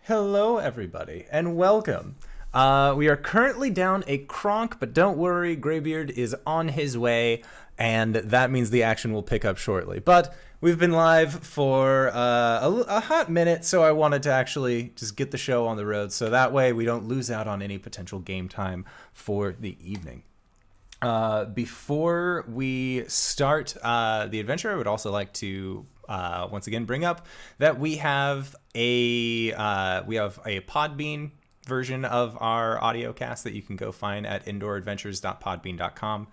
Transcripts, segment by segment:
Hello, everybody, and welcome. We are currently down a KRONK, but don't worry, Greybeard is on his way, and that means the action will pick up shortly. But we've been live for a hot minute, so I wanted to actually just get the show on the road, so that way we don't lose out on any potential game time for the evening. Before we start the adventure, I would also like to once again bring up that we have a Podbean version of our audio cast that you can go find at indooradventures.podbean.com.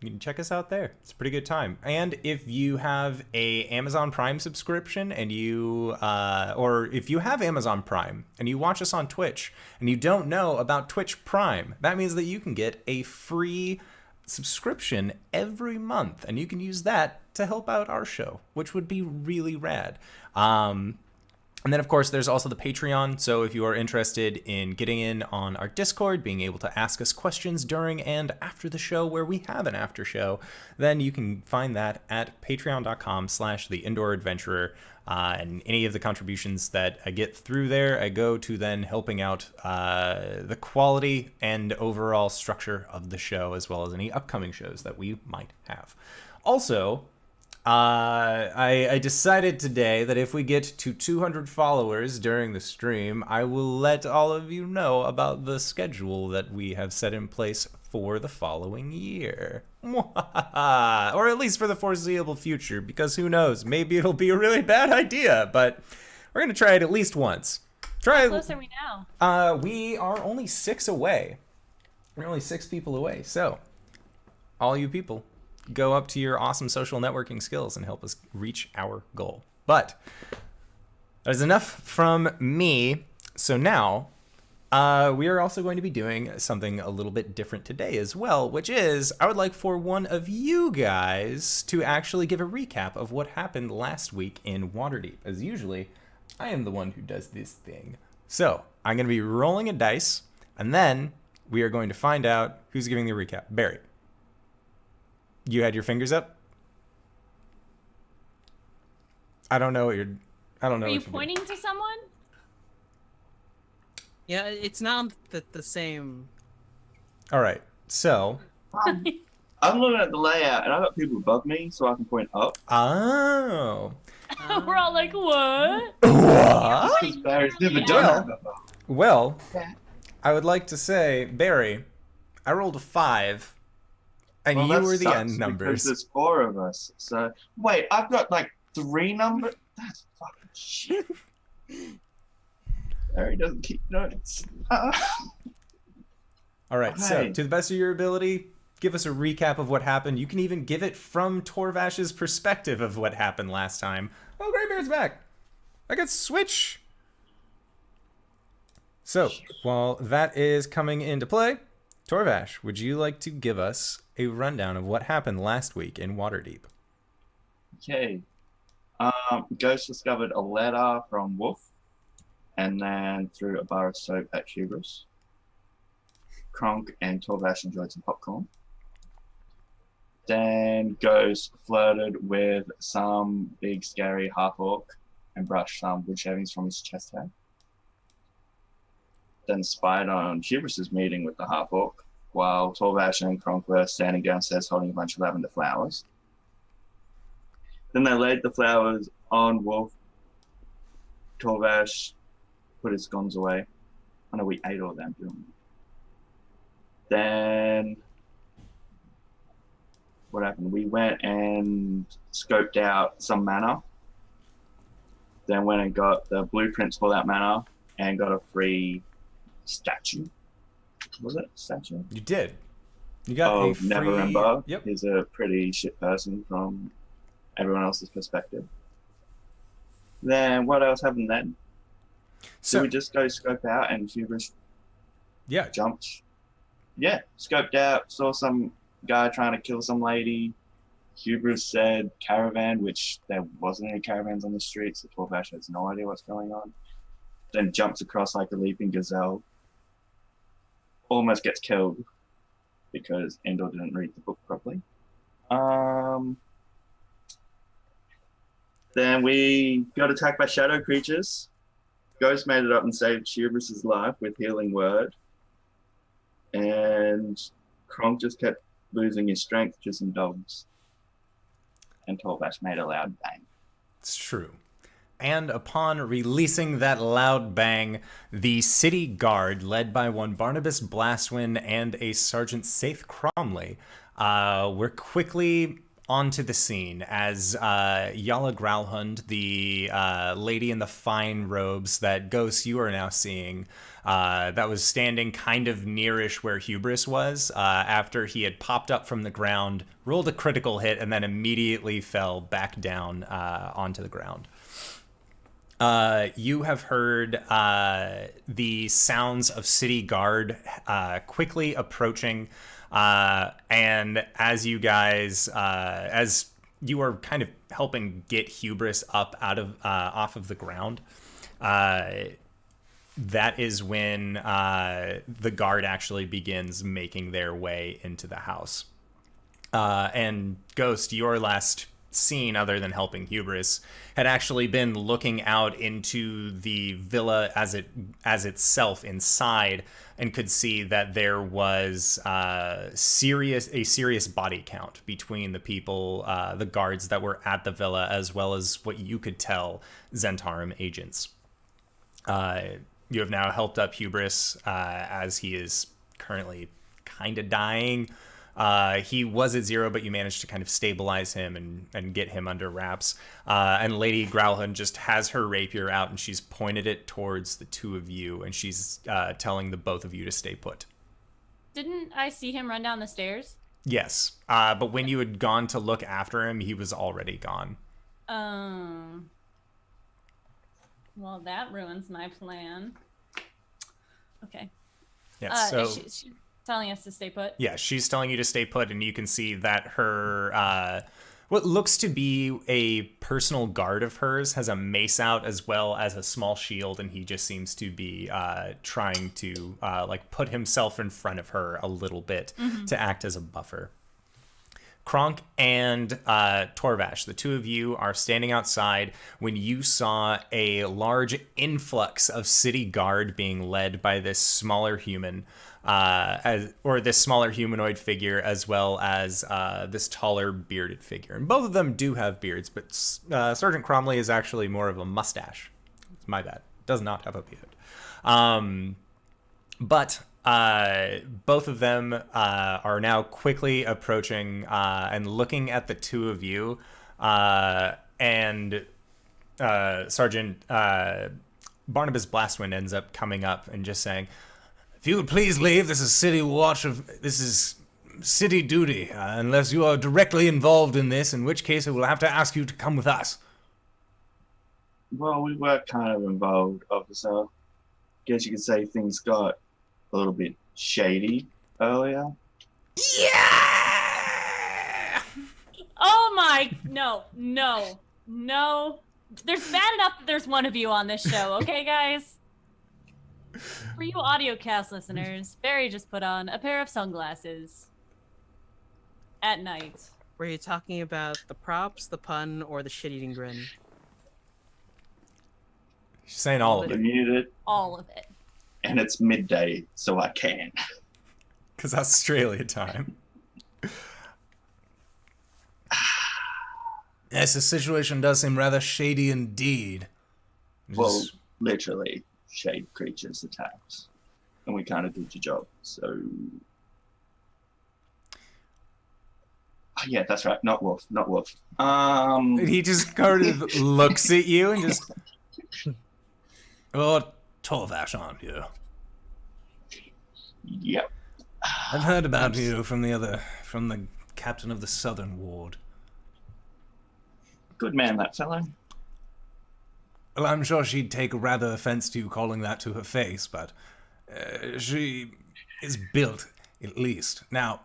You can check us out there. It's a pretty good time. And if you have a Amazon Prime subscription and or if you have Amazon Prime and you watch us on Twitch and you don't know about Twitch Prime, that means that you can get a free subscription every month, and you can use that to help out our show, which would be really rad. And then, of course, there's also the Patreon. So if you are interested in getting in on our Discord, being able to ask us questions during and after the show, where we have an after show, then you can find that at patreon.com/theindooradventurer. And any of the contributions that I get through there, I go to then helping out the quality and overall structure of the show, as well as any upcoming shows that we might have. Also, I decided today that if we get to 200 followers during the stream, I will let all of you know about the schedule that we have set in place for the following year. Or at least for the foreseeable future, because who knows, maybe it'll be a really bad idea, but we're going to try it at least once. How close are we now? We are only 6 away. We're only 6 people away, so all you people, go up to your awesome social networking skills and help us reach our goal. But that is enough from me. So now we are also going to be doing something a little bit different today as well, which is I would like for one of you guys to actually give a recap of what happened last week in Waterdeep. As usually, I am the one who does this thing. So I'm going to be rolling a dice, and then we are going to find out who's giving the recap. Barry. You had your fingers up? I don't know what you're... I don't know. Are you pointing to someone? Yeah, it's not the same. All right, so... I'm looking at the layout, and I've got people above me, so I can point up. Oh. We're all like, what? What? Because Barry's never done that before. Well, I would like to say, Barry, I rolled a 5. And Well, you that were the sucks end numbers. Because there's 4 of us. So wait, I've got like 3 numbers. That's fucking shit. Barry doesn't keep notes. All right, so Okay. to the best of your ability, give us a recap of what happened. You can even give it from Torvash's perspective of what happened last time. Oh, Greybeard's back. I got switch. So while that is coming into play, Torvash, would you like to give us a rundown of what happened last week in Waterdeep? Okay. Ghost discovered a letter from Wolf, and then threw a bar of soap at Hubris. KRONK and Torvash enjoyed some popcorn. Then Ghost flirted with some big scary half-orc and brushed some wood shavings from his chest hair. Then spied on Hubris' meeting with the half-orc, while Torvash and KRONK were standing downstairs holding a bunch of lavender flowers. Then they laid the flowers on Wolf. Torvash put his guns away. I know we ate all them, didn't we? Then what happened? We went and scoped out some manor. Then went and got the blueprints for that manor and got a free statue. Was it statue? You did. You got a free... Neverember. Yep. He's a pretty shit person from everyone else's perspective. Then what else happened then? So we just go scope out and Hubris jumped. Yeah, scoped out, saw some guy trying to kill some lady. Hubris said caravan, which there wasn't any caravans on the street, so Torvash has no idea what's going on. Then jumps across like a leaping gazelle. Almost gets killed because Endor didn't read the book properly. Then we got attacked by shadow creatures. Ghost made it up and saved Hubris' life with healing word. And KRONK just kept losing his strength to some dogs. And Torvash made a loud bang. It's true. And upon releasing that loud bang, the city guard, led by one Barnabas Blastwind and a Sergeant Saith Cromley, were quickly onto the scene as Yala Gralhund, the lady in the fine robes that Ghost you are now seeing, that was standing kind of nearish where Hubris was, after he had popped up from the ground, rolled a critical hit, and then immediately fell back down onto the ground. You have heard the sounds of city guard quickly approaching, and as you guys, as you are kind of helping get Hubris up out of off of the ground, that is when the guard actually begins making their way into the house. And Ghost, your last scene, other than helping Hubris, had actually been looking out into the villa as itself inside, and could see that there was a serious body count between the people, the guards that were at the villa, as well as what you could tell Zentarum agents. You have now helped up Hubris as he is currently kind of dying. He was at 0, but you managed to kind of stabilize him and get him under wraps. And Lady Gralhund just has her rapier out, and she's pointed it towards the two of you, and she's telling the both of you to stay put. Didn't I see him run down the stairs? Yes, but when you had gone to look after him, he was already gone. Well, that ruins my plan. Okay. Yeah, so... She's telling us to stay put? Yeah, she's telling you to stay put, and you can see that her, what looks to be a personal guard of hers has a mace out as well as a small shield, and he just seems to be trying to put himself in front of her a little bit to act as a buffer. KRONK and Torvash, the two of you are standing outside when you saw a large influx of city guard being led by this smaller human, this smaller humanoid figure, as well as this taller bearded figure. And both of them do have beards, but Sergeant Cromley is actually more of a mustache. It's my bad. Does not have a beard. But both of them are now quickly approaching and looking at the two of you, and Sergeant Barnabas Blastwind ends up coming up and just saying, "If you would please leave, this is city duty, unless you are directly involved in this, in which case I will have to ask you to come with us." Well, we were kind of involved, officer. Guess you could say things got a little bit shady earlier. Yeah! Oh my, no. There's bad enough that there's one of you on this show, okay, guys? For you audiocast listeners, Barry just put on a pair of sunglasses at night. Were you talking about the props, the pun, or the shit-eating grin? She's saying all of it. Muted. All of it. And it's midday, so I can. Because Australia time. Yes, the situation does seem rather shady indeed. Well, literally, shade creatures attacked. And we kind of did your job, so... Oh, yeah, that's right. Not wolf. He just kind of looks at you and just... Oh, Torvash, aren't you? Yep. I've heard about you from the captain of the Southern Ward. Good man, that fellow. Well, I'm sure she'd take rather offense to you calling that to her face, but she is built, at least. Now,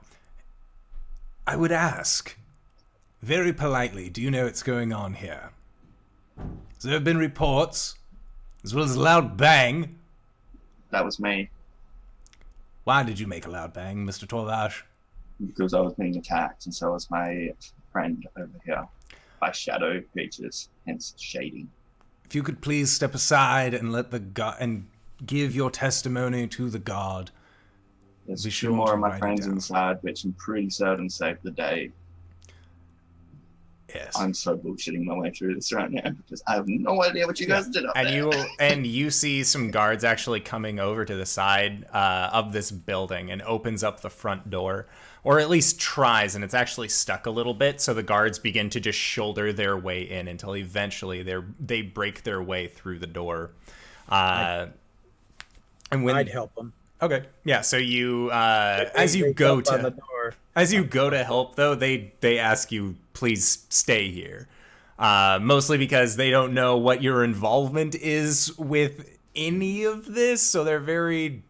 I would ask, very politely, do you know what's going on here? There have been reports, as well as a loud bang. That was me. Why did you make a loud bang, Mr. Torvash? Because I was being attacked, and so was my friend over here. by shadow creatures, hence shady. If you could please step aside and let and give your testimony to the guard. There's Be two sure more to of my write it friends down. inside, which I'm pretty certain saved the day. Yes. I'm so bullshitting my way through this right now because I have no idea what you guys did up there. You see some guards actually coming over to the side of this building and opens up the front door, or at least tries, and it's actually stuck a little bit. So the guards begin to just shoulder their way in until eventually they break their way through the door. And when I'd help them. Okay, yeah. So you as you go to help, though, they ask you, please stay here. Mostly because they don't know what your involvement is with any of this, so they're very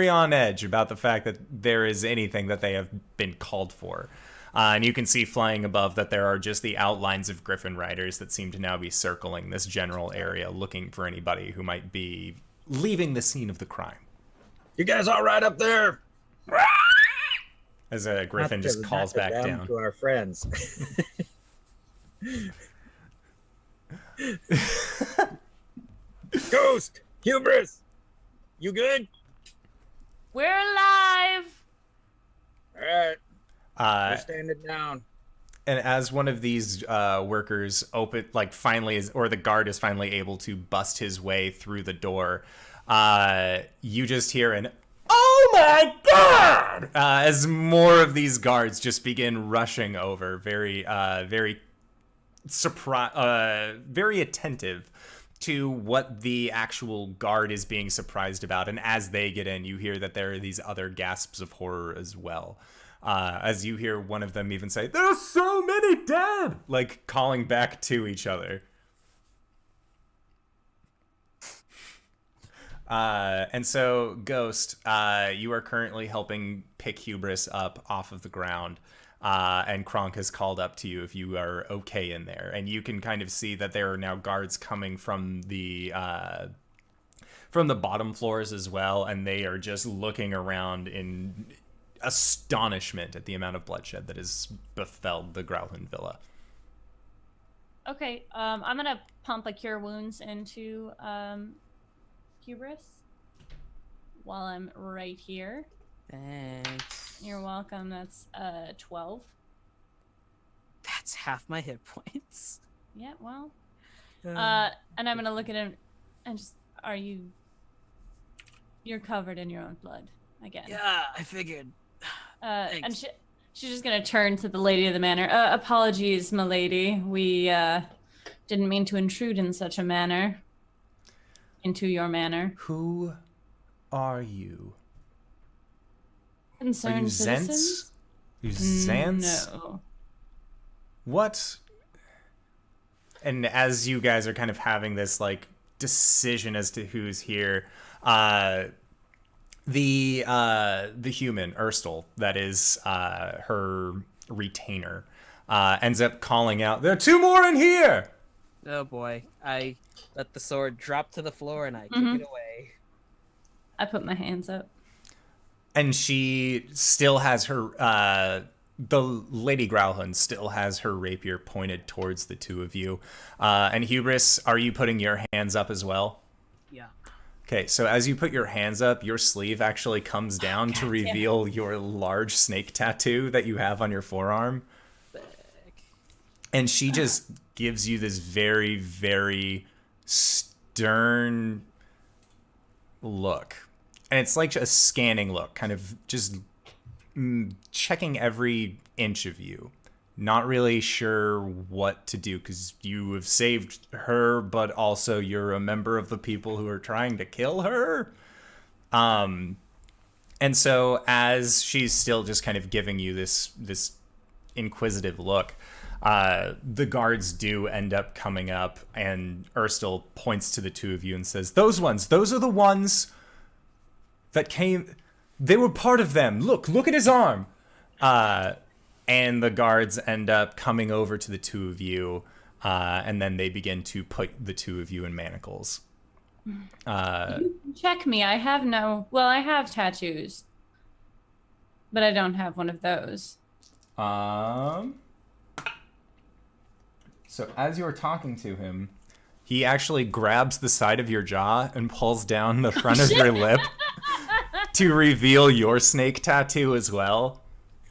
on edge about the fact that there is anything that they have been called for. And you can see flying above that there are just the outlines of Griffin riders that seem to now be circling this general area, looking for anybody who might be leaving the scene of the crime. You guys all right up there? As a Griffin just calls back down to our friends. Ghost, Hubris, you good? We're alive. All right. We're Uh, standing down. and as one of these workers the guard is finally able to bust his way through the door, you just hear an "Oh my God!" As more of these guards just begin rushing over, very attentive to what the actual guard is being surprised about. And as they get in, you hear that there are these other gasps of horror as well. As you hear one of them even say, "There's so many dead!" like calling back to each other. And so, Ghost, you are currently helping pick Hubris up off of the ground. And KRONK has called up to you if you are okay in there. And you can kind of see that there are now guards coming from the bottom floors as well. And they are just looking around in astonishment at the amount of bloodshed that has befelled the Gralhund villa. Okay, I'm gonna pump a cure wounds into Hubris while I'm right here. Thanks. You're welcome. That's 12. That's half my hit points. Yeah, well. And I'm gonna look at him and just, you're covered in your own blood again. Yeah, I figured. And she's just gonna turn to the lady of the manor. Apologies, my lady. We didn't mean to intrude in such a manner into your manor. Who are you? Concerned Are you citizens? Zents? You Zants? No. What? And as you guys are kind of having this like decision as to who's here, the human Erstal, that is her retainer, ends up calling out, "There are two more in here!" Oh boy. I let the sword drop to the floor and I kick it away. I put my hands up. And she still has her, the Lady Gralhund still has her rapier pointed towards the two of you. And Hubris, are you putting your hands up as well? Yeah. Okay, so as you put your hands up, your sleeve actually comes down to reveal your large snake tattoo that you have on your forearm. And she just gives you this very, very stern look. And it's like a scanning look, kind of just checking every inch of you. Not really sure what to do because you have saved her, but also you're a member of the people who are trying to kill her. And so as she's still just kind of giving you this inquisitive look, the guards do end up coming up, and Erstal points to the two of you and says, those are the ones that came. They were part of them. Look at his arm. And the guards end up coming over to the two of you, and then they begin to put the two of you in manacles. Check me. I have tattoos, but I don't have one of those. So as you're talking to him, he actually grabs the side of your jaw and pulls down the front of your lip to reveal your snake tattoo as well.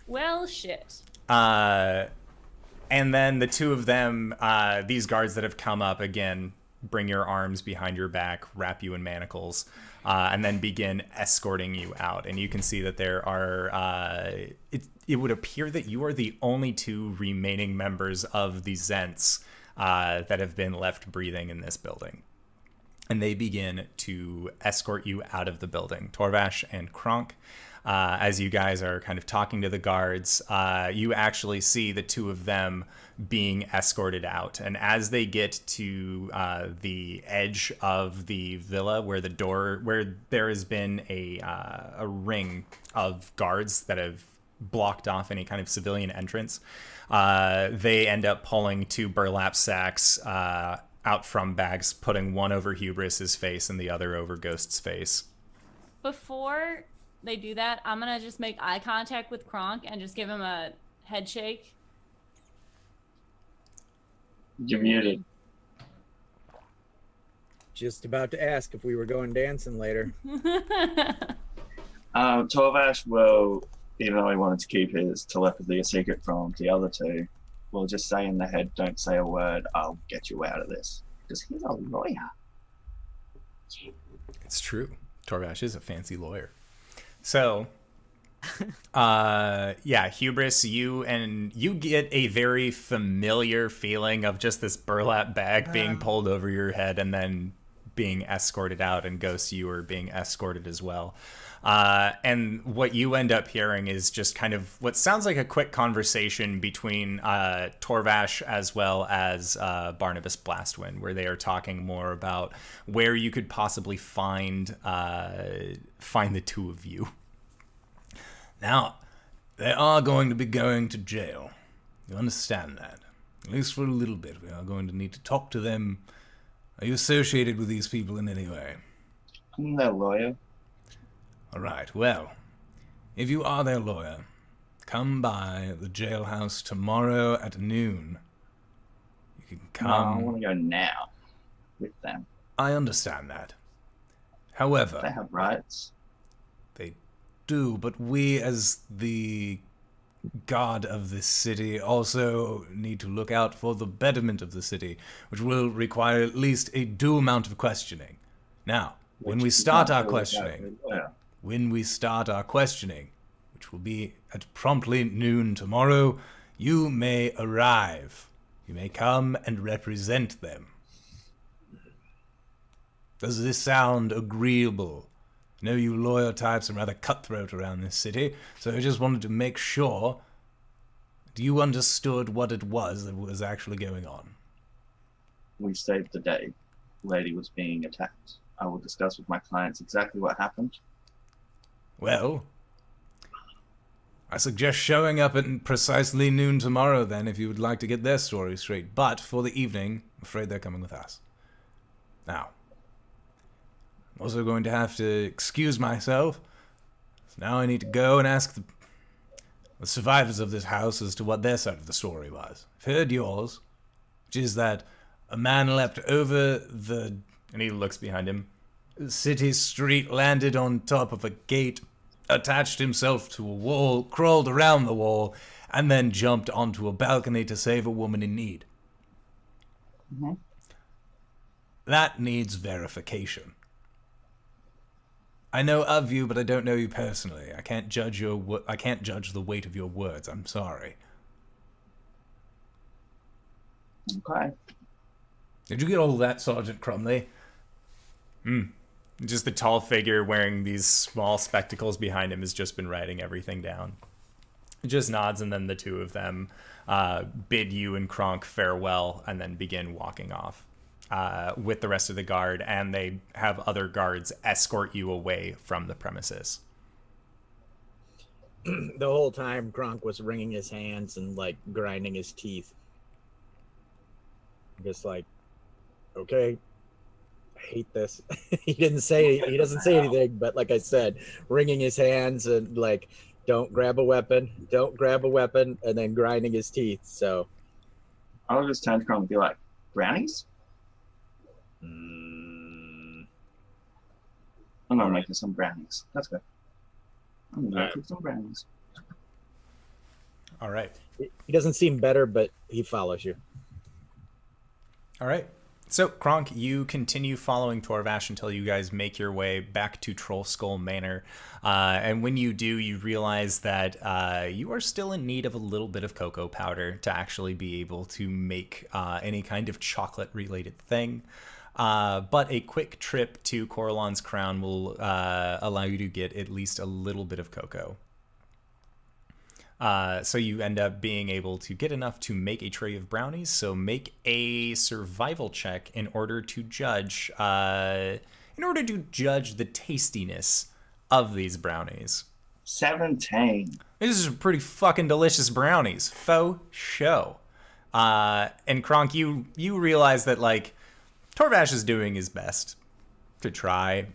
Well, shit. And then the two of them, these guards that have come up again, bring your arms behind your back, wrap you in manacles, and then begin escorting you out. And you can see that there are, it would appear that you are the only two remaining members of the Zents that have been left breathing in this building. And they begin to escort you out of the building. Torvash and KRONK, as you guys are kind of talking to the guards, you actually see the two of them being escorted out. And as they get to the edge of the villa where there has been a ring of guards that have blocked off any kind of civilian entrance, they end up pulling two burlap sacks out from bags, putting one over Hubris's face and the other over Ghost's face. Before they do that, I'm gonna just make eye contact with KRONK and just give him a head shake. You're muted. Just about to ask if we were going dancing later. Torvash will, even though he wanted to keep his telepathy a secret from the other two, will just say in the head, don't say a word, I'll get you out of this. Because he's a lawyer. It's true. Torvash is a fancy lawyer. So, yeah, Hubris, you get a very familiar feeling of just this burlap bag being pulled over your head and then being escorted out, and Ghost, you are being escorted as well. And what you end up hearing is just kind of what sounds like a quick conversation between Torvash as well as Barnabas Blastwind, where they are talking more about where you could possibly find the two of you. Now, they are going to be going to jail. You understand that? At least for a little bit. We are going to need to talk to them. Are you associated with these people in any way? I'm their lawyer. All right, well, if you are their lawyer, come by the jailhouse tomorrow at noon. You can come. No, I want to go now with them. I understand that. However, They have rights. they do, but we as the god of this city also need to look out for the betterment of the city, which will require at least a due amount of questioning. Now, when we start our questioning, which will be at promptly noon tomorrow, you may arrive. You may come and represent them. Does this sound agreeable? I know you lawyer types are rather cutthroat around this city, so I just wanted to make sure that you understood what it was that was actually going on. We saved the day. Lady was being attacked. I will discuss with my clients exactly what happened. Well, I suggest showing up at precisely noon tomorrow then, if you would like to get their story straight. But for the evening, I'm afraid they're coming with us. Now, I'm also going to have to excuse myself. So now I need to go and ask the survivors of this house as to what their side of the story was. I've heard yours, which is that a man leapt over the... And he looks behind him. City street, landed on top of a gate, attached himself to a wall, crawled around the wall, and then jumped onto a balcony to save a woman in need. Mm-hmm. That needs verification. I know of you, but I don't know you personally. I can't judge the weight of your words. I'm sorry. Okay. Did you get all that, Sergeant Crumley? Just the tall figure wearing these small spectacles behind him has just been writing everything down. Just nods, and then the two of them bid you and KRONK farewell and then begin walking off with the rest of the guard, and they have other guards escort you away from the premises. The whole time, KRONK was wringing his hands and, like, grinding his teeth. Just like, okay, I hate this. He doesn't say anything, but like I said, wringing his hands and like, don't grab a weapon, and then grinding his teeth. So I'll just turn to Kronk and be like, brownies? Mm, I'm gonna make you some brownies. That's good. I'm gonna Alright. cook some brownies. All right. he doesn't seem better, but he follows you. All right. So, KRONK, you continue following Torvash until you guys make your way back to Troll Skull Manor. And when you do, you realize that you are still in need of a little bit of cocoa powder to actually be able to make any kind of chocolate-related thing. But a quick trip to Coralon's Crown will allow you to get at least a little bit of cocoa. So you end up being able to get enough to make a tray of brownies. So make a survival check in order to judge the tastiness of these brownies. 17. These are pretty fucking delicious brownies. Faux show. And KRONK, you realize that, like, Torvash is doing his best to try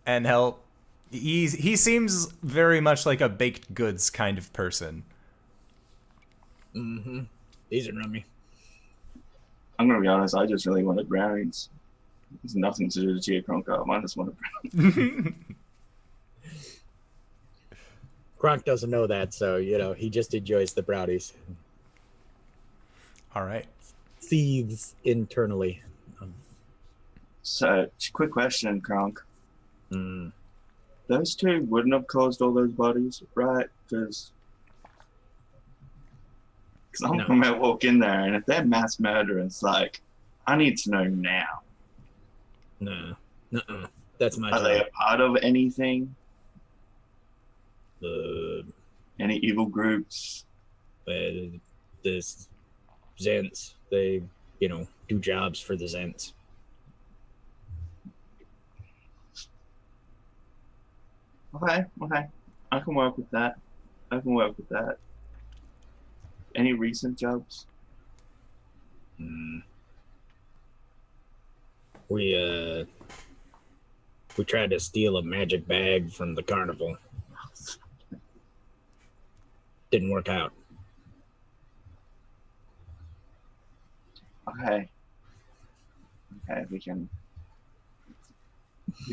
and help. He seems very much like a baked goods kind of person. Mm-hmm. These are rummy. I'm gonna be honest, I just really wanted brownies. There's nothing to do to cheer Kronk up. I just wanted brownies. Kronk doesn't know that, so, he just enjoys the brownies. All right. Seethes internally. So, quick question, Kronk. Mm. Those two wouldn't have caused all those bodies, right? Because I'm No. gonna walk in there, and if they're mass murderers, like, I need to know now. No. Nuh-uh. That's my Are they a job. part of anything? The Any evil groups? this Zents, they, do jobs for the Zents. Okay. I can work with that. Any recent jobs? Mm. We tried to steal a magic bag from the carnival. Didn't work out. Okay, we should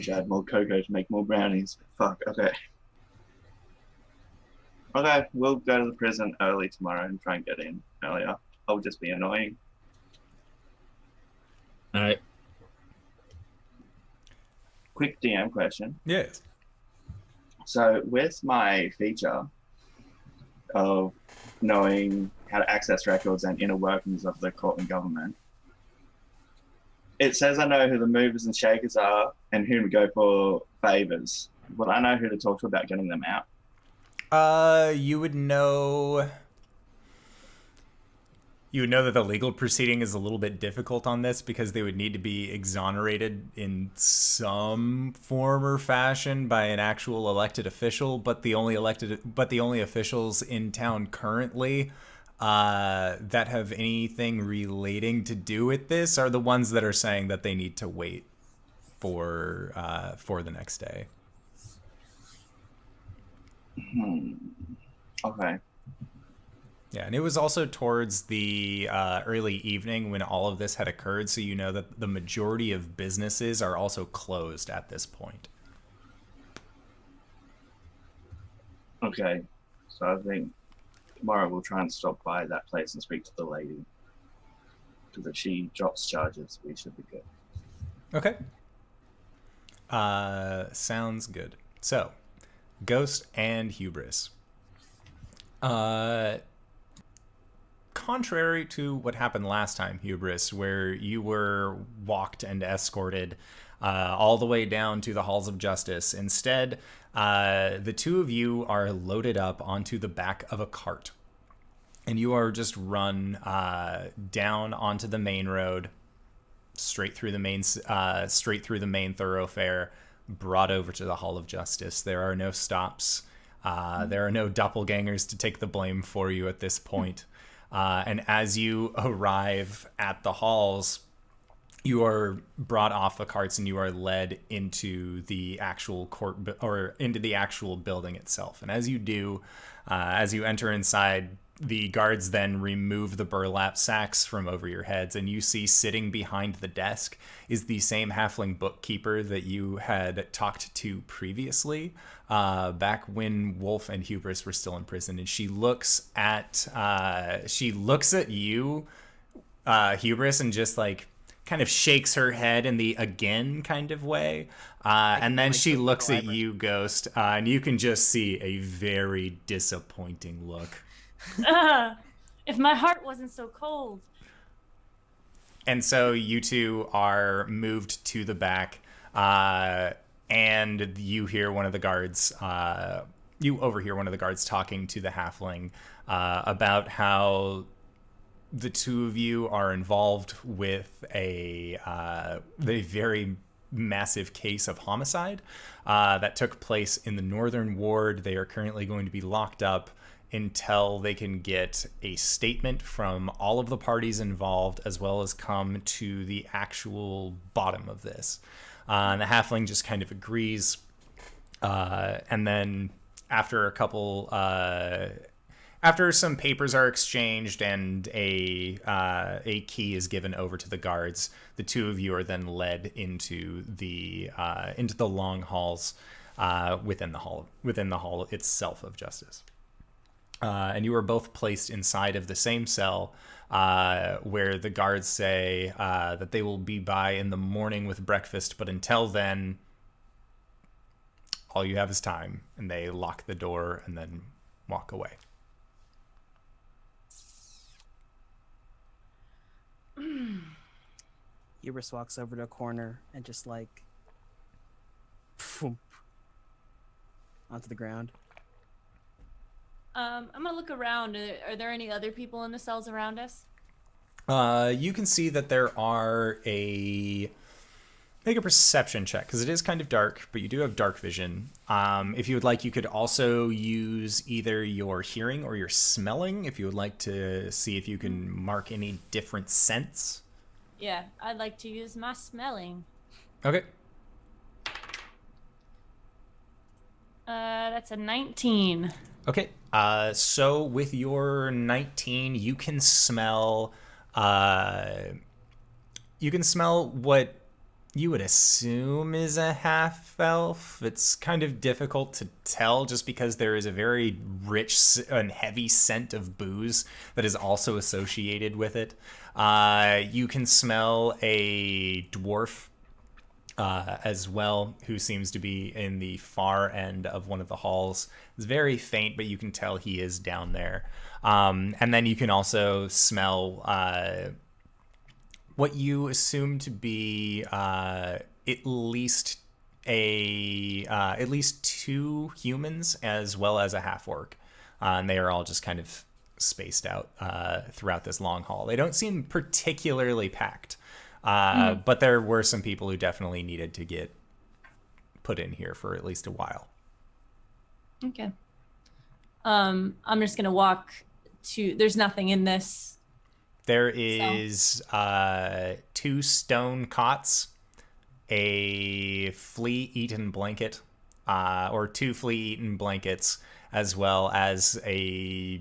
add more cocoa to make more brownies. Fuck, okay. Okay, we'll go to the prison early tomorrow and try and get in earlier. I'll just be annoying. All right. Quick DM question. Yes. So with my feature of knowing how to access records and inner workings of the court and government, it says I know who the movers and shakers are and who to go for favors. But I know who to talk to about getting them out. You would know that the legal proceeding is a little bit difficult on this because they would need to be exonerated in some form or fashion by an actual elected official, but the only officials in town currently that have anything relating to do with this are the ones that are saying that they need to wait for the next day. Okay. Yeah, and it was also towards the early evening when all of this had occurred, so you know that the majority of businesses are also closed at this point. Okay. So I think tomorrow we'll try and stop by that place and speak to the lady. Because if she drops charges, we should be good. Okay. Sounds good. So, Ghost and Hubris. Contrary to what happened last time, Hubris, where you were walked and escorted all the way down to the halls of justice, instead, the two of you are loaded up onto the back of a cart, and you are just run down onto the main road, straight through the main thoroughfare, brought over to the hall of justice. There are no stops. There are no doppelgangers to take the blame for you at this point. And as you arrive at the halls, you are brought off the carts and you are led into the actual court or into the actual building itself. And as you do, as you enter inside, the guards then remove the burlap sacks from over your heads, and you see sitting behind the desk is the same halfling bookkeeper that you had talked to previously, back when Wolf and Hubris were still in prison. And she looks at you, Hubris, and just like kind of shakes her head in the again kind of way. And then she looks at you, Ghost, and you can just see a very disappointing look. If my heart wasn't so cold. And so you two are moved to the back, and you hear one of the guards, you overhear one of the guards talking to the halfling about how the two of you are involved with a very massive case of homicide that took place in the Northern Ward. They are currently going to be locked up until they can get a statement from all of the parties involved, as well as come to the actual bottom of this. And the halfling just kind of agrees. And then after after some papers are exchanged and a key is given over to the guards, the two of you are then led into the long halls within the hall itself of justice. And you are both placed inside of the same cell, where the guards say that they will be by in the morning with breakfast, but until then, all you have is time. And they lock the door and then walk away. Hubris walks over to a corner and just like onto the ground. I'm gonna look around. Are there any other people in the cells around us? You can see that there are make a perception check, because it is kind of dark, but you do have dark vision. If you would like, you could also use either your hearing or your smelling, if you would like to see if you can mark any different scents. Yeah, I'd like to use my smelling. Okay. That's a 19. Okay. So with your 19, you can smell what you would assume is a half-elf. It's kind of difficult to tell just because there is a very rich and heavy scent of booze that is also associated with it. You can smell a dwarf as well, who seems to be in the far end of one of the halls. It's very faint, but you can tell he is down there. And then you can also smell what you assume to be at least two humans as well as a half-orc. And they are all just kind of spaced out throughout this long hall. They don't seem particularly packed, but there were some people who definitely needed to get put in here for at least a while. Okay. I'm just gonna walk to. There's nothing in this. There is 2 stone cots, a flea-eaten blanket, or 2 flea-eaten blankets, as well as 2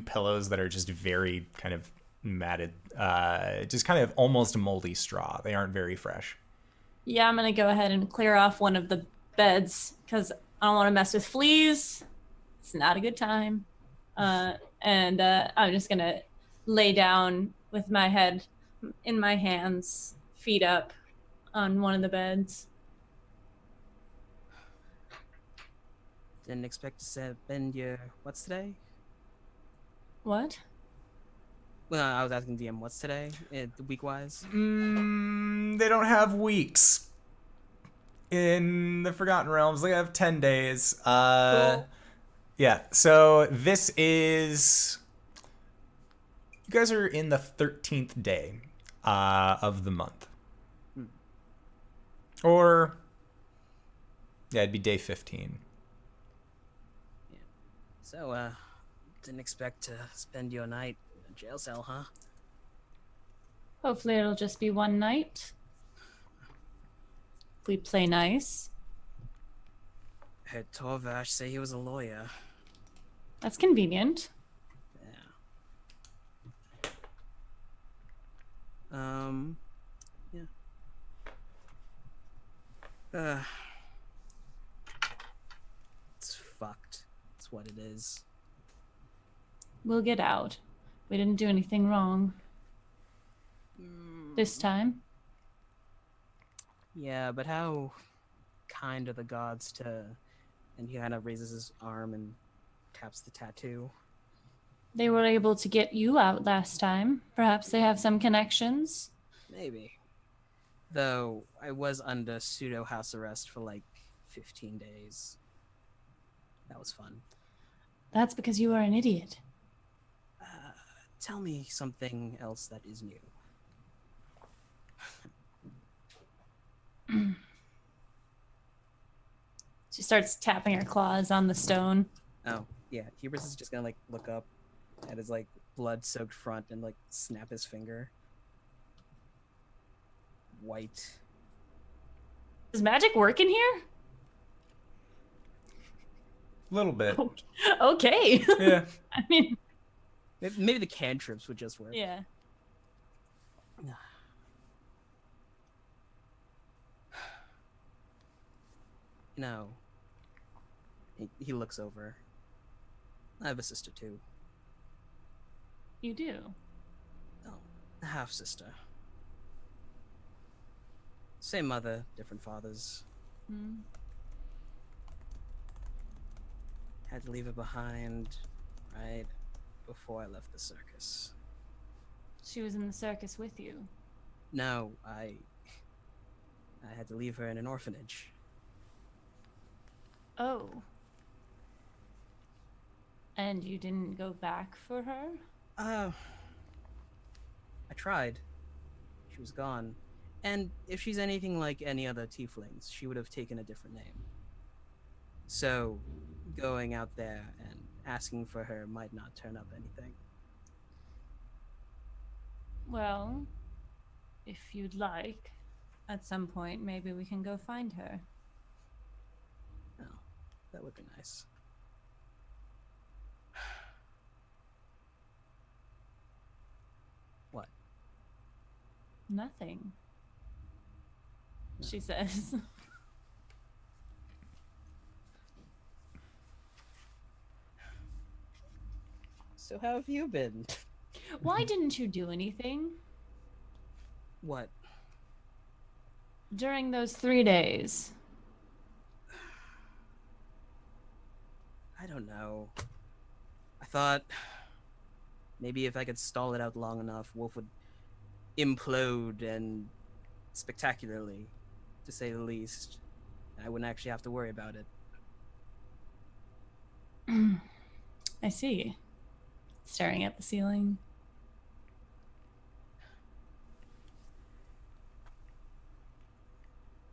pillows that are just very kind of matted, just kind of almost moldy straw. They aren't very fresh. Yeah, I'm gonna go ahead and clear off one of the beds because I don't want to mess with fleas. It's not a good time. And I'm just gonna lay down with my head in my hands, feet up on one of the beds. Didn't expect to spend your what's today? What? Well, I was asking DM what's today, week-wise. They don't have weeks in the Forgotten Realms. They have 10 days. Cool. Yeah. So this is. You guys are in the 13th day of the month. Or, yeah, it'd be day 15. Yeah. So, didn't expect to spend your night in a jail cell, huh? Hopefully it'll just be one night. If we play nice. I heard Torvash say he was a lawyer. That's convenient. Yeah. It's fucked. It's what it is. We'll get out. We didn't do anything wrong. This time. Yeah, but how kind are the gods to... And he kind of raises his arm and taps the tattoo. They were able to get you out last time. Perhaps they have some connections. Maybe. Though, I was under pseudo house arrest for like 15 days. That was fun. That's because you are an idiot. Tell me something else that is new. She starts tapping her claws on the stone. Oh, yeah. Hubris is just gonna like look up at his like blood-soaked front and like snap his finger. White. Does magic work in here? A little bit. Okay. Yeah. I mean, Maybe the cantrips would just work. yeah. No. He looks over. I have a sister too. You do. Oh, a half sister. Same mother, different fathers. Hmm. Had to leave her behind right before I left the circus. She was in the circus with you. No, I had to leave her in an orphanage. Oh. And you didn't go back for her? I tried. She was gone. And if she's anything like any other tieflings, she would have taken a different name. So, going out there and asking for her might not turn up anything. Well, if you'd like, at some point, maybe we can go find her. Oh, that would be nice. What? Nothing. She says. So how have you been? Why didn't you do anything What? during those 3 days? I don't know. I thought maybe if I could stall it out long enough, Wolf would implode and spectacularly, to say the least. I wouldn't actually have to worry about it. I see. Staring at the ceiling.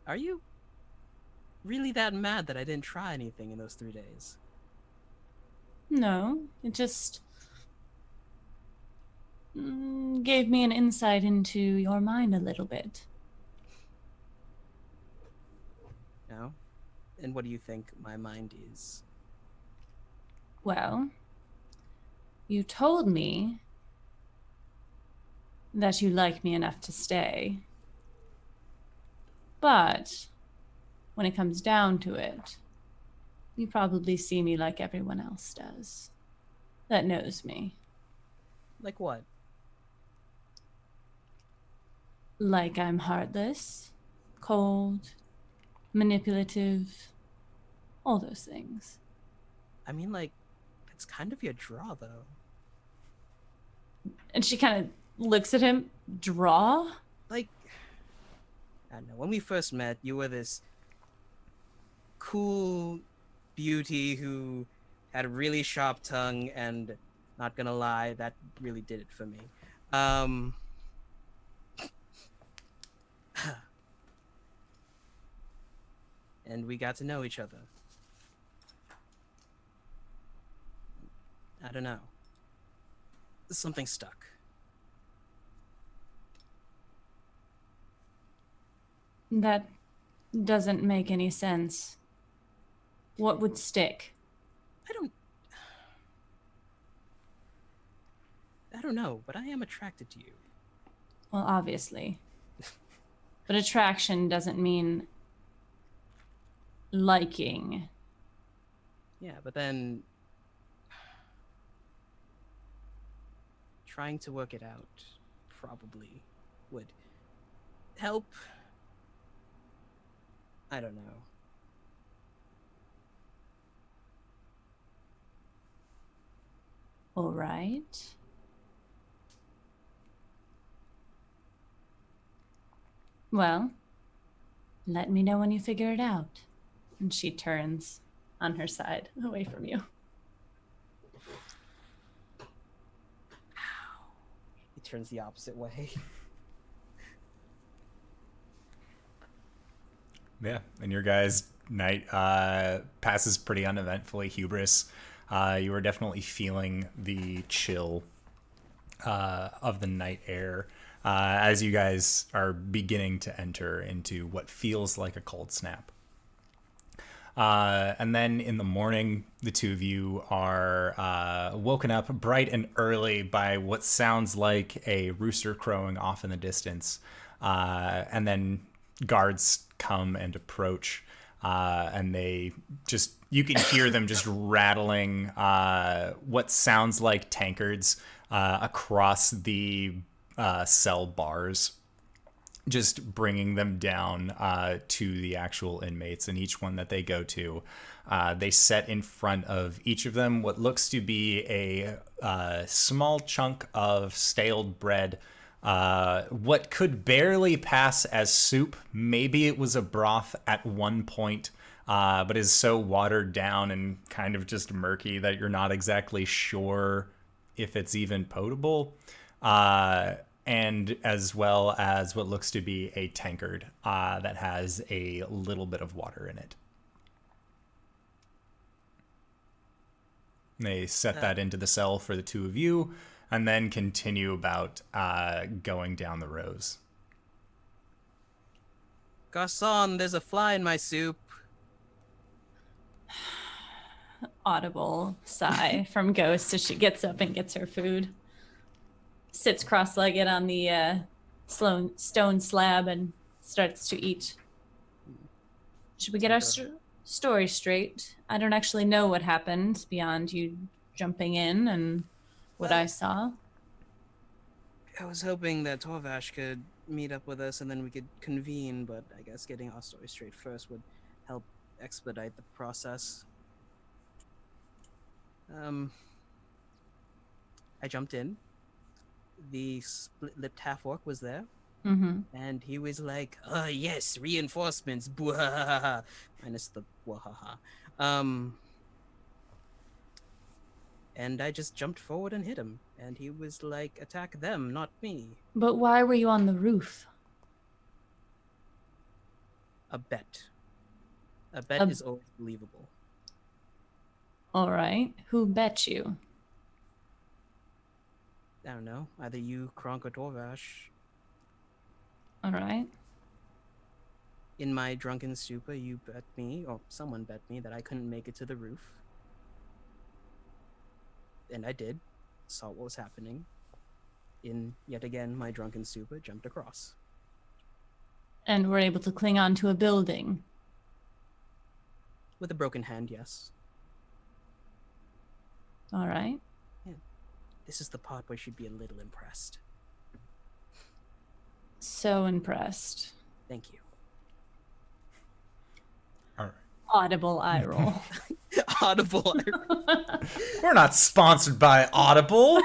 Are you really that mad that I didn't try anything in those 3 days? No, it just gave me an insight into your mind a little bit. No? And what do you think my mind is? Well, you told me that you like me enough to stay. But when it comes down to it, you probably see me like everyone else does. That knows me. Like what? Like I'm heartless, cold, manipulative, all those things. I mean, like, it's kind of your draw, though. And she kind of looks at him. Draw? Like, I don't know, when we first met, you were this cool beauty who had a really sharp tongue, and not gonna lie, that really did it for me. And we got to know each other. I don't know. Something stuck. That doesn't make any sense. What would stick? I don't know, but I am attracted to you. Well, obviously. But attraction doesn't mean liking. Yeah, but then trying to work it out probably would help. I don't know. All right. Well, let me know when you figure it out. And she turns on her side, away from you. He turns the opposite way. Yeah, and your guys' night passes pretty uneventfully. Hubris, you are definitely feeling the chill of the night air as you guys are beginning to enter into what feels like a cold snap. And then in the morning, the two of you are woken up bright and early by what sounds like a rooster crowing off in the distance. And then guards come and approach, and you can hear them just rattling what sounds like tankards across the cell bars, just bringing them down to the actual inmates. And each one that they go to, they set in front of each of them what looks to be a small chunk of staled bread, what could barely pass as soup. Maybe it was a broth at one point, but is so watered down and kind of just murky that you're not exactly sure if it's even potable. And as well as what looks to be a tankard that has a little bit of water in it. They set that into the cell for the two of you, and then continue about going down the rows. Garçon, there's a fly in my soup. Audible sigh from Ghost as she gets up and gets her food. Sits cross-legged on the stone slab and starts to eat. Should we get our story straight? I don't actually know what happened beyond you jumping in and what I saw. I was hoping that Torvash could meet up with us and then we could convene, but I guess getting our story straight first would help expedite the process. I jumped in. The split-lipped half-orc was there, and he was like, yes, reinforcements, bwahaha, minus the wahaha. And I just jumped forward and hit him, and he was like, attack them, not me. But why were you on the roof? A bet. A bet is always believable. All right. Who bet you? I don't know. Either you, KRONK, or Torvash. All right. In my drunken stupor, you bet me, or someone bet me, that I couldn't make it to the roof. And I did. Saw what was happening. In, yet again, my drunken stupor, jumped across. And were able to cling on to a building. With a broken hand, yes. All right. Yeah. This is the part where she'd be a little impressed. So impressed. Thank you. All right. Audible eye roll. Audible. We're not sponsored by Audible.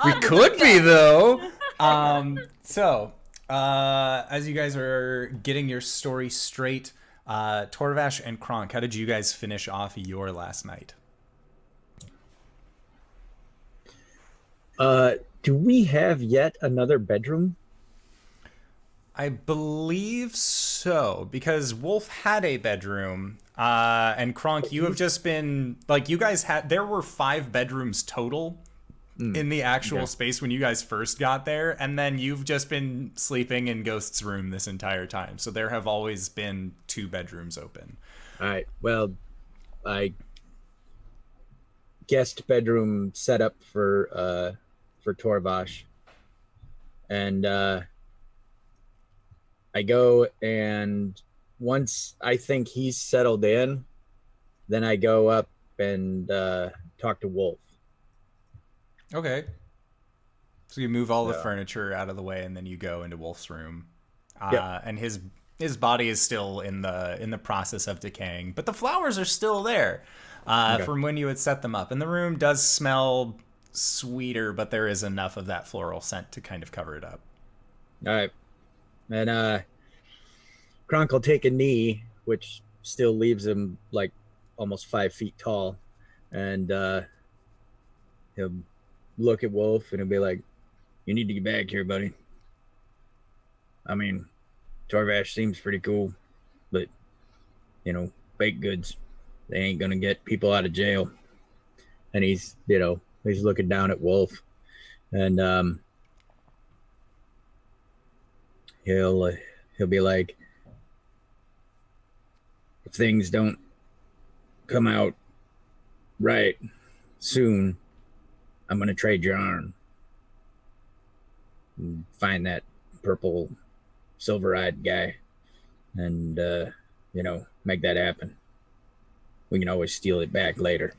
We could be, though. So, as you guys are getting your story straight, Torvash and KRONK, how did you guys finish off your last night? Do we have yet another bedroom? I believe so, because Wolf had a bedroom, and KRONK, you have just been, like, you guys had, there were 5 bedrooms total in the actual space when you guys first got there, and then you've just been sleeping in Ghost's room this entire time, so there have always been 2 bedrooms open. All right, well, I guest bedroom set up for Torvash, and I go, and once I think he's settled in, then I go up and talk to Wolf. Okay. So you move all the furniture out of the way, and then you go into Wolf's room. And his body is still in the process of decaying, but the flowers are still there from when you had set them up. And the room does smell sweeter, but there is enough of that floral scent to kind of cover it up. All right. And KRONK will take a knee, which still leaves him like almost 5 feet tall, and he'll look at Wolf and he'll be like, "You need to get back here, buddy. I mean, Torvash seems pretty cool, but baked goods, they ain't gonna get people out of jail." And he's looking down at Wolf, and he'll be like, "If things don't come out right soon, I'm gonna trade your arm and find that purple silver-eyed guy and make that happen. We can always steal it back later."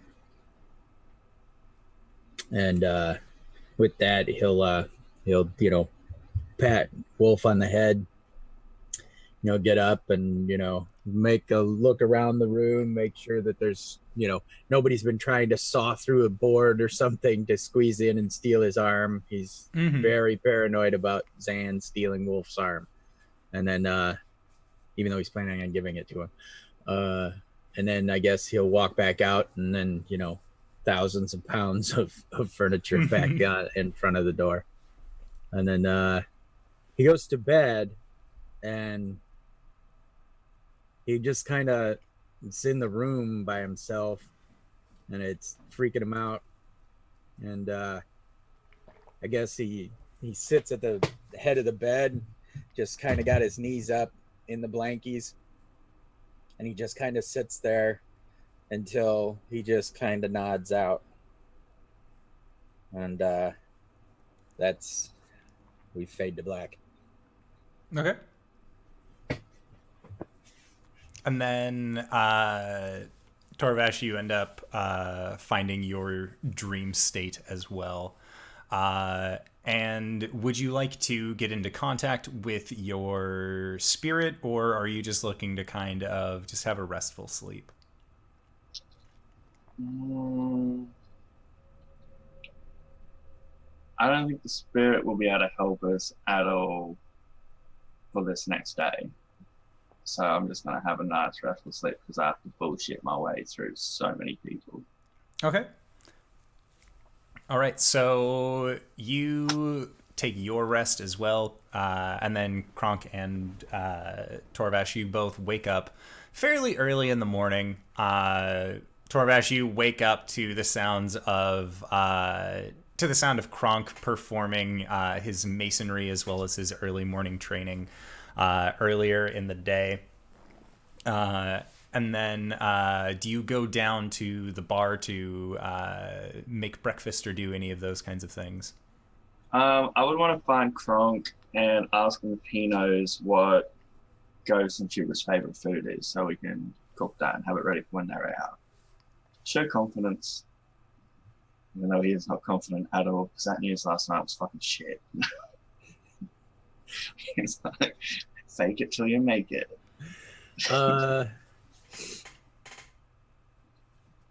And with that, he'll pat Wolf on the head, get up and make a look around the room, make sure that there's nobody's been trying to saw through a board or something to squeeze in and steal his arm. He's very paranoid about Zan stealing Wolf's arm. And then even though he's planning on giving it to him, and then I guess he'll walk back out, and then thousands of pounds of furniture back in front of the door. And then he goes to bed, and he just kind of is in the room by himself, and it's freaking him out. And I guess he sits at the head of the bed, just kind of got his knees up in the blankies, and he just kind of sits there until he just kind of nods out. And we fade to black. Okay. And then Torvash, you end up finding your dream state as well. And would you like to get into contact with your spirit, or are you just looking to kind of just have a restful sleep? I don't think the spirit will be able to help us at all for this next day. So I'm just going to have a nice restful sleep because I have to bullshit my way through so many people. Okay. All right, so you take your rest as well, and then KRONK and Torvash, you both wake up fairly early in the morning. Torvash, you wake up to the sounds of KRONK performing his masonry as well as his early morning training earlier in the day. And then do you go down to the bar to make breakfast or do any of those kinds of things? I would want to find KRONK and ask him if he knows what Ghost and Hubris' favorite food is so we can cook that and have it ready for when they're out. Show confidence. Even though he is not confident at all, because that news last night was fucking shit. He's like, fake it till you make it.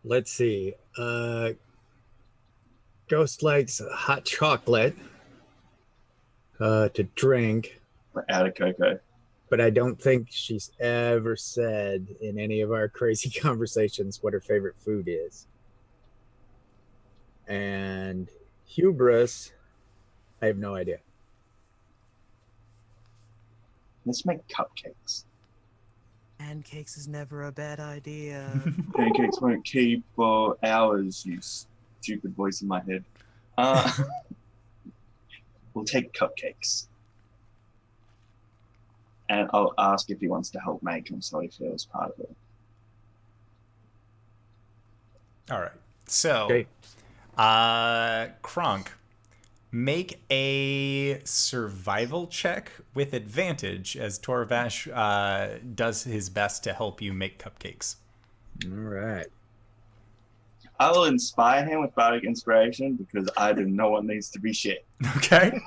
Let's see. Ghost likes hot chocolate to drink. Out of cocoa. But I don't think she's ever said in any of our crazy conversations what her favorite food is. And Hubris, I have no idea. Let's make cupcakes. Pancakes is never a bad idea. Pancakes won't keep for hours, you stupid voice in my head. We'll take cupcakes. And I'll ask if he wants to help make them so he feels part of it. All right. So, okay. KRONK, make a survival check with advantage as Torvash does his best to help you make cupcakes. All right. I will inspire him with bardic inspiration because I do know what needs to be shit. Okay.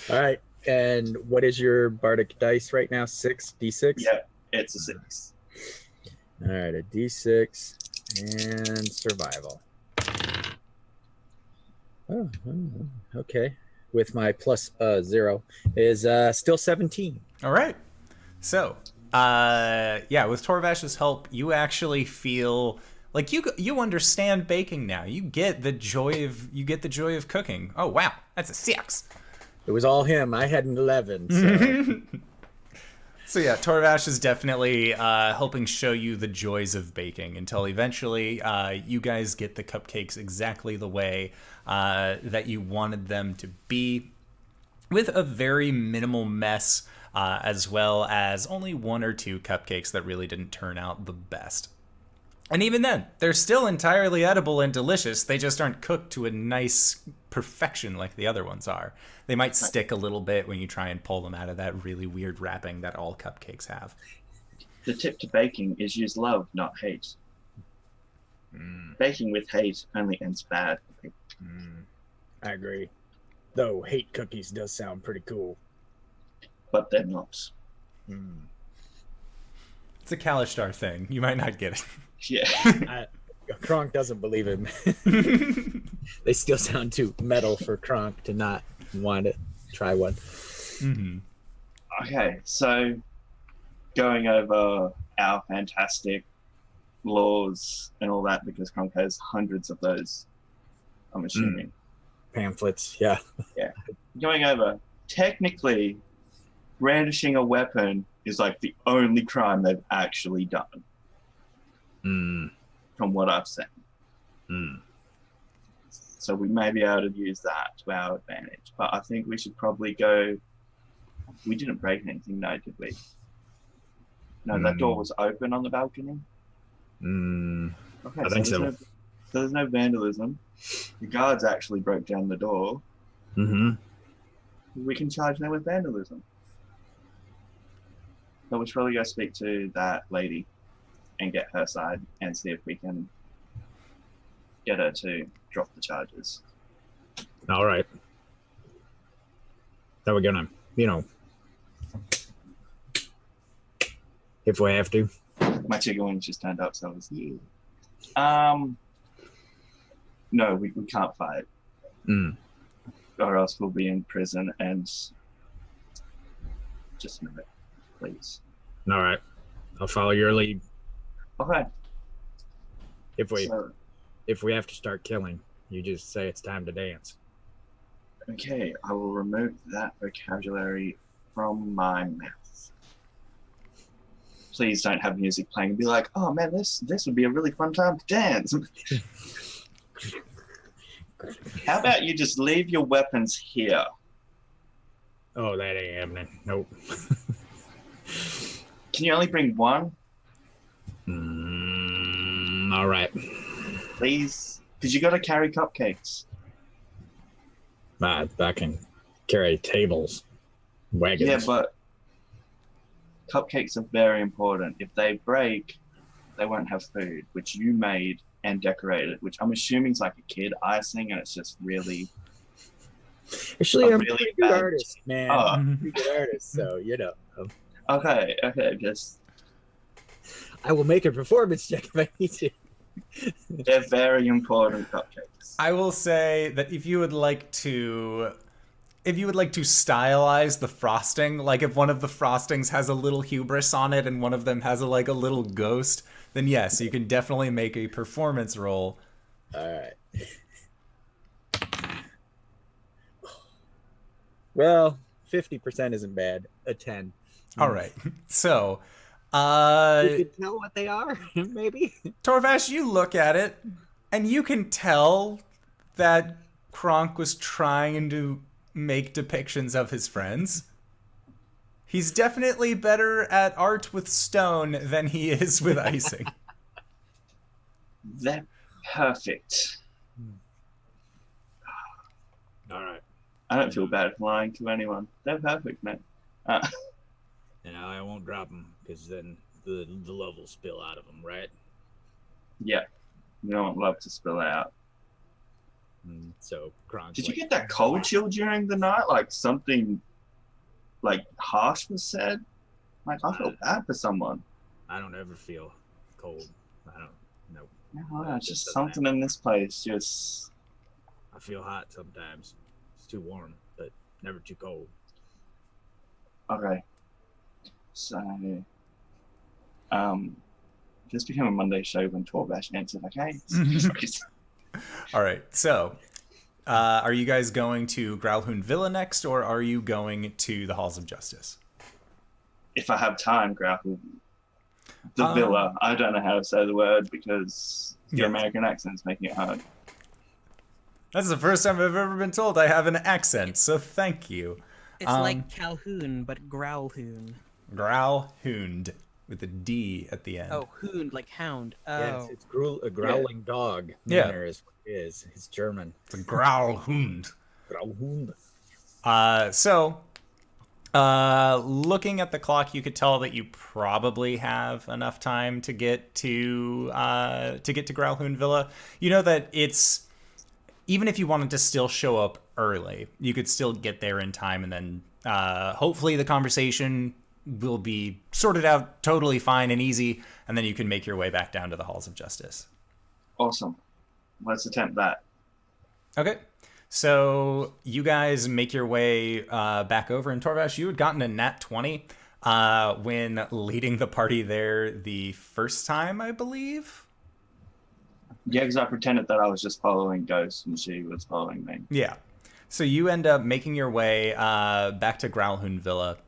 All right. And what is your bardic dice right now? 6 d6? Yeah, it's a 6. All right, a d6 and survival. Oh, okay. With my plus 0 is still 17. All right. So, with Torvash's help, you actually feel like you understand baking now. You get the joy of cooking. Oh wow, that's a 6. It was all him. I had an 11. So. So yeah, Torvash is definitely helping show you the joys of baking until eventually you guys get the cupcakes exactly the way that you wanted them to be, with a very minimal mess, as well as only 1 or 2 cupcakes that really didn't turn out the best. And even then, they're still entirely edible and delicious. They just aren't cooked to a nice perfection like the other ones are. They might stick a little bit when you try and pull them out of that really weird wrapping that all cupcakes have. The tip to baking is use love, not hate. Baking with hate only ends bad. I agree. Though hate cookies does sound pretty cool. But they're not. It's a Kalishtar thing. You might not get it. Yeah. Kronk doesn't believe him. They still sound too metal for Kronk to not want to try one. Okay, so going over our fantastic laws and all that, because Kronk has hundreds of those, I'm assuming. Pamphlets, yeah. Yeah. Going over, technically, brandishing a weapon is like the only crime they've actually done. From what I've seen. So we may be able to use that to our advantage. But I think we should probably go... We didn't break anything, no, did we? No, that door was open on the balcony? Okay, I think so. There's no vandalism. The guards actually broke down the door. We can charge them with vandalism. But we should probably go speak to that lady and get her side and see if we can get her to drop the charges. All right. That we're gonna, if we have to. My chicken wings just turned up, so I was no, we can't fight. Or else we'll be in prison, and just a minute, please. All right. I'll follow your lead. Okay. If we have to start killing, you just say it's time to dance. Okay, I will remove that vocabulary from my mouth. Please don't have music playing and be like, oh man, this would be a really fun time to dance. How about you just leave your weapons here? Oh, that ain't happening. Nope. Can you only bring one? All right. Please? Because you got to carry cupcakes. I can carry tables, wagons. Yeah, but cupcakes are very important. If they break, they won't have food, which you made and decorated, which I'm assuming is like a kid icing, and it's just really... Actually, I'm really a pretty good artist, man. I'm a pretty good artist, so, Okay, just... I will make a performance check if I need to. They're very important cupcakes. I will say that if you would like to stylize the frosting, like if one of the frostings has a little hubris on it and one of them has a little ghost, then yes, you can definitely make a performance roll. All right. Well, 50% isn't bad. A 10. All right. So, you can tell what they are, maybe. Torvash, you look at it, and you can tell that Kronk was trying to make depictions of his friends. He's definitely better at art with stone than he is with icing. They're perfect. All right. I don't feel bad for lying to anyone. They're perfect, man. I won't drop them because then the love will spill out of them, right? Yeah. We don't want love to spill out. So, Kronk. Did you get that cold chill during the night? Like something like harsh was said? Like I feel bad for someone. I don't ever feel cold. I don't know. No, it's just something in this place. Just I feel hot sometimes. It's too warm, but never too cold. okay. So, this became a Monday show when Torvash answered. Okay. All right. So, are you guys going to Gralhund Villa next, or are you going to the Halls of Justice? If I have time, Grapple. The villa. I don't know how to say the word because your American accent's making it hard. That's the first time I've ever been told I have an accent, so thank you. It's like Calhoun, but Growlhoon. Gralhund with a D at the end. Oh, hound, like hound. Oh. Yes, it's a growling dog. Yeah. Manner is what it is. It's German. It's a Gralhund. Growlhund. Looking at the clock, you could tell that you probably have enough time to get to Gralhund Villa. You know that it's, even if you wanted to still show up early, you could still get there in time, and then hopefully the conversation will be sorted out totally fine and easy, and then you can make your way back down to the Halls of Justice. Awesome. Let's attempt that. Okay. So you guys make your way back over, and Torvash, you had gotten a nat 20 when leading the party there the first time, I believe. Yeah, because I pretended that I was just following Ghost and she was following me. Yeah. So you end up making your way back to Gralhund Villa.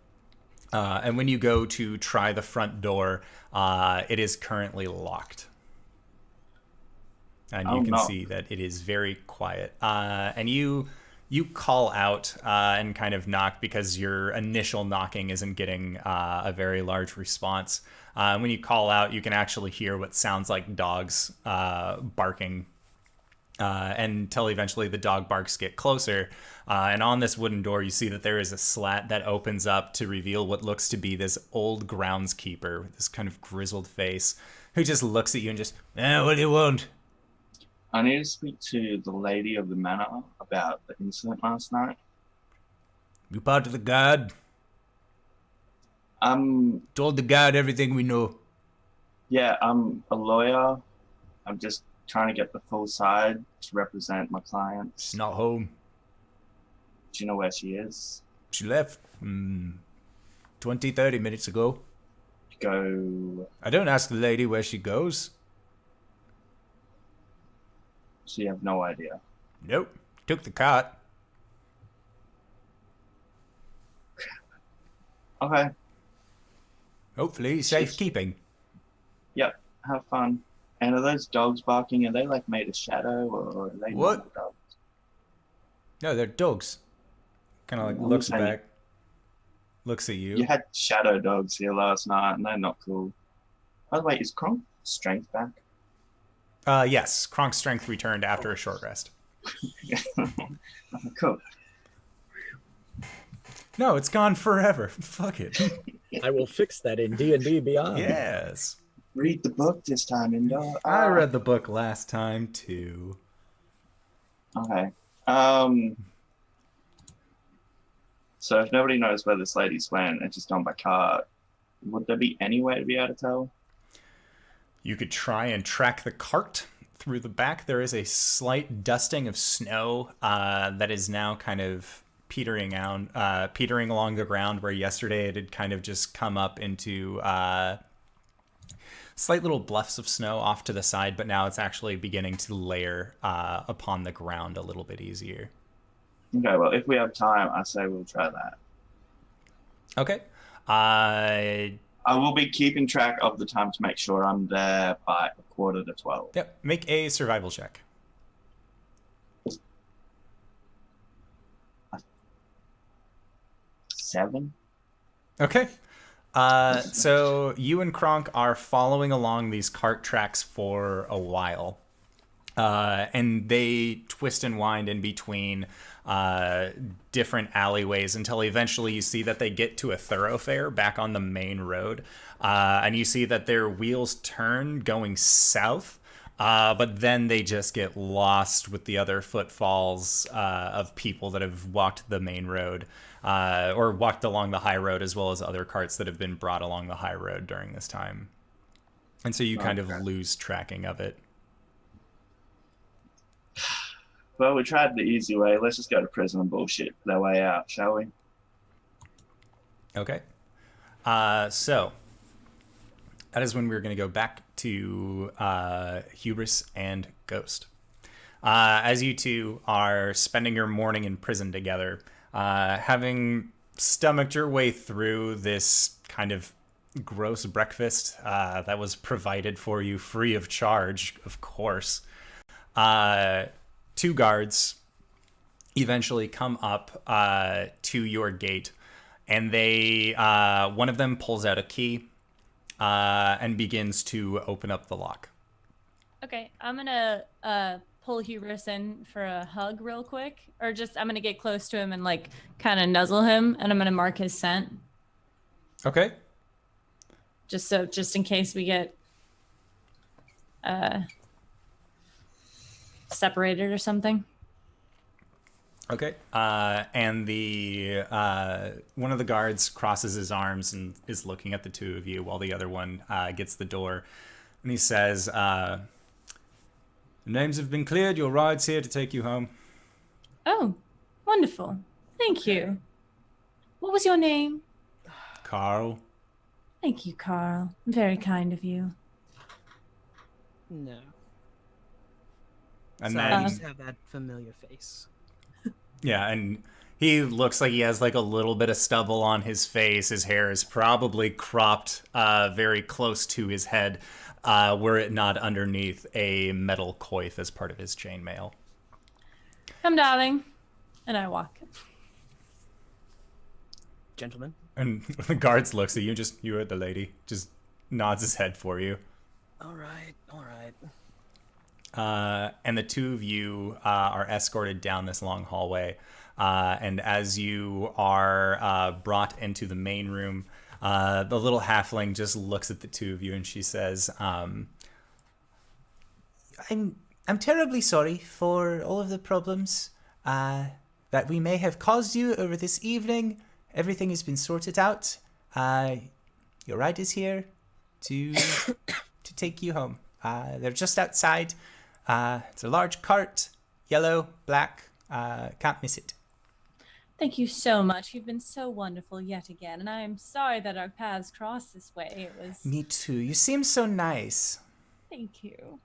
And when you go to try the front door, it is currently locked. And you can see that it is very quiet. And you call out and kind of knock because your initial knocking isn't getting a very large response. When you call out, you can actually hear what sounds like dogs barking until eventually the dog barks get closer. And on this wooden door, you see that there is a slat that opens up to reveal what looks to be this old groundskeeper with this kind of grizzled face who just looks at you and just, what do you want? I need to speak to the lady of the manor about the incident last night. You part of the guard? Told the guard everything we know. Yeah, I'm a lawyer. I'm just trying to get the full side to represent my clients. She's not home. Do you know where she is? She left 20, 30 minutes ago. Go. I don't ask the lady where she goes. So you have no idea? Nope. Took the cart. Okay. Hopefully safekeeping. Yep. Have fun. And are those dogs barking? Are they like made of shadow or are they normal dogs? No, they're dogs. Kind of like looks back. Looks at you. You had shadow dogs here last night and they're not cool. By the way, is Kronk strength back? Yes. Kronk's strength returned after a short rest. Cool. No, it's gone forever. Fuck it. I will fix that in D&D Beyond. Yes. Read the book this time, Indo. I read the book last time too. Okay. So if nobody knows where this lady's went and just gone by car, would there be any way to be able to tell? You could try and track the cart through the back. There is a slight dusting of snow that is now kind of petering along the ground, where yesterday it had kind of just come up into slight little bluffs of snow off to the side, but now it's actually beginning to layer upon the ground a little bit easier. Okay, well, if we have time, I say we'll try that. Okay. I will be keeping track of the time to make sure I'm there by 11:45. Yep. Make a survival check. 7. Okay. So you and Kronk are following along these cart tracks for a while. And they twist and wind in between different alleyways until eventually you see that they get to a thoroughfare back on the main road. And you see that their wheels turn going south. But then they just get lost with the other footfalls of people that have walked the main road or walked along the high road, as well as other carts that have been brought along the high road during this time. And so you kind of lose tracking of it. Well, we tried the easy way. Let's just go to prison and bullshit their way out, shall we? Okay. So that is when we're going to go back to Hubris and Ghost. As you two are spending your morning in prison together, having stomached your way through this kind of gross breakfast that was provided for you free of charge, of course, two guards eventually come up to your gate, and they one of them pulls out a key and begins to open up the lock. Okay, I'm gonna pull Hubris in for a hug real quick, or just I'm gonna get close to him and like kind of nuzzle him, and I'm gonna mark his scent. Okay. Just in case we get separated or something. Okay. And the one of the guards crosses his arms and is looking at the two of you while the other one gets the door. And he says, "The names have been cleared. Your ride's here to take you home." Oh, wonderful. Thank you. What was your name? Carl. Thank you, Carl. Very kind of you. No. And So then I just have that familiar face. yeah, and he looks like he has like a little bit of stubble on his face. His hair is probably cropped very close to his head, were it not underneath a metal coif as part of his chainmail. Come, darling. And I walk. Gentlemen. And the guards looks at you, just, "You are the lady," just nods his head for you. All right. And the two of you are escorted down this long hallway. And as you are brought into the main room, the little halfling just looks at the two of you and she says, I'm terribly sorry for all of the problems that we may have caused you over this evening. Everything has been sorted out. Your ride is here to take you home. They're just outside. It's a large cart, yellow, black. Can't miss it. Thank you so much. You've been so wonderful yet again, and I am sorry that our paths crossed this way. It was... Me too. You seem so nice. Thank you.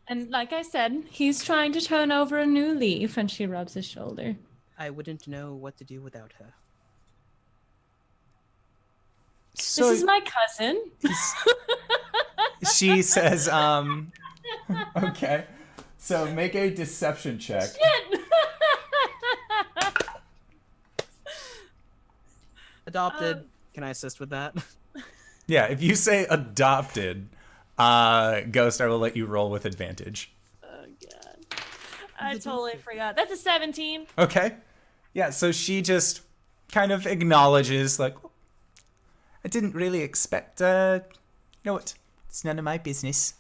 And like I said, he's trying to turn over a new leaf, and she rubs his shoulder. I wouldn't know what to do without her. So this is my cousin. She says, okay. So make a deception check. Shit! Adopted. Can I assist with that? Yeah, if you say adopted, Ghost, I will let you roll with advantage. Oh, God. I totally forgot. That's a 17. Okay. Yeah, so she just kind of acknowledges, like, I didn't really expect, you know what? It's none of my business.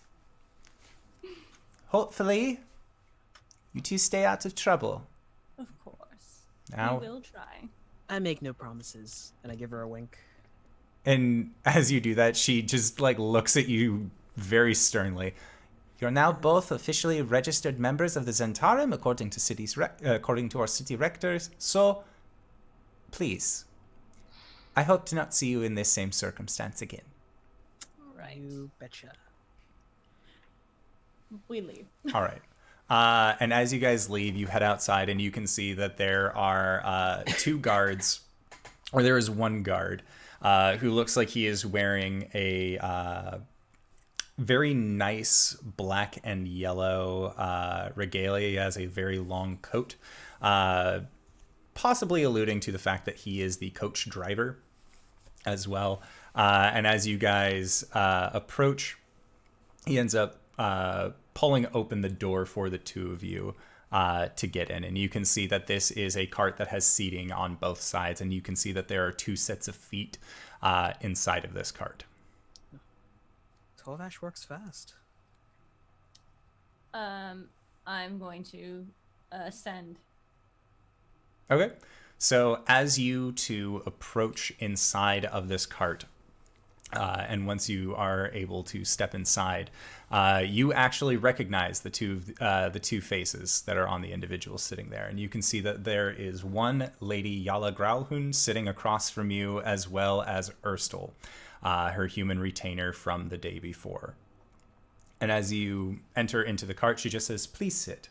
Hopefully, you two stay out of trouble. Of course. Now, We will try. I make no promises, and I give her a wink. and as you do that, she just, like, looks at you very sternly. You're now both officially registered members of the Zentarum, according to our city rectors. So, please, I hope to not see you in this same circumstance again. Right. You betcha. We leave. All right. And as you guys leave, you head outside and you can see that there are two guards, or there is one guard who looks like he is wearing a very nice black and yellow regalia. He has a very long coat, possibly alluding to the fact that he is the coach driver as well. And as you guys approach, he ends up pulling open the door for the two of you to get in. And you can see that this is a cart that has seating on both sides, and you can see that there are 2 sets of feet inside of this cart. Torvash works fast. I'm going to ascend. Okay. So as you two approach inside of this cart, and once you are able to step inside, you actually recognize the two faces that are on the individual sitting there. And you can see that there is one lady, Yala Gralhund, sitting across from you, as well as Erstel, her human retainer from the day before. And as you enter into the cart, she just says, "Please sit."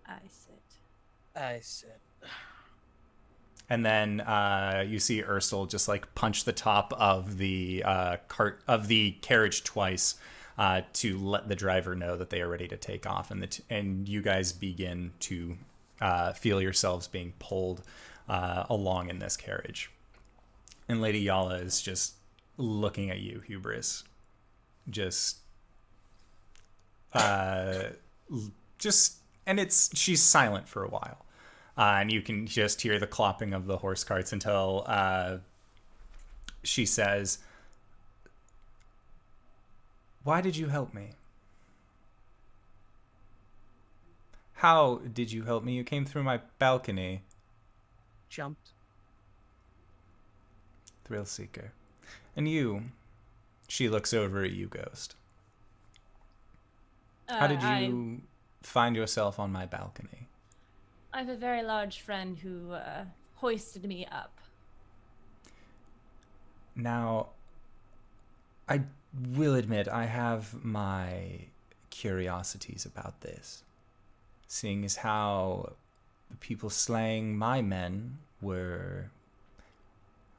I sit. And then you see Erstel just like punch the top of the carriage twice to let the driver know that they are ready to take off, and you guys begin to feel yourselves being pulled along in this carriage. And Lady Yala is just looking at you, Hubris, she's silent for a while. And you can just hear the clopping of the horse carts until she says, "Why did you help me?" "How did you help me? You came through my balcony." Jumped. Thrill seeker. And you, she looks over at you, Ghost. How did you find yourself on my balcony? I have a very large friend who hoisted me up. Now, I will admit I have my curiosities about this, seeing as how the people slaying my men were,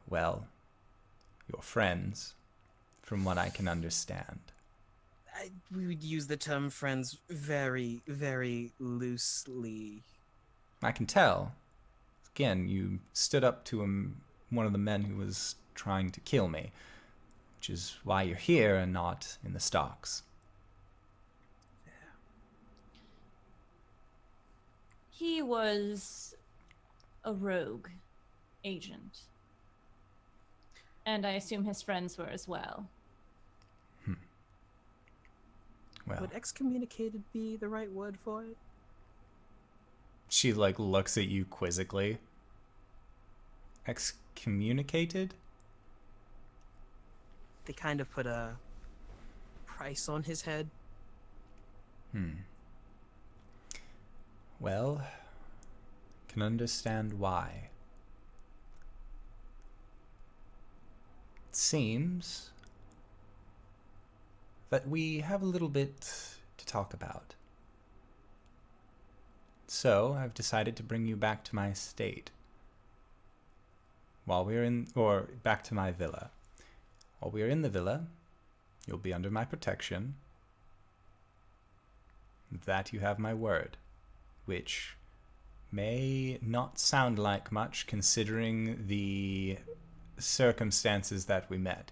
well, your friends, from what I can understand. We would use the term friends very, very loosely. I can tell. Again, you stood up to one of the men who was trying to kill me, which is why you're here and not in the stocks. Yeah. He was a rogue agent. And I assume his friends were as well. Well, would excommunicated be the right word for it? She looks at you quizzically. Excommunicated? They kind of put a price on his head. Well, can understand why. It seems that we have a little bit to talk about. So, I've decided to bring you back to my estate. Back to my villa. While we are in the villa, you'll be under my protection. That you have my word, which may not sound like much considering the circumstances that we met.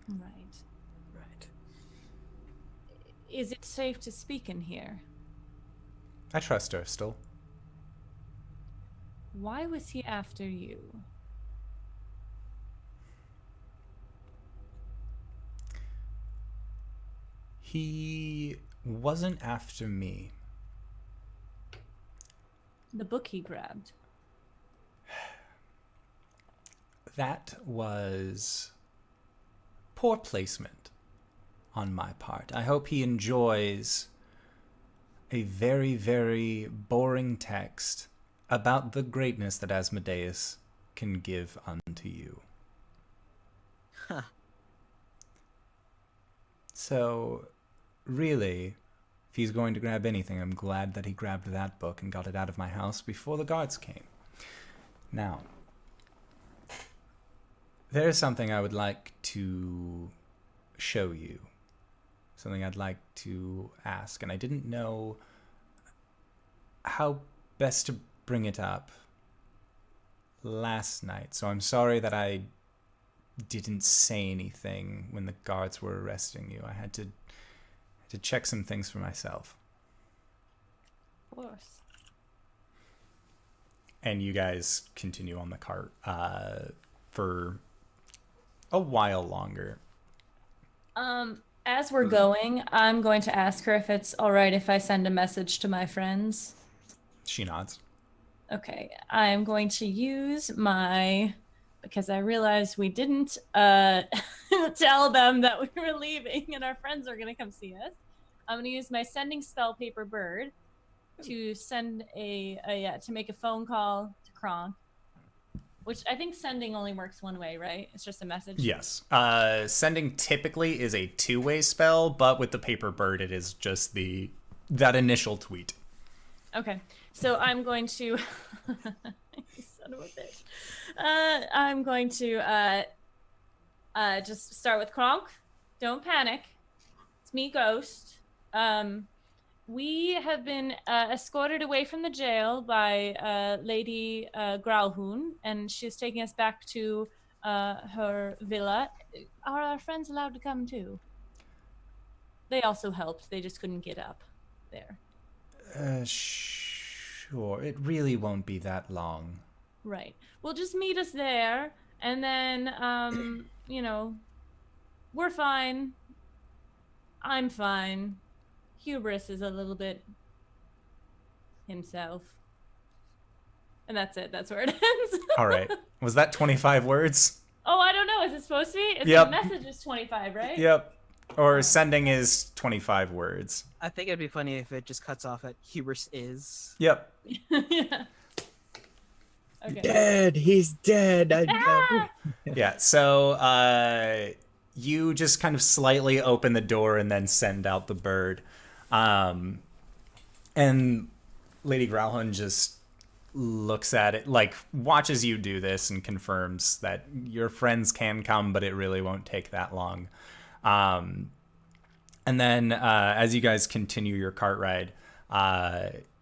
Right. Is it safe to speak in here? I trust Erstel. Why was he after you? He wasn't after me. The book he grabbed. That was poor placement on my part. I hope he enjoys a very, very boring text about the greatness that Asmodeus can give unto you. Huh. So, really, if he's going to grab anything, I'm glad that he grabbed that book and got it out of my house before the guards came. Now, there is something I would like to show you. Something I'd like to ask, and I didn't know how best to bring it up. last night, so I'm sorry that I didn't say anything when the guards were arresting you. I had to check some things for myself. Of course. And you guys continue on the cart for a while longer. As we're going, I'm going to ask her if it's all right if I send a message to my friends. She nods. Okay, I'm going to use because I realized we didn't tell them that we were leaving and our friends are going to come see us. I'm going to use my sending spell Paper Bird to send to make a phone call to KRONK, which I think sending only works one way, right? It's just a message. Yes. Sending typically is a two-way spell, but with the Paper Bird, it is just that initial tweet. Okay, so I'm going to son of a bitch. I'm going to just start with KRONK. Don't panic. It's me, Ghost. We have been escorted away from the jail by Lady Gralhund, and she's taking us back to her villa. Are our friends allowed to come too? They also helped. They just couldn't get up there. Sure. It really won't be that long. Right. Well, just meet us there, and then, we're fine. I'm fine. Hubris is a little bit himself. And that's it. That's where it ends. All right. Was that 25 words? Oh, I don't know. Is it supposed to be? Yep. The message is 25, right? Yep. Or sending is 25 words. I think it'd be funny if it just cuts off at Hubris is. Yep. Yeah. Okay. Dead. He's dead. Yeah. So you just kind of slightly open the door and then send out the bird. And Lady Gralhund just looks at it, like watches you do this and confirms that your friends can come, but it really won't take that long. And then as you guys continue your cart ride,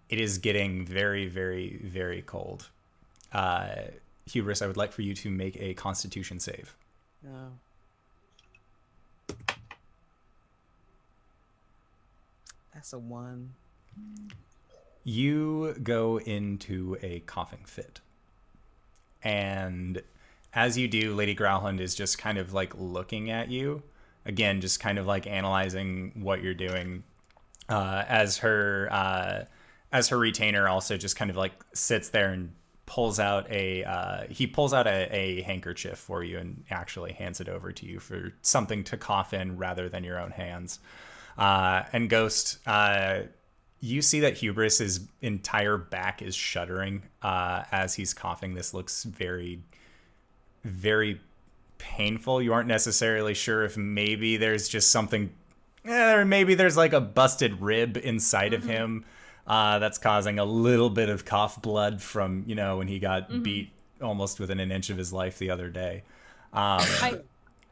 it is getting very, very, very cold. Hubris, I would like for you to make a Constitution save. No. That's a 1. You go into a coughing fit. And as you do, Lady Gralhund is just kind of like looking at you. Again, just kind of like analyzing what you're doing. As her retainer also just kind of like sits there and pulls out a handkerchief for you and actually hands it over to you for something to cough in rather than your own hands. And Ghost, you see that Hubris's entire back is shuddering as he's coughing. This looks very, very painful. You aren't necessarily sure if maybe there's just something, or maybe there's like a busted rib inside of him that's causing a little bit of cough blood from, when he got beat almost within an inch of his life the other day. I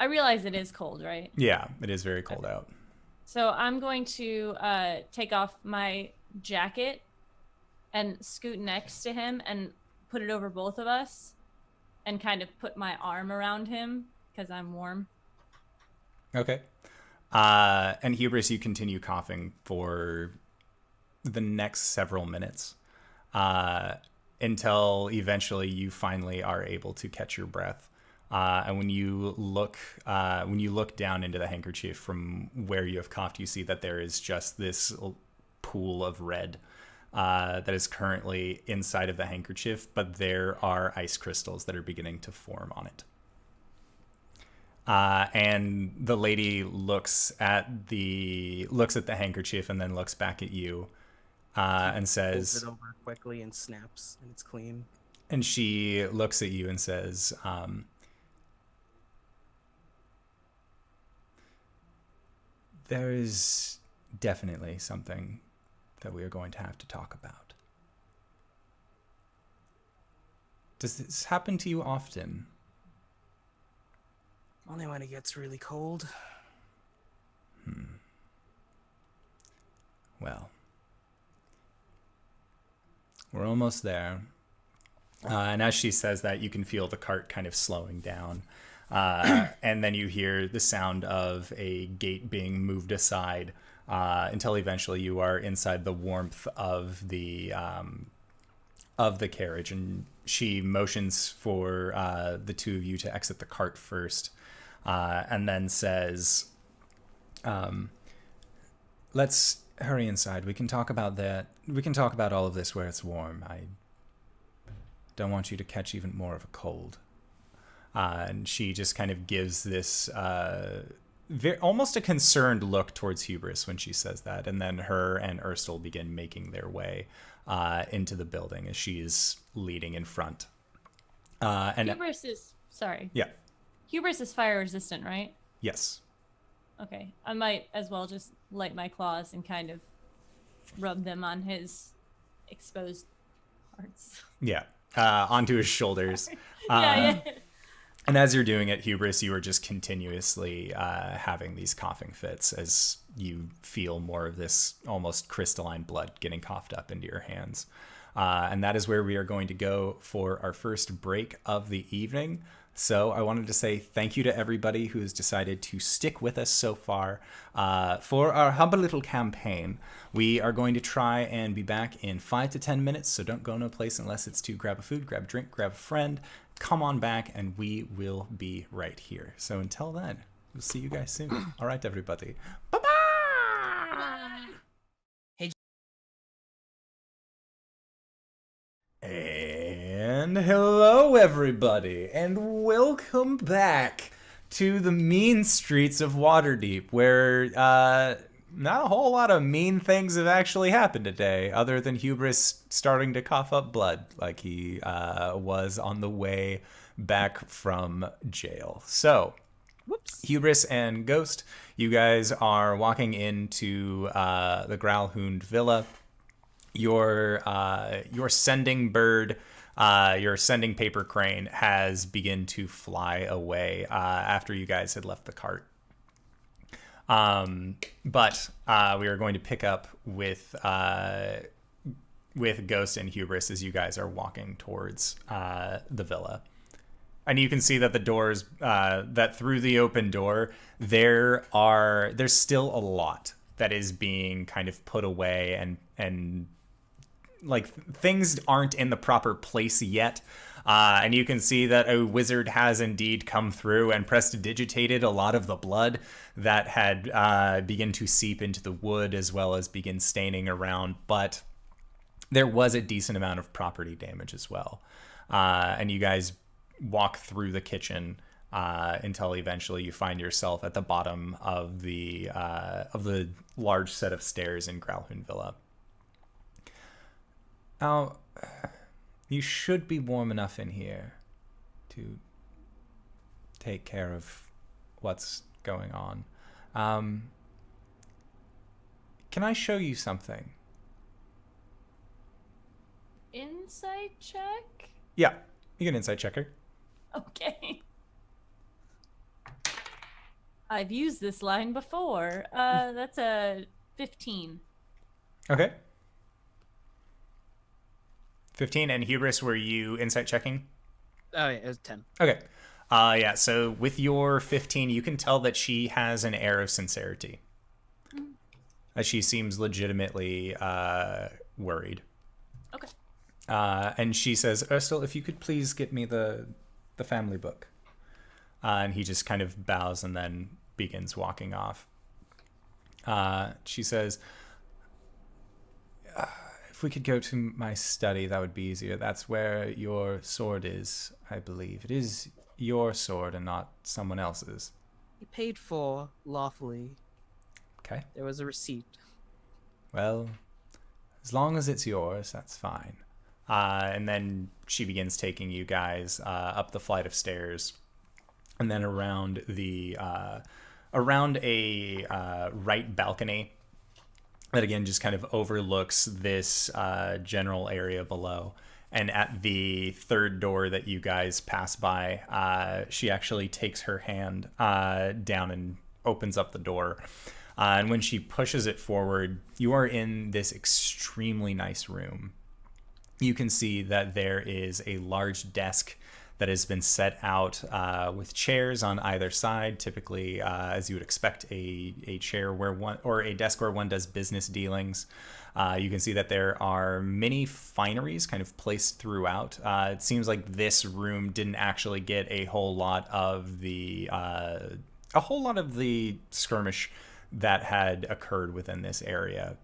realize it is cold, right? Yeah, it is very cold out. So I'm going to take off my jacket and scoot next to him and put it over both of us and kind of put my arm around him because I'm warm. Okay. And Hubris, you continue coughing for the next several minutes until eventually you finally are able to catch your breath. And when you look down into the handkerchief from where you have coughed, you see that there is just this pool of red that is currently inside of the handkerchief, but there are ice crystals that are beginning to form on it. And the lady looks at the handkerchief and then looks back at you and says, Pulls it over quickly and snaps, and it's clean. And she looks at you and says, there is definitely something that we are going to have to talk about. Does this happen to you often? Only when it gets really cold. Well, we're almost there. And as she says that, you can feel the cart kind of slowing down. And then you hear the sound of a gate being moved aside until eventually you are inside the warmth of the carriage. And she motions for the two of you to exit the cart first, and then says, let's hurry inside. We can talk about that. We can talk about all of this where it's warm. I don't want you to catch even more of a cold. And she just kind of gives this almost a concerned look towards Hubris when she says that. And then her and Erstal begin making their way into the building as she's leading in front. And Hubris is... Sorry. Yeah. Hubris is fire resistant, right? Yes. Okay. I might as well just light my claws and kind of rub them on his exposed parts. Yeah. Onto his shoulders. Yeah. And as you're doing it, Hubris, you are just continuously having these coughing fits as you feel more of this almost crystalline blood getting coughed up into your hands. And that is where we are going to go for our first break of the evening. So I wanted to say thank you to everybody who has decided to stick with us so far for our humble little campaign. We are going to try and be back in 5 to 10 minutes, so don't go no place unless it's to grab a food, grab a drink, grab a friend. Come on back, and we will be right here. So until then, we'll see you guys soon. All right, everybody. Bye-bye! Hey. And hello, everybody, and welcome back to the mean streets of Waterdeep, where not a whole lot of mean things have actually happened today, other than Hubris starting to cough up blood like he was on the way back from jail. So, Hubris and Ghost, you guys are walking into the Gralhund villa. Your sending bird, your sending paper crane has begun to fly away after you guys had left the cart. But we are going to pick up with Ghost and Hubris as you guys are walking towards the villa. And you can see that the doors, that through the open door, there's still a lot that is being kind of put away, and like things aren't in the proper place yet. And you can see that a wizard has indeed come through and prestidigitated a lot of the blood that had begun to seep into the wood as well as begin staining around. But there was a decent amount of property damage as well. And you guys walk through the kitchen until eventually you find yourself at the bottom of the large set of stairs in Gralhund Villa. Now, you should be warm enough in here to take care of what's going on. Can I show you something? Insight check? Yeah, you can insight check her. Okay. I've used this line before. That's a 15. Okay. 15, and Hubris, were you insight checking? Oh, yeah, it was 10. Okay. Yeah, so with your 15, you can tell that she has an air of sincerity. That she seems legitimately worried. Okay. And she says, Erstal, if you could please get me the family book. And he just kind of bows and then begins walking off. She says, if we could go to my study, that would be easier. That's where your sword is, I believe. It is your sword and not someone else's. You paid for lawfully. Okay. There was a receipt. Well, as long as it's yours, that's fine. And then she begins taking you guys up the flight of stairs, and then around a right balcony that again just kind of overlooks this general area below. And at the third door that you guys pass by, she actually takes her hand down and opens up the door. And when she pushes it forward, you are in this extremely nice room. you can see that there is a large desk that has been set out with chairs on either side, typically as you would expect a chair where one, or a desk where one does business dealings. You can see that there are many fineries kind of placed throughout. It seems like this room didn't actually get a whole lot of the skirmish that had occurred within this area.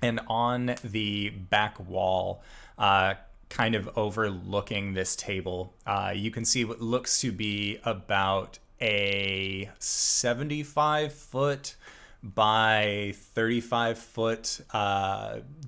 And on the back wall, kind of overlooking this table, you can see what looks to be about a 75-foot by 35-foot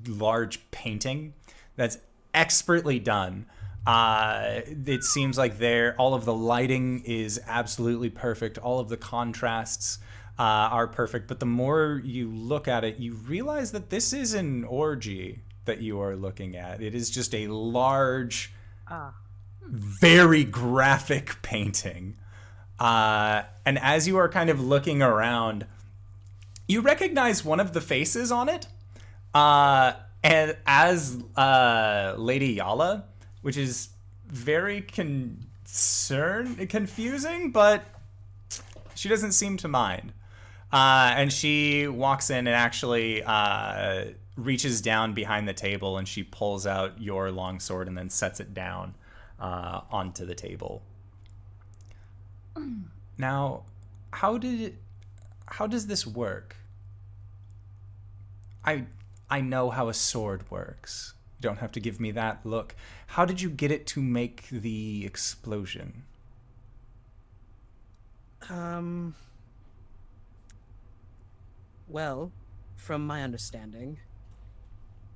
large painting that's expertly done. It seems like all of the lighting is absolutely perfect. All of the contrasts are perfect. But the more you look at it, you realize that this is an orgy that you are looking at. It is just a large, very graphic painting. And as you are kind of looking around, you recognize one of the faces on it. And as Lady Yala, which is very confusing, but she doesn't seem to mind. And she walks in and actually reaches down behind the table, and she pulls out your long sword and then sets it down onto the table. Now, how does this work? I know how a sword works. You don't have to give me that look. How did you get it to make the explosion? Well, from my understanding,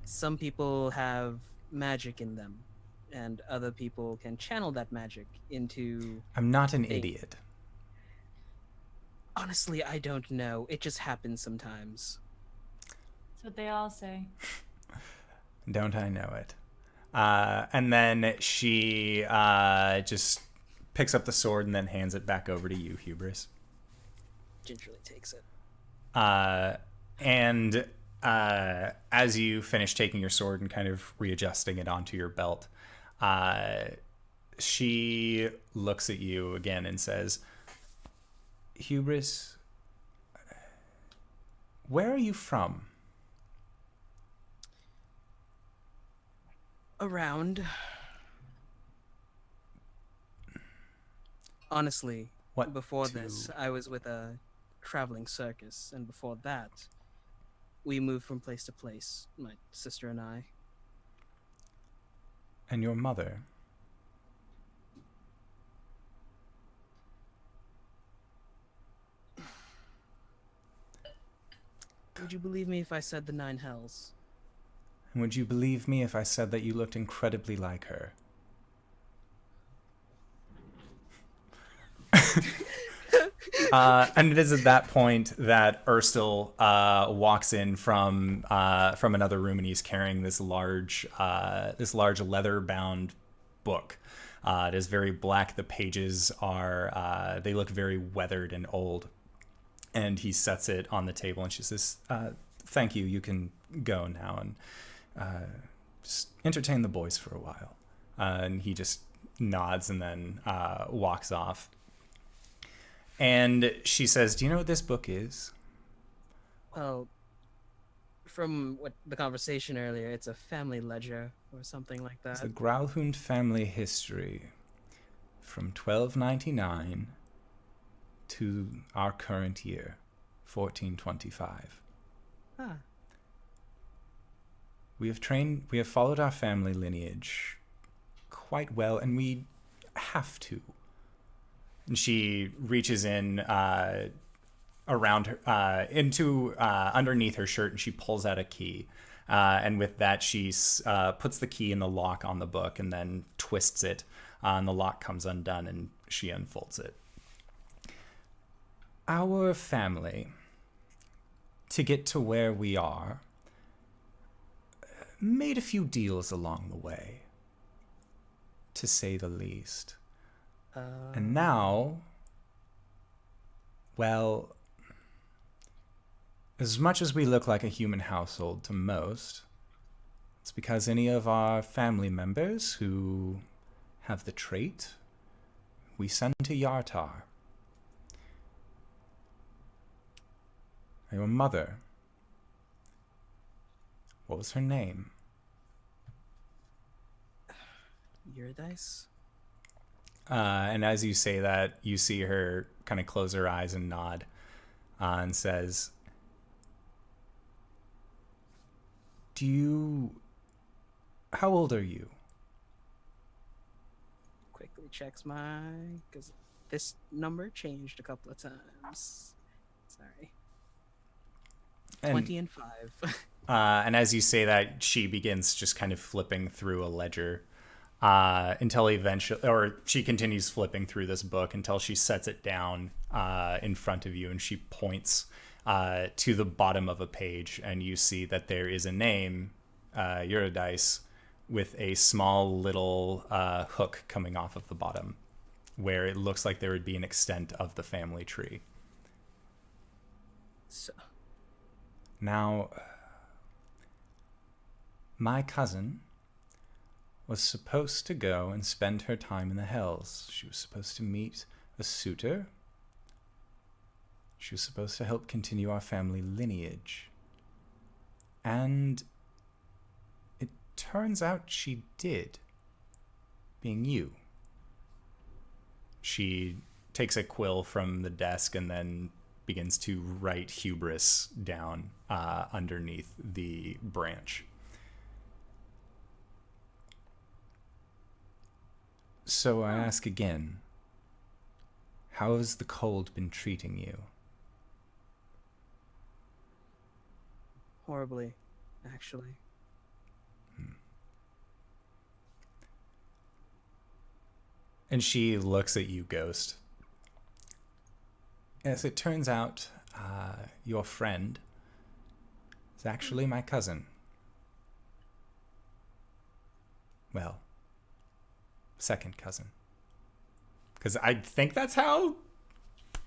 some people have magic in them, and other people can channel that magic into... I'm not an idiot. Honestly, I don't know. It just happens sometimes. That's what they all say. Don't I know it? And then she just picks up the sword and then hands it back over to you, Hubris. Gingerly takes it. And as you finish taking your sword and kind of readjusting it onto your belt, she looks at you again and says, Hubris, where are you from? Around. Honestly, before this, I was with a traveling circus, and before that, we moved from place to place, my sister and I. And your mother? Would you believe me if I said the 9 hells? And would you believe me if I said that you looked incredibly like her? And it is at that point that Erstil walks in from another room, and he's carrying this large leather-bound book. It is very black. The pages are they look very weathered and old. And he sets it on the table, and she says, "Thank you. You can go now and just entertain the boys for a while." And he just nods and then walks off. And she says, "Do you know what this book is?" Well, from what the conversation earlier, it's a family ledger or something like that. It's the Gralhund family history from 1299 to our current year, 1425. Ah. We have followed our family lineage quite well, and we have to. And she reaches in around her, into underneath her shirt, and she pulls out a key. And with that, she puts the key in the lock on the book and then twists it, and the lock comes undone, and she unfolds it. Our family, to get to where we are, made a few deals along the way, to say the least. And now, well, as much as we look like a human household to most, It's because any of our family members who have the trait, we send to Yartar. Your mother, what was her name? Eurydice? And as you say that, you see her kind of close her eyes and nod and says, how old are you? Quickly checks because this number changed a couple of times. Sorry. 20 and 5. And as you say that, she begins just kind of flipping through a ledger until eventually, or she continues flipping through this book until she sets it down in front of you, and she points to the bottom of a page, and you see that there is a name, Eurydice, with a small little hook coming off of the bottom, where it looks like there would be an extent of the family tree. So. Now, my cousin was supposed to go and spend her time in the Hells. She was supposed to meet a suitor. She was supposed to help continue our family lineage. And it turns out she did, being you. She takes a quill from the desk and then begins to write Hubris down underneath the branch. So I ask again, how has the cold been treating you? Horribly, actually. And she looks at you, Ghost. As it turns out, your friend is actually my cousin. Well, second cousin. Because I think that's how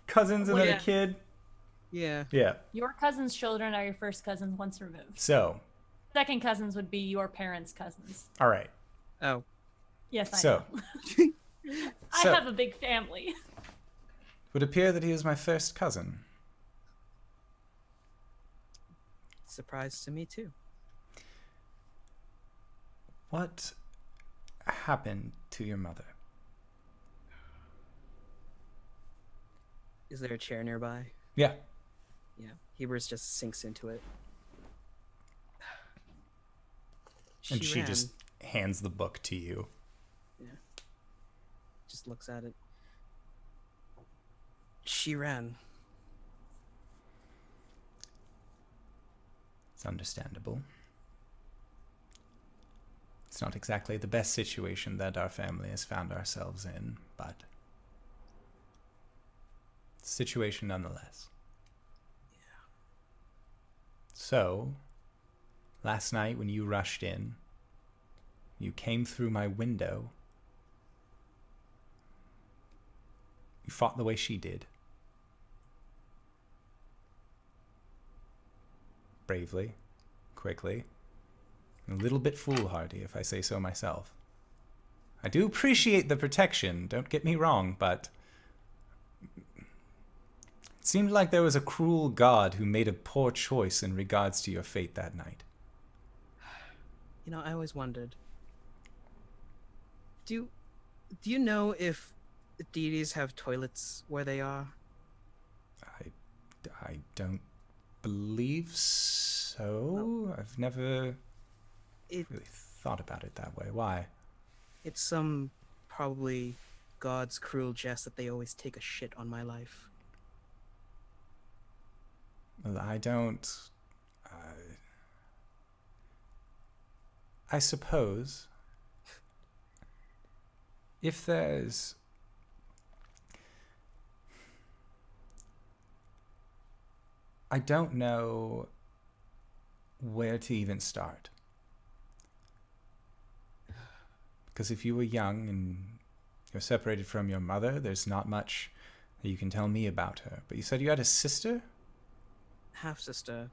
cousins and then a kid. Yeah. Yeah. Your cousin's children are your first cousins once removed. So. Second cousins would be your parents' cousins. All right. Oh. Yes, I know. I have a big family. It would appear that he is my first cousin. Surprise to me, too. What happened to your mother? Is there a chair nearby? Yeah. Yeah. Hubris just sinks into it. And she just hands the book to you. Yeah. Just looks at it. She ran. It's understandable. It's not exactly the best situation that our family has found ourselves in, but situation nonetheless. Yeah. So, last night when you rushed in, you came through my window. You fought the way she did. Bravely, quickly, a little bit foolhardy, if I say so myself. I do appreciate the protection, don't get me wrong, but it seemed like there was a cruel god who made a poor choice in regards to your fate that night. You know, I always wondered. Do you know if the deities have toilets where they are? I don't believe so. No. I've never really thought about it that way. Why? It's some probably God's cruel jest that they always take a shit on my life. Well, I don't... I suppose if there's... I don't know where to even start. Because if you were young and you're separated from your mother, there's not much that you can tell me about her. But you said you had a sister? Half-sister.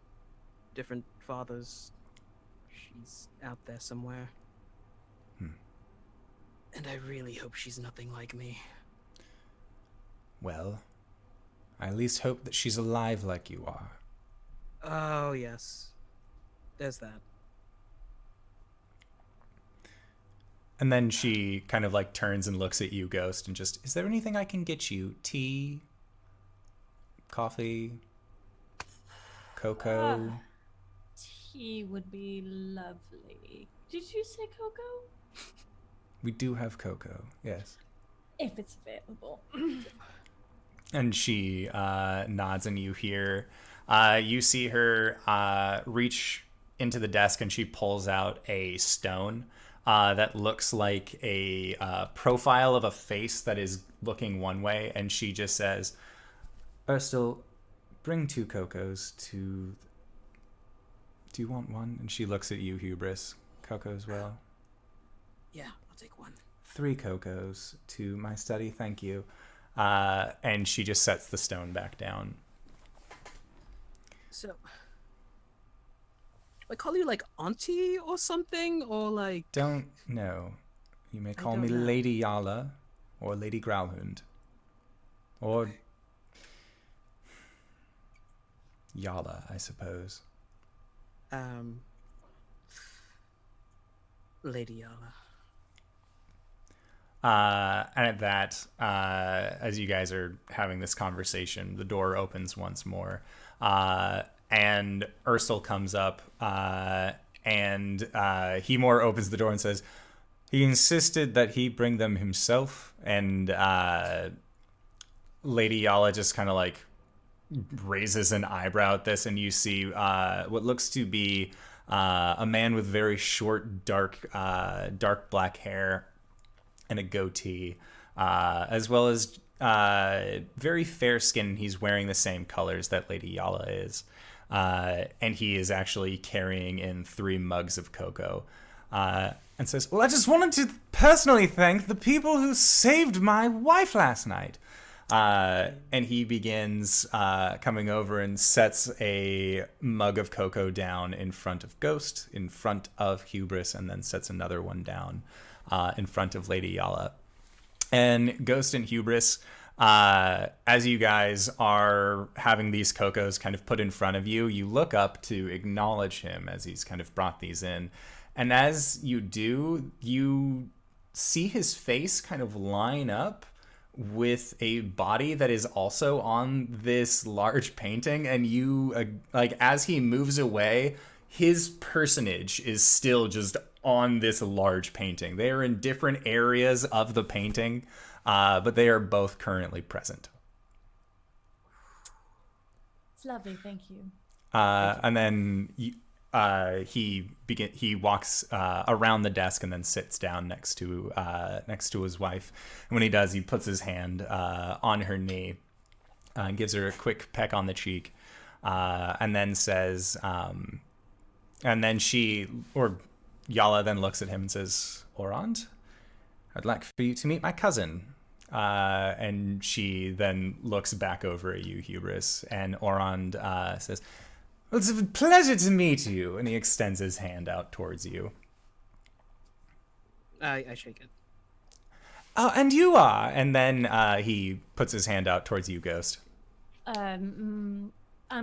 Different fathers. She's out there somewhere. And I really hope she's nothing like me. Well, I at least hope that she's alive like you are. Oh, yes. There's that. And then she kind of like turns and looks at you, Ghost, and just, is there anything I can get you? Tea? Coffee? Cocoa? Tea would be lovely. Did you say cocoa? We do have cocoa, yes. If it's available. And she nods, and you hear, you see her reach into the desk, and she pulls out a stone that looks like a profile of a face that is looking one way, and she just says, Urstel, bring 2 cocos to... Do you want one? And she looks at you, Hubris. Cocoa as well? Yeah, I'll take 1. 3 cocos to my study, thank you. And she just sets the stone back down. So, I call you like auntie or something, or like... Don't know. You may call me don't know. Lady Yala or Lady Gralhund. Or Yala, I suppose. Lady Yala. And at that, as you guys are having this conversation, the door opens once more. And Ursel comes up, and Hemor opens the door and says, he insisted that he bring them himself. And Lady Yala just kind of like raises an eyebrow at this, and you see what looks to be a man with very short, dark black hair and a goatee, as well as very fair skin. He's wearing the same colors that Lady Yala is. And he is actually carrying in 3 mugs of cocoa. And says, well, I just wanted to personally thank the people who saved my wife last night. And he begins coming over and sets a mug of cocoa down in front of Ghost, in front of Hubris, and then sets another one down in front of Lady Yala. And Ghost and Hubris, as you guys are having these cocos kind of put in front of you, you look up to acknowledge him as he's kind of brought these in. And as you do, you see his face kind of line up with a body that is also on this large painting. And you, like, as he moves away, his personage is still just on this large painting. They are in different areas of the painting, but they are both currently present. It's lovely, thank you. And then he walks around the desk and then sits down next to his wife. And when he does, he puts his hand on her knee and gives her a quick peck on the cheek, and then says, and then Yala then looks at him and says, Orand, I'd like for you to meet my cousin. And she then looks back over at you, Hubris, and Orand says, well, it's a pleasure to meet you. And he extends his hand out towards you. I shake it. Oh, and you are. And then he puts his hand out towards you, Ghost. I'm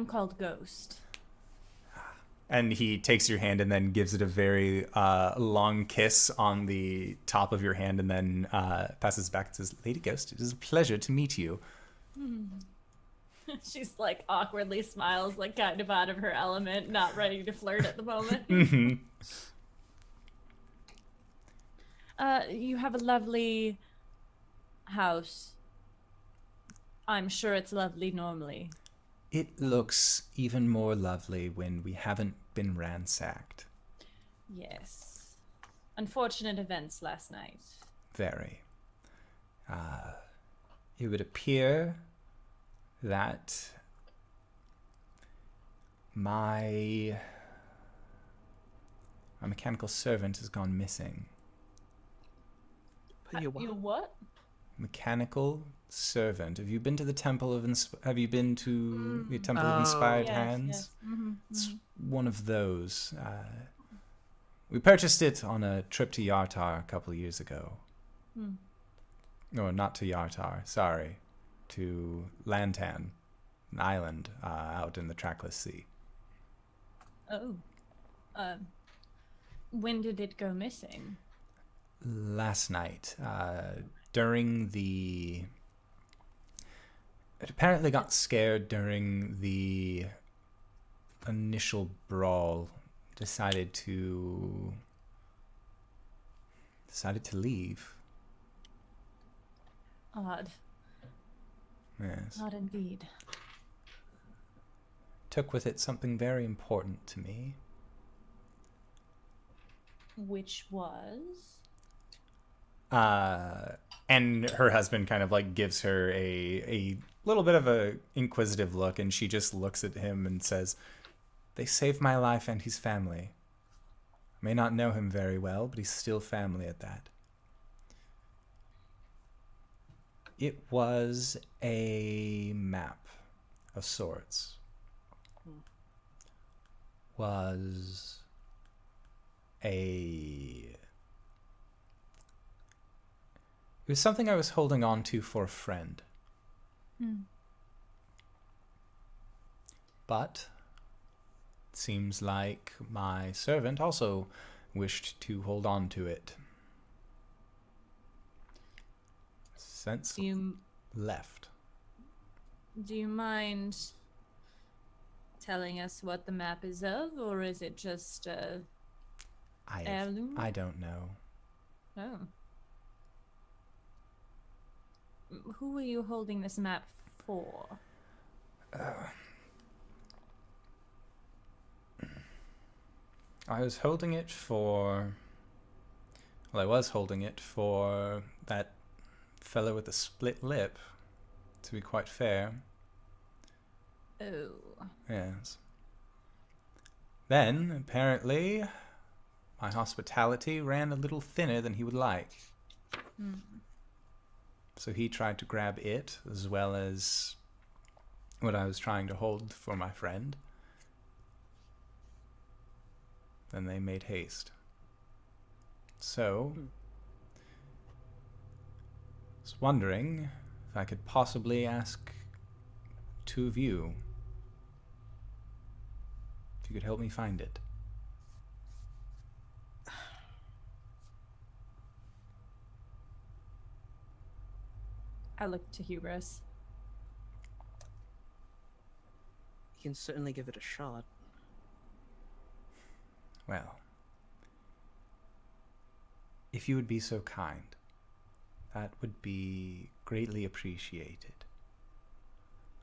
called Ghost. And he takes your hand and then gives it a very long kiss on the top of your hand, and then passes back and says, Lady Ghost, it is a pleasure to meet you. She's like awkwardly smiles, like kind of out of her element, not ready to flirt at the moment. Mm-hmm. You have a lovely house. I'm sure it's lovely normally. It looks even more lovely when we haven't been ransacked. Yes. Unfortunate events last night. Very. It would appear that my mechanical servant has gone missing. You what? Mechanical servant. Have you been to the Temple of Have you been to the Temple of Inspired yes, Hands? yes. Mm-hmm, It's one of those. We purchased it on a trip to Yartar a couple of years ago. No, not to Yartar, sorry. To Lantan, an island out in the trackless sea. Oh. When did it go missing? Last night, during the... It apparently got scared during the initial brawl. Decided to leave. Odd. Yes. Odd indeed. Took with it something very important to me. Which was? And her husband kind of like gives her a little bit of a inquisitive look, and she just looks at him and says, "They saved my life and his family. I may not know him very well, but he's still family at that." It was a map of sorts. Was it was something I was holding on to for a friend. But it seems like my servant also wished to hold on to it. Since left. Do you mind telling us what the map is of, or is it just heirloom? I don't know. Oh. Who were you holding this map for? I was holding it for... Well, I was holding it for that fellow with the split lip, to be quite fair. Oh. Yes. Then, apparently, my hospitality ran a little thinner than he would like. So he tried to grab it, as well as what I was trying to hold for my friend. Then they made haste. So, I was wondering if I could possibly ask two of you if you could help me find it. I look to Hubris. You can certainly give it a shot. Well, if you would be so kind, that would be greatly appreciated.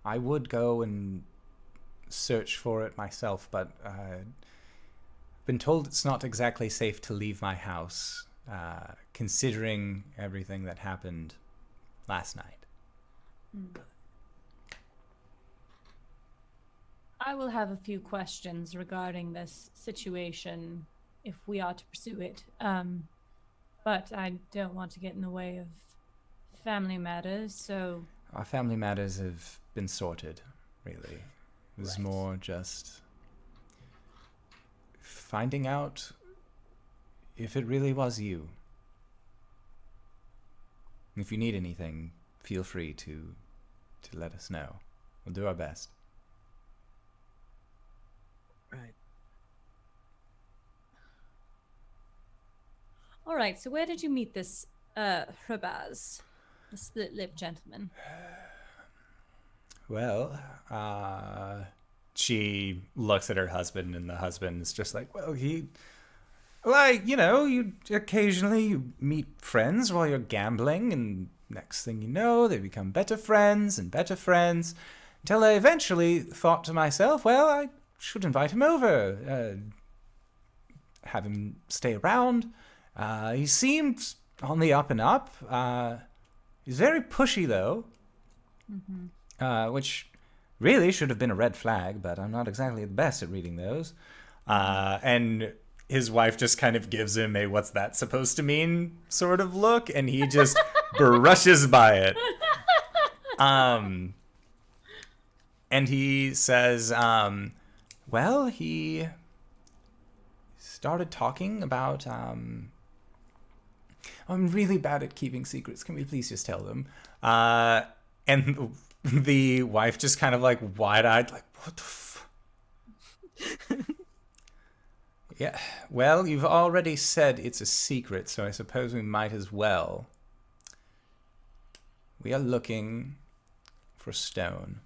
I would go and search for it myself, but I've been told it's not exactly safe to leave my house, considering everything that happened last night. I will have a few questions regarding this situation if we are to pursue it. But I don't want to get in the way of family matters, so... Our family matters have been sorted, really. It was more just finding out if it really was you. If you need anything, feel free to let us know. We'll do our best. Right. All right, so where did you meet this Hubris, the split-lipped gentleman? Well, she looks at her husband, and the husband's just like, well, you occasionally you meet friends while you're gambling, and next thing you know, they become better friends, until I eventually thought to myself, well, I should invite him over, have him stay around. He seemed on the up and up. He's very pushy, though, which really should have been a red flag, but I'm not exactly the best at reading those. And his wife just kind of gives him a what's that supposed to mean sort of look, and he just brushes by it. And he says, well, he's started talking about, I'm really bad at keeping secrets. Can we please just tell them? And the wife just kind of like wide-eyed, like, what the Yeah, well, you've already said it's a secret, so I suppose we might as well. We are looking for stone.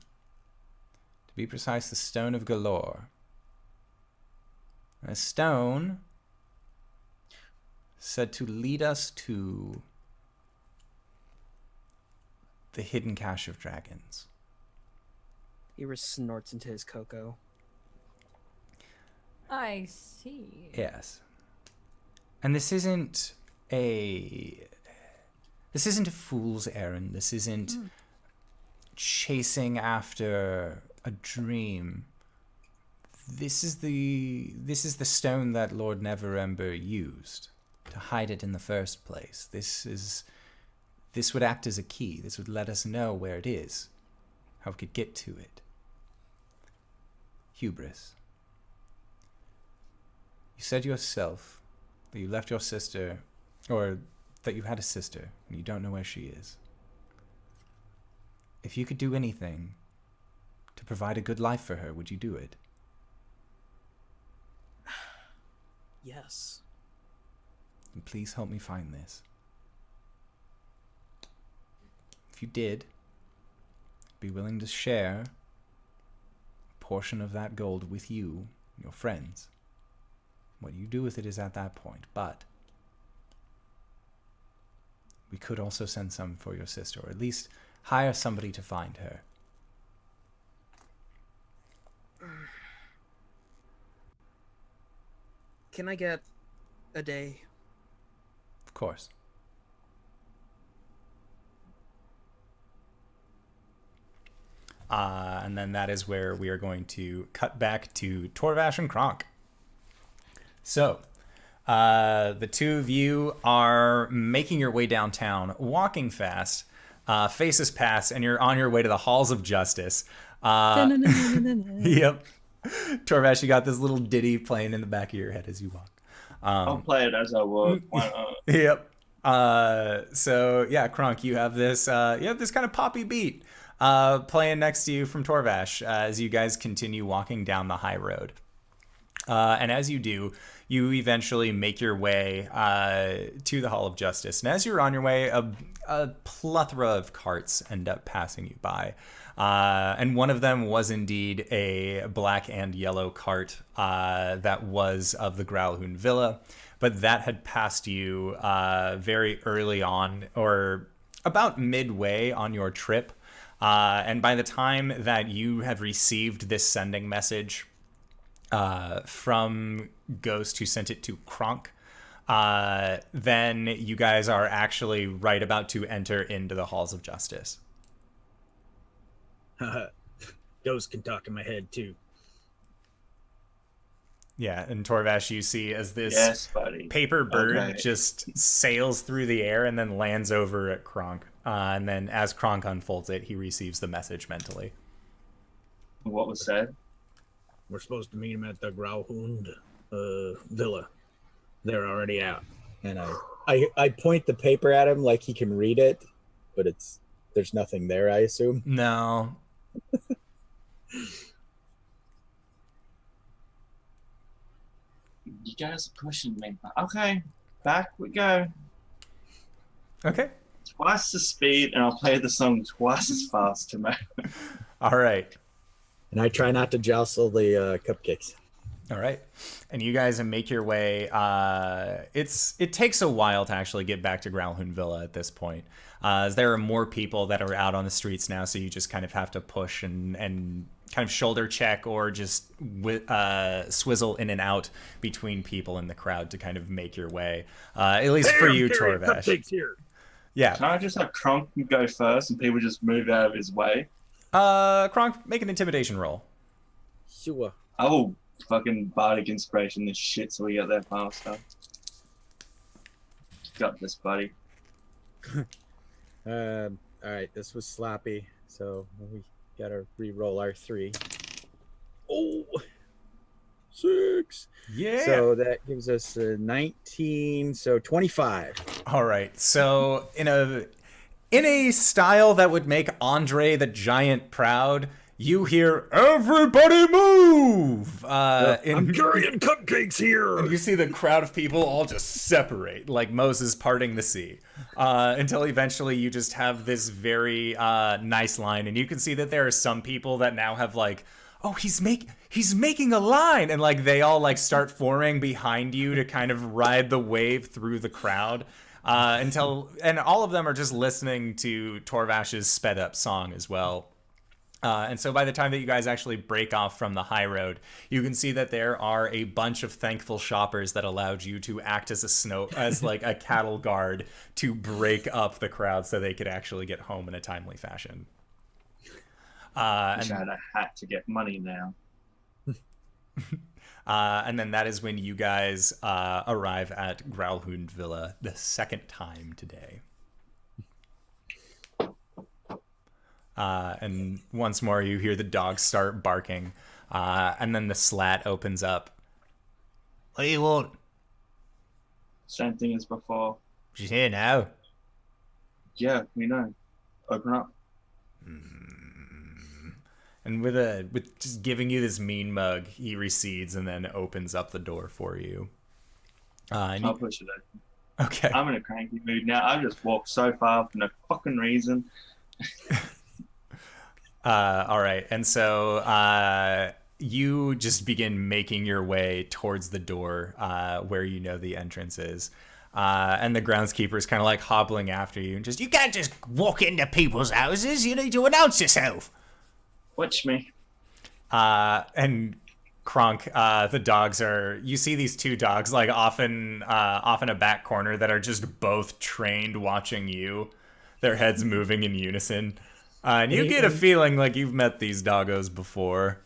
To be precise, the Stone of Galore. A stone said to lead us to the hidden cache of dragons. Hubris snorts into his cocoa. I see. Yes. And this isn't a fool's errand. This isn't chasing after a dream. This is the stone that Lord Neverember used to hide it in the first place. This would act as a key. This would let us know where it is, how we could get to it. Hubris. You said yourself that you left your sister, or that you had a sister, and you don't know where she is. If you could do anything to provide a good life for her, would you do it? Yes. And please help me find this. If you did, be willing to share a portion of that gold with you and your friends. What you do with it is at that point, but we could also send some for your sister, or at least hire somebody to find her. Can I get a day? Of course. And then that is where we are going to cut back to Torvash and KRONK. So, the two of you are making your way downtown, walking fast, faces pass, and you're on your way to the Halls of Justice. Yep. Torvash, you got this little ditty playing in the back of your head as you walk. I'll play it as I walk. Why not? Yep. So yeah, KRONK, you have this kind of poppy beat playing next to you from Torvash as you guys continue walking down the high road. And as you do, you eventually make your way to the Hall of Justice. And as you're on your way, a plethora of carts end up passing you by. And one of them was indeed a black and yellow cart that was of the Gralhund Villa. But that had passed you very early on, or about midway on your trip. And by the time that you have received this sending message from Ghost, who sent it to KRONK, then you guys are actually right about to enter into the Halls of Justice. Ghost can talk in my head too. Yeah, and Torvash, you see as this paper bird just sails through the air and then lands over at KRONK. And then as KRONK unfolds it, he receives the message mentally. What was said? We're supposed to meet him at the Gralhund Villa. They're already out. And I point the paper at him like he can read it, but there's nothing there, I assume. No. You guys are pushing me. Okay, back we go. Okay. Twice the speed, and I'll play the song twice as fast to me. All right. And I try not to jostle the cupcakes. All right. And you guys make your way. It takes a while to actually get back to Gralhund Villa at this point. As there are more people that are out on the streets now, so you just kind of have to push and kind of shoulder check or just swizzle in and out between people in the crowd to kind of make your way. At least for you, Torvash. Cupcakes here. Yeah. Can I just have KRONK go first and people just move out of his way? KRONK, make an intimidation roll. Sure. I will fucking bardic inspiration this shit so we get there faster. Got this, buddy. All right, this was sloppy, so we gotta re-roll our 3. Oh, 6. Yeah. So that gives us 19, so 25. All right. So in a style that would make Andre the Giant proud, you hear "Everybody move!" I'm carrying cupcakes here. And you see the crowd of people all just separate, like Moses parting the sea, until eventually you just have this very nice line, and you can see that there are some people that now have like, oh, he's making a line, and like they all like start forming behind you to kind of ride the wave through the crowd, and all of them are just listening to Torvash's sped up song as well. And so by the time that you guys actually break off from the high road, you can see that there are a bunch of thankful shoppers that allowed you to act as like a cattle guard to break up the crowd so they could actually get home in a timely fashion. I had a hat to get money now. And then that is when you guys arrive at Gralhund Villa the second time today. And once more, you hear the dogs start barking, and then the slat opens up. What do you want? Same thing as before. She's here now. Yeah, we know. Open up. And with just giving you this mean mug, he recedes and then opens up the door for you. I'll push it open. Okay. I'm in a cranky mood now. I just walked so far for no fucking reason. All right. And so you just begin making your way towards the door where you know the entrance is. And the groundskeeper is kind of like hobbling after you and just, you can't just walk into people's houses. You need to announce yourself. Watch me. And KRONK, the dogs you see these two dogs like off in a back corner that are just both trained watching you, their heads moving in unison. And you get a feeling like you've met these doggos before.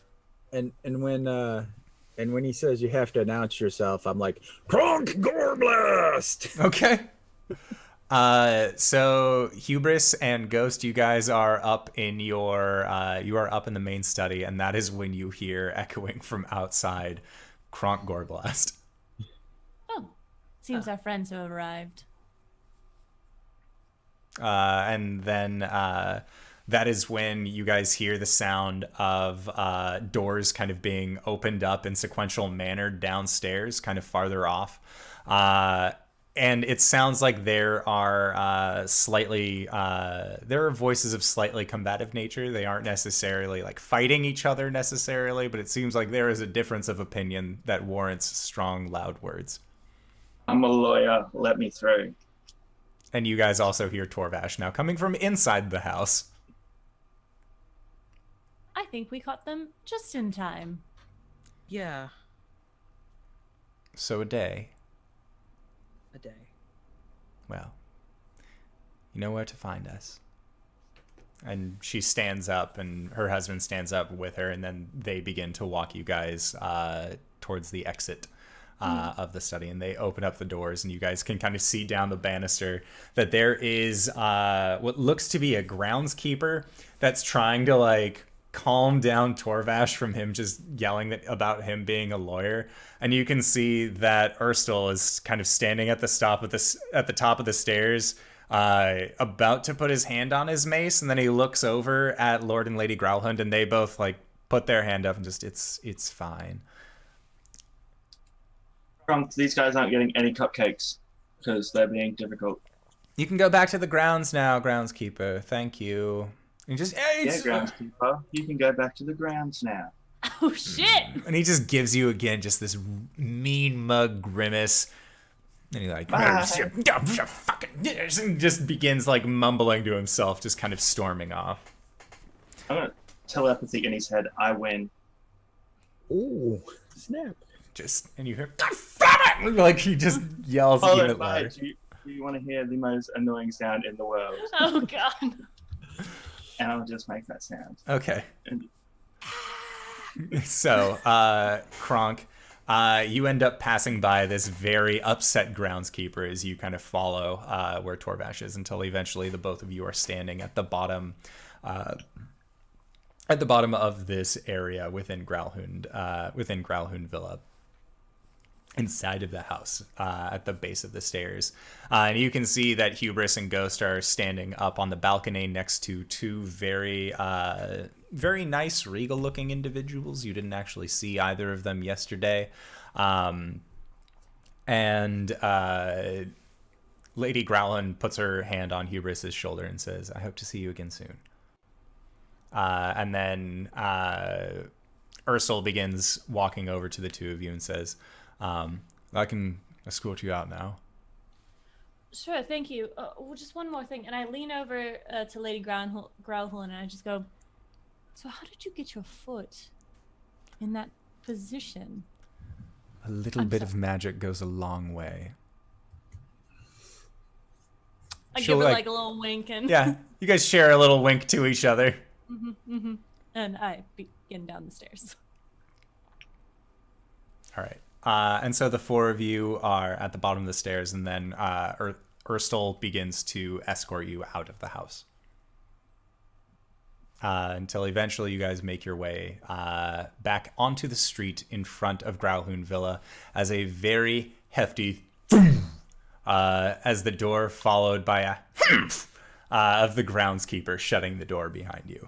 And when he says you have to announce yourself, I'm like, KRONK Gorblatz! Okay. So Hubris and Ghost, you guys are up in you are up in the main study, and that is when you hear echoing from outside KRONK Gorblatz. Oh, seems our friends have arrived. And then that is when you guys hear the sound of doors kind of being opened up in sequential manner downstairs, kind of farther off. And it sounds like there are voices of slightly combative nature. They aren't necessarily like fighting each other necessarily, but it seems like there is a difference of opinion that warrants strong, loud words. I'm a lawyer. Let me through. And you guys also hear Torvash now coming from inside the house. I think we caught them just in time. Yeah, So a day. a day. Well, you know where to find us. And she stands up, and her husband stands up with her, and then they begin to walk you guys towards the exit of the study. And they open up the doors, and you guys can kind of see down the banister that there is what looks to be a groundskeeper that's trying to like calm down Torvash from him just yelling about him being a lawyer. And you can see that Erstal is kind of standing at the top of the stairs, about to put his hand on his mace, and then he looks over at Lord and Lady Gralhund, and they both like put their hand up and just it's fine. These guys aren't getting any cupcakes because they're being difficult. You can go back to the grounds now, groundskeeper. Thank you. And just groundskeeper, you can go back to the grounds now. Oh shit! And he just gives you again just this mean mug grimace. And he's like, and just begins like mumbling to himself, just kind of storming off. I'm gonna telepathy in his head. I win. Ooh, snap! And you hear, God, like he just yells even louder. Do you want to hear the most annoying sound in the world? Oh god! And I'll just make that sound. Okay. So, KRONK, you end up passing by this very upset groundskeeper as you kind of follow where Torvash is, until eventually the both of you are standing at the bottom of this area within Gralhund Villa. inside of the house at the base of the stairs. And you can see that Hubris and Ghost are standing up on the balcony next to two very nice, regal-looking individuals. You didn't actually see either of them yesterday. And Lady Gralhund puts her hand on Hubris's shoulder and says, I hope to see you again soon. And then Ursel begins walking over to the two of you and says, I can escort you out now. Sure, thank you. Well, just one more thing. And I lean over to Lady Gralhund and I just go, so how did you get your foot in that position? A little bit of magic goes a long way. I give her like a little wink and... Yeah, you guys share a little wink to each other. And I begin down the stairs. All right. And so the four of you are at the bottom of the stairs, and then Ursel begins to escort you out of the house. Until eventually you guys make your way back onto the street in front of Gralhund Villa as a very hefty as the door followed by a of the groundskeeper shutting the door behind you.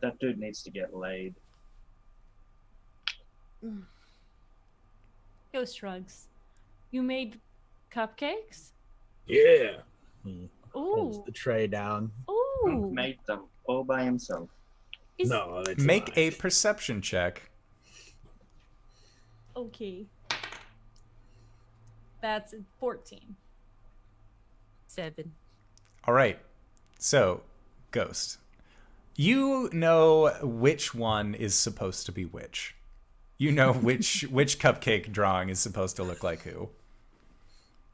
That dude needs to get laid. Ghost shrugs. You made cupcakes? Yeah. Ooh. Holds the tray down. Ooh. Made them all by himself. No, that's Make fine. a perception check. Okay. That's 14. 7. All right. So, Ghost, you know which one is supposed to be which. You know which cupcake drawing is supposed to look like who.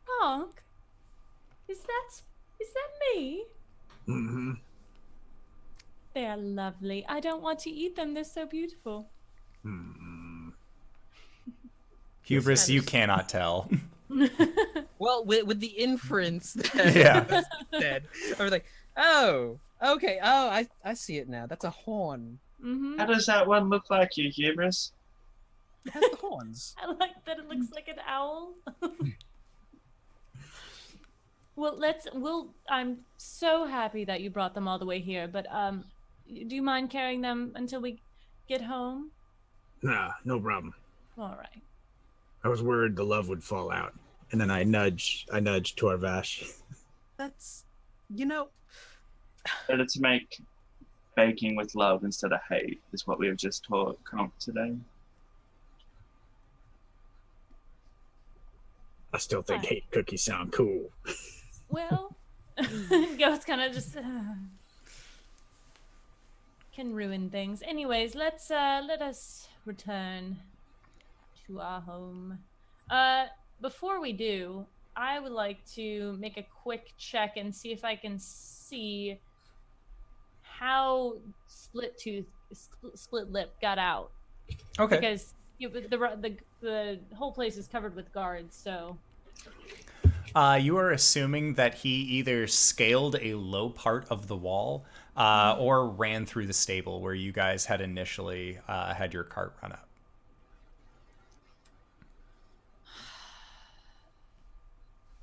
Kronk? Is that me? Mm-hmm. They are lovely. I don't want to eat them. They're so beautiful. Hubris, you cannot tell. Well, with the inference that Yeah. said, I was like, oh, okay, oh, I see it now. That's a horn. How does that one look like you, Hubris? It has the horns. I like that it looks like an owl. I'm so happy that you brought them all the way here, but do you mind carrying them until we get home? Nah, no problem. All right. I was worried the love would fall out. And then I nudged Torvash. That's, you know, Better to make baking with love instead of hate is what we have just taught Kronk today. I still think hate cookies sound cool. Well, Ghost kind of just can ruin things. Anyways, let us return to our home. Before we do, I would like to make a quick check and see if I can see how Split Lip got out. Okay. Because the whole place is covered with guards, so. You are assuming that he either scaled a low part of the wall or ran through the stable where you guys had initially had your cart run up.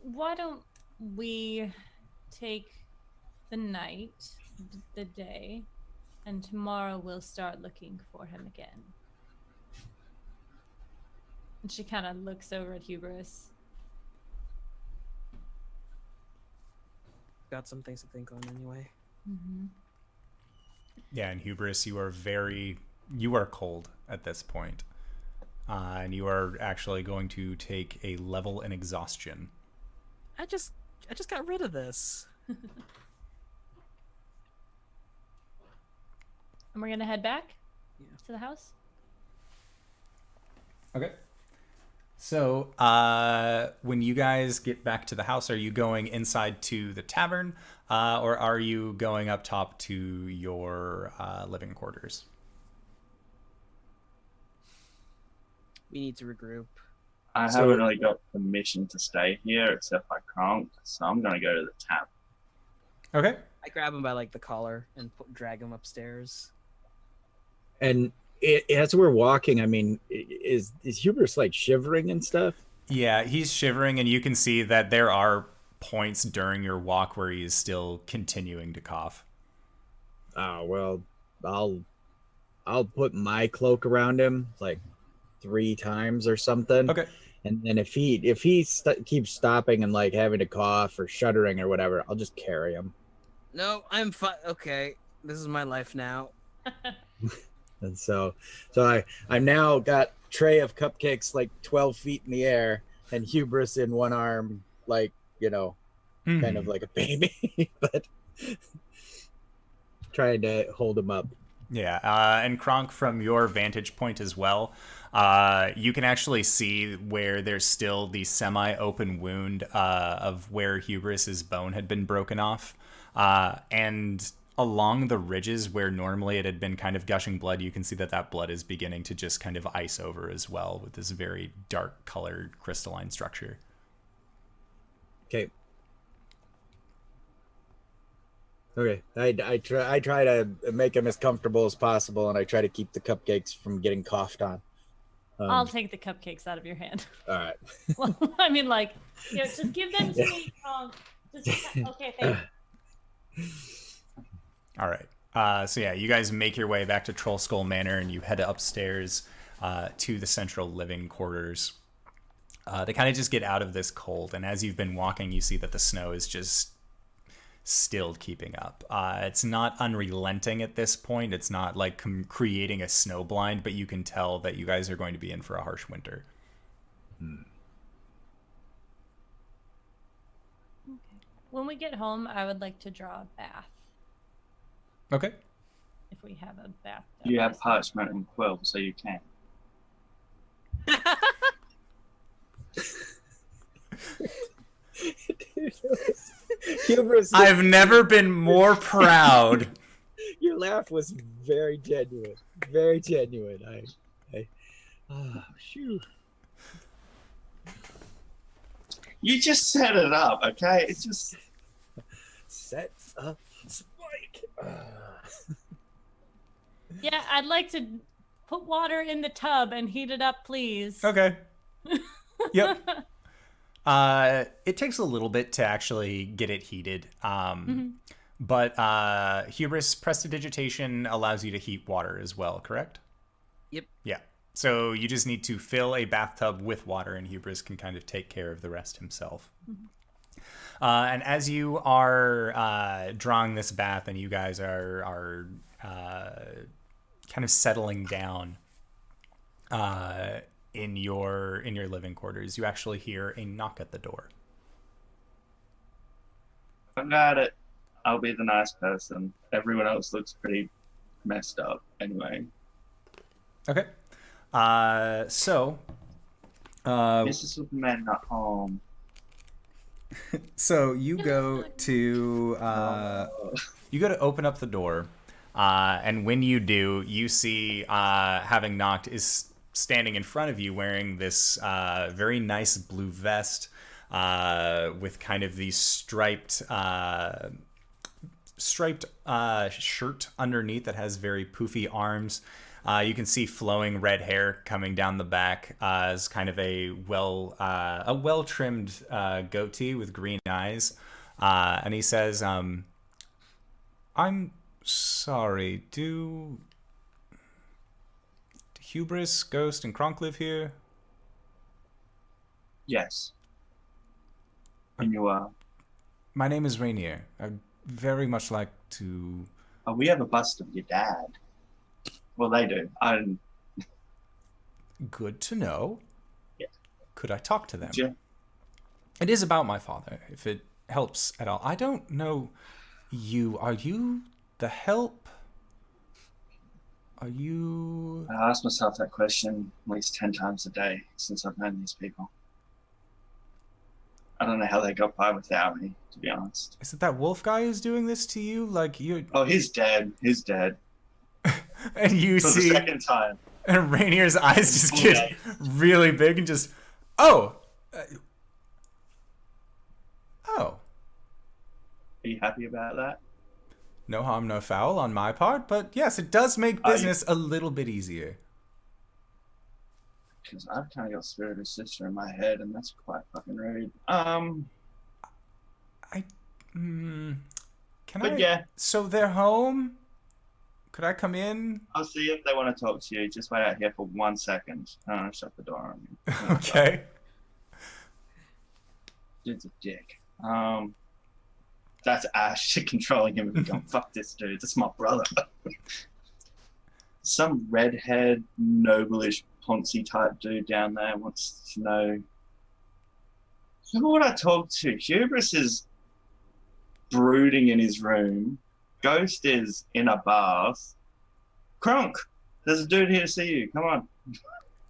Why don't we take the night, the day, and tomorrow we'll start looking for him again. And she kind of looks over at Hubris. got some things to think on anyway. Yeah, and Hubris, you are cold at this point. And you are actually going to take a level in exhaustion. I just got rid of this. And we're gonna head back to the house. Okay. So, when you guys get back to the house, are you going inside to the tavern, or are you going up top to your living quarters? We need to regroup. I haven't really got permission to stay here except by Kronk, so I'm gonna go to the tavern. Okay. I grab him by like the collar and drag him upstairs. And as we're walking, I mean, is Hubris like shivering and stuff? Yeah, he's shivering, and you can see that there are points during your walk where he is still continuing to cough. Oh, well, I'll put my cloak around him like 3 times or something. Okay. And then if he keeps stopping and like having to cough or shuddering or whatever, I'll just carry him. No, I'm fine. Okay, this is my life now. And so I'm now got tray of cupcakes like 12 feet in the air and Hubris in one arm, like, you know, kind of like a baby, but trying to hold him up. Yeah, and KRONK, from your vantage point as well, you can actually see where there's still the semi-open wound of where Hubris's bone had been broken off. And along the ridges where normally it had been kind of gushing blood, you can see that blood is beginning to just kind of ice over as well with this very dark colored crystalline structure. Okay. Okay, I try to make him as comfortable as possible, and I try to keep the cupcakes from getting coughed on. I'll take the cupcakes out of your hand. All right. Well, I mean, like, you know, just give them to me. Okay, thank you. All right. So yeah, you guys make your way back to Troll Skull Manor, and you head upstairs to the central living quarters. They kind of just get out of this cold, and as you've been walking, you see that the snow is just still keeping up. It's not unrelenting at this point. It's not like creating a snow blind, but you can tell that you guys are going to be in for a harsh winter. Okay. When we get home, I would like to draw a bath. Okay. If we have a bath. You have parchment and quill, so you can. Hubris, I've never been more proud. Your laugh was very genuine. Very genuine. Shoo. You just set it up, okay? It's just set up spike. Yeah, I'd like to put water in the tub and heat it up, please. Okay. Yep. It takes a little bit to actually get it heated. But Hubris prestidigitation allows you to heat water as well, correct? Yep. Yeah. So you just need to fill a bathtub with water, and Hubris can kind of take care of the rest himself. And as you are drawing this bath, and you guys are kind of settling down in your living quarters, you actually hear a knock at the door. I got it. I'll be the nice person. Everyone else looks pretty messed up anyway. Okay. So Mr. Superman not home. So you go to open up the door, and when you do, you see having knocked is standing in front of you wearing this very nice blue vest with kind of the striped shirt underneath that has very poofy arms. You can see flowing red hair coming down the back as kind of a well-trimmed goatee with green eyes. And he says, I'm sorry, do Hubris, Ghost, and KRONK live here? Yes. And you are? My name is Rainier. I'd very much like to... Oh, we have a bust of your dad. Well, they do. Good to know. Yeah. Could I talk to them? Yeah. It is about my father, if it helps at all. I don't know you. Are you the help? Are you... I ask myself that question at least 10 times a day since I've known these people. I don't know how they got by without me, to be honest. Is it that wolf guy who's doing this to you? Like you? Oh, he's dead. He's dead. And you For see the second time. And Rainier's eyes just get really big and just, oh. Are you happy about that? No harm, no foul on my part, but yes, it does make business a little bit easier. Because I've kind of got Spirit of Sister in my head, and that's quite fucking rude. Yeah. So they're home? Could I come in? I'll see if they want to talk to you. Just wait out here for 1 second. Shut the door on you. Okay. Dude's a dick. That's Ash controlling him and going, fuck this dude, that's my brother. Some redhead, noble-ish, Ponzi type dude down there wants to know, who would I talk to? Hubris is brooding in his room. Ghost is in a bath. KRONK, there's a dude here to see you. Come on.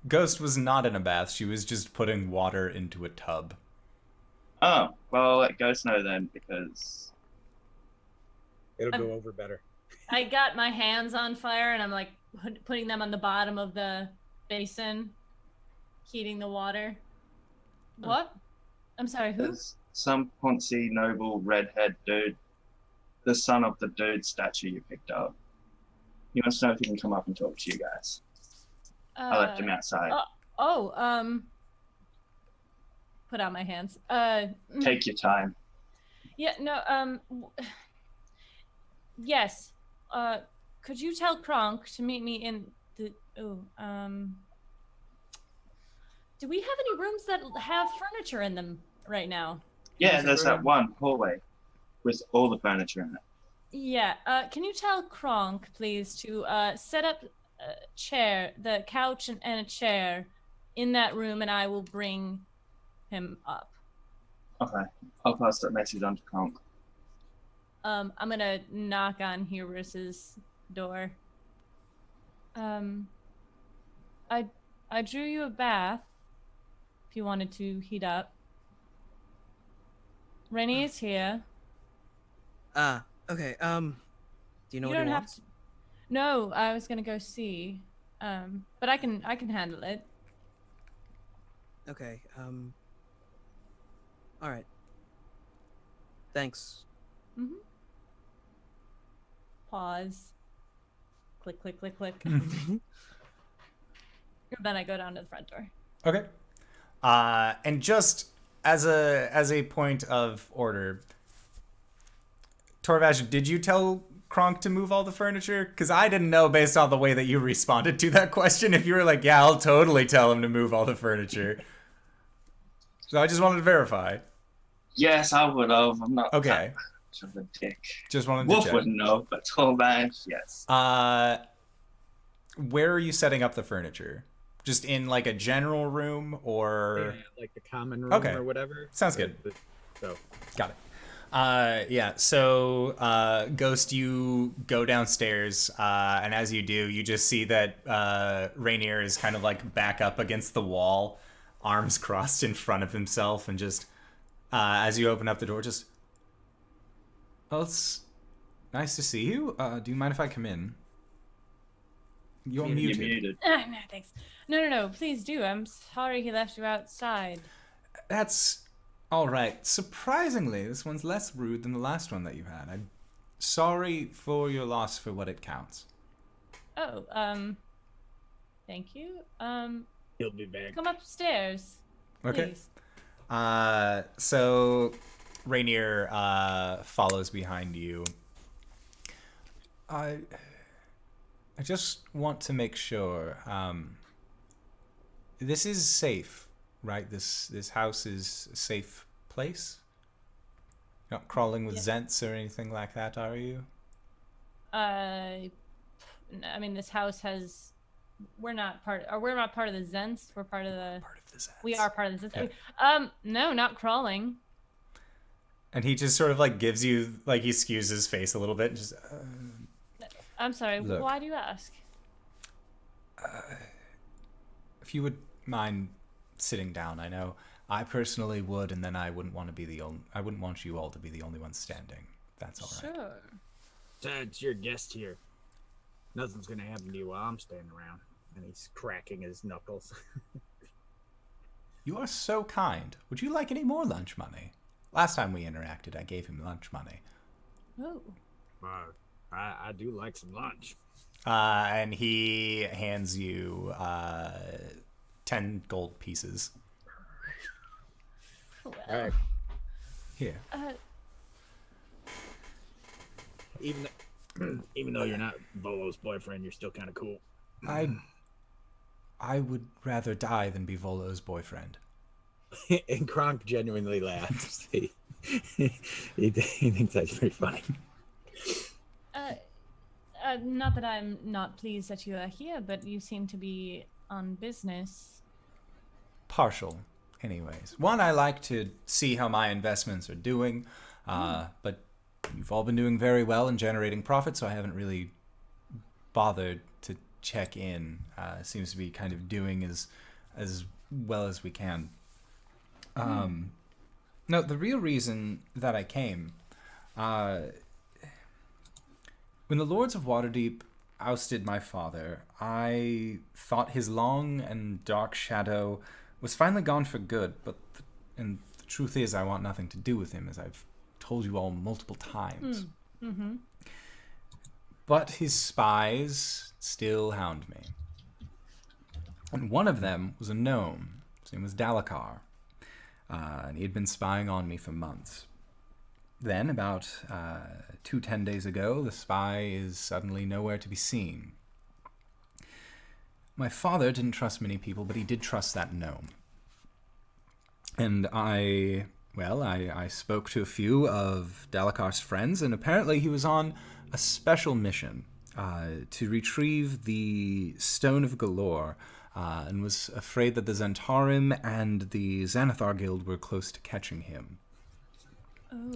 Ghost was not in a bath. She was just putting water into a tub. Oh, well, I'll let Ghost know then, because it'll go over better. I got my hands on fire, and I'm like putting them on the bottom of the basin, heating the water. What? I'm sorry, who? There's some Ponzi noble redhead dude, the son of the dude statue you picked up. He wants to know if he can come up and talk to you guys. I left him outside. Put out my hands. Take your time. Yeah, no, yes. Could you tell KRONK to meet me in the, do we have any rooms that have furniture in them right now? Yeah, there's that one hallway with all the furniture in it. Yeah, can you tell KRONK, please, to set up a chair, the couch and a chair in that room, and I will bring him up. Okay, I'll pass that message on to KRONK. I'm gonna knock on Hubris's door. I drew you a bath if you wanted to heat up. Rennie is here. Okay, do you know what he wants? No, I was gonna go see. But I can handle it. Okay, alright. Thanks. Mm-hmm. Pause. Click, click, click, click. Then I go down to the front door. Okay. And just as a point of order, Torvash, did you tell KRONK to move all the furniture? Because I didn't know, based on the way that you responded to that question, if you were like, yeah, I'll totally tell him to move all the furniture. So I just wanted to verify. Yes, I would have. I'm not okay. Of a dick. Just wanted to Wolf check. wouldn't know, but Torvash, yes. Where are you setting up the furniture? Just in like a general room, or like the common room, or whatever? Sounds good. So got it. Yeah, so Ghost, you go downstairs, and as you do, you just see that Rainier is kind of like back up against the wall, arms crossed in front of himself, and just as you open up the door, just, oh, it's nice to see you. Do you mind if I come in? You're muted. No, thanks. No, please do. I'm sorry he left you outside. That's all right. Surprisingly, this one's less rude than the last one that you had. I'm sorry for your loss for what it counts. Oh, thank you. He'll be back. Come upstairs. Okay. Please. So Rainier follows behind you. I just want to make sure this is safe, right? This house is a safe place? You're not crawling with Zents or anything like that, are you? I mean, this house has. We're not part of the Zents. We're part of the. Zents. We are part of the Zents. Yeah. No, not crawling. And he just sort of like gives you, like, he skews his face a little bit and just. I'm sorry. Look, why do you ask? If you would mind sitting down, I know I personally would, and then I wouldn't want you all to be the only ones standing. That's all right. Sure. It's your guest here. Nothing's gonna happen to you while I'm standing around. And he's cracking his knuckles. You are so kind. Would you like any more lunch money? Last time we interacted, I gave him lunch money. Oh. I do like some lunch. And he hands you 10 gold pieces. Well, All right. Here. Even though you're not Volo's boyfriend, you're still kind of cool. I would rather die than be Volo's boyfriend. And KRONK genuinely laughs. He thinks that's pretty funny. Not that I'm not pleased that you are here, but you seem to be on business. Partial, anyways. One, I like to see how my investments are doing, but you've all been doing very well and generating profit, so I haven't really bothered to check in. Seems to be kind of doing as well as we can. No, the real reason that I came, when the Lords of Waterdeep ousted my father, I thought his long and dark shadow was finally gone for good, but the truth is I want nothing to do with him, as I've told you all multiple times. Mm-hmm. But his spies still hound me. And one of them was a gnome. His name was Dalakar. And he had been spying on me for months. Then, about 10 days ago, the spy is suddenly nowhere to be seen. My father didn't trust many people, but he did trust that gnome. And I spoke to a few of Dalakar's friends, and apparently he was on a special mission to retrieve the Stone of Galore, and was afraid that the Zentarim and the Xanathar Guild were close to catching him. Oh.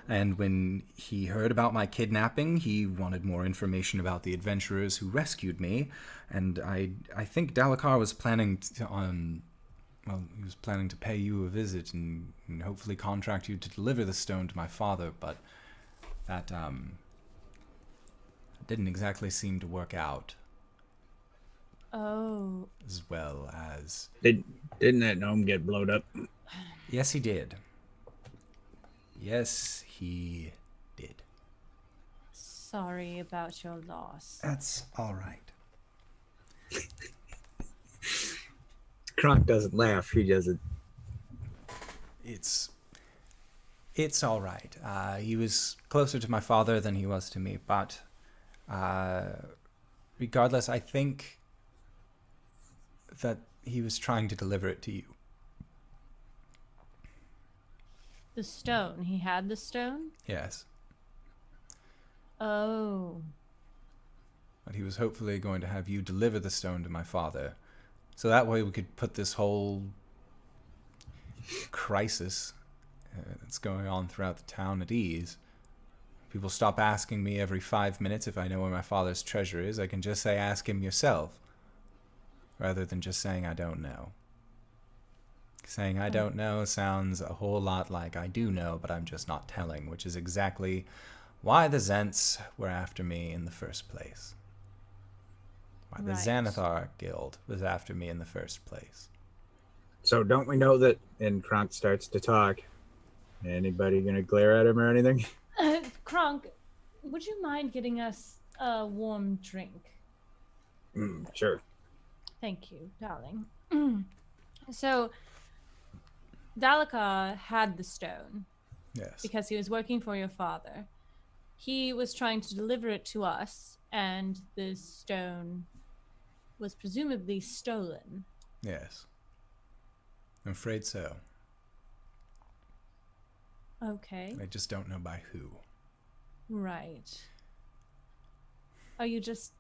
And when he heard about my kidnapping, he wanted more information about the adventurers who rescued me, and I think Dalakar was planning he was planning to pay you a visit and hopefully contract you to deliver the stone to my father, but that didn't exactly seem to work out. Oh. As well as... Didn't that gnome get blowed up? Yes, he did. Yes, he did. Sorry about your loss. That's all right. KRONK doesn't laugh. He doesn't. It's all right. He was closer to my father than he was to me, but regardless, I think that he was trying to deliver it to you. The stone. He had the stone? Yes. Oh. But he was hopefully going to have you deliver the stone to my father. So that way we could put this whole crisis that's going on throughout the town at ease. People stop asking me every 5 minutes if I know where my father's treasure is. I can just say, ask him yourself, rather than just saying I don't know. Saying I don't know sounds a whole lot like I do know, but I'm just not telling, which is exactly why the Zents were after me in the first place. Why the Xanathar Guild was after me in the first place. So don't we know that? And KRONK starts to talk. Anybody gonna glare at him or anything? KRONK, would you mind getting us a warm drink? Sure. Thank you, darling. So, Dalakar had the stone. Yes. Because he was working for your father. He was trying to deliver it to us, and the stone was presumably stolen. Yes. I'm afraid so. Okay. I just don't know by who. Right. Are you just...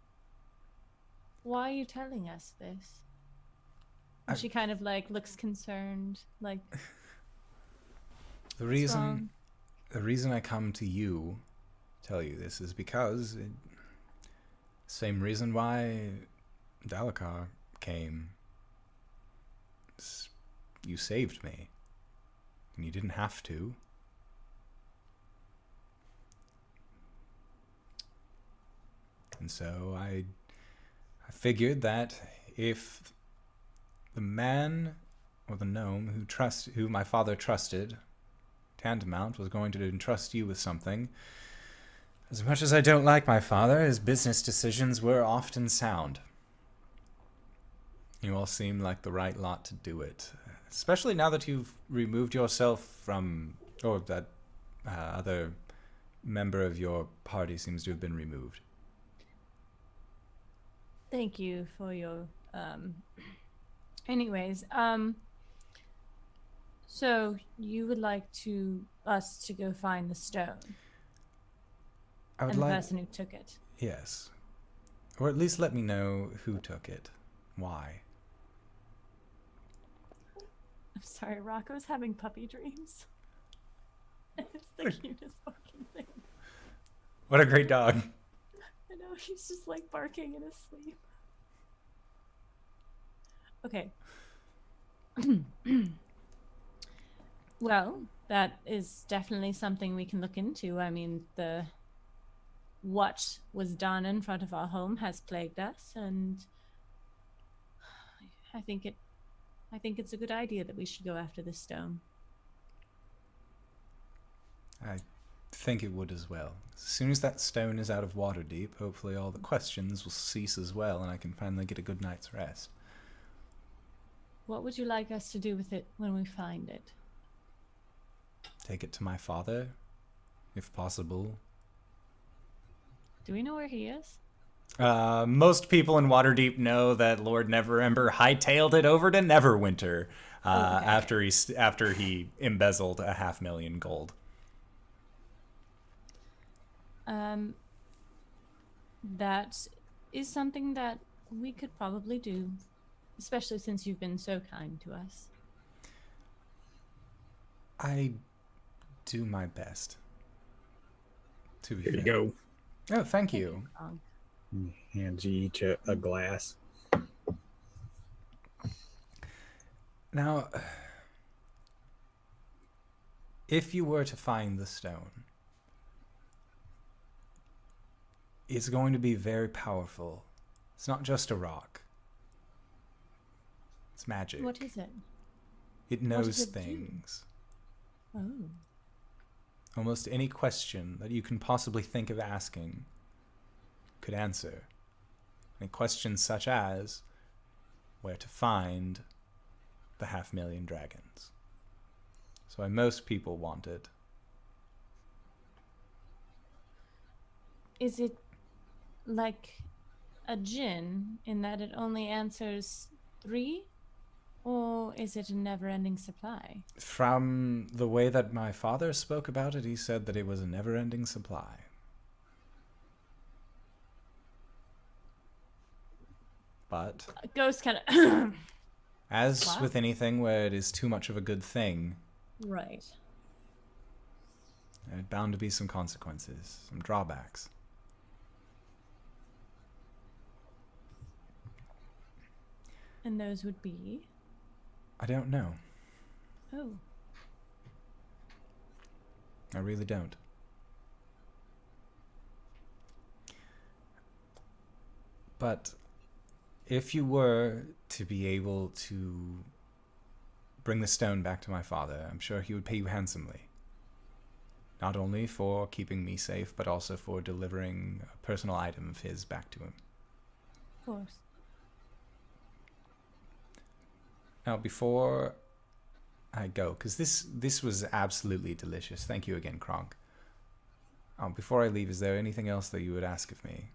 Why are you telling us this? And she kind of looks concerned, the reason I come to you, tell you this, is because same reason why Dalakar came. You saved me, and you didn't have to. And so I figured that if the man or the gnome who my father trusted, Tantamount, was going to entrust you with something, As much as I don't like my father, his business decisions were often sound. You all seem like the right lot to do it. Especially now that you've removed yourself from... or that other member of your party seems to have been removed. Thank you for your... Anyways, so you would like us to go find the stone? I would and the like... person who took it? Yes. Or at least let me know who took it. Why? I'm sorry, Rocco's having puppy dreams. It's the cutest fucking thing. What a great dog. I know, he's just like barking in his sleep. Okay. Well, that is definitely something we can look into. I mean, what was done in front of our home has plagued us, and I think it's a good idea that we should go after this stone. I think it would as well. As soon as that stone is out of Waterdeep, hopefully all the questions will cease as well, and I can finally get a good night's rest. What would you like us to do with it when we find it? Take it to my father, if possible. Do we know where he is? Most people in Waterdeep know that Lord Neverember hightailed it over to Neverwinter after he embezzled 500,000 gold. That is something that we could probably do, especially since you've been so kind to us. I do my best. To be Here you fair. go. Oh, thank you. Hands you each a glass. Now, if you were to find the stone, it's going to be very powerful. It's not just a rock. It's magic. What is it? It knows things. Oh. Almost any question that you can possibly think of asking could answer. And questions such as where to find the 500,000 dragons. So why most people want it. Is it like a djinn in that it only answers 3? Or is it a never-ending supply? From the way that my father spoke about it, he said that it was a never-ending supply. But Ghost kind of... as Wow. with anything where it is too much of a good thing, Right. there's bound to be some consequences, some drawbacks. And those would be... I don't know. Oh. I really don't. But if you were to be able to bring the stone back to my father, I'm sure he would pay you handsomely. Not only for keeping me safe, but also for delivering a personal item of his back to him. Of course. Now, before I go, because this was absolutely delicious. Thank you again, KRONK. Before I leave, is there anything else that you would ask of me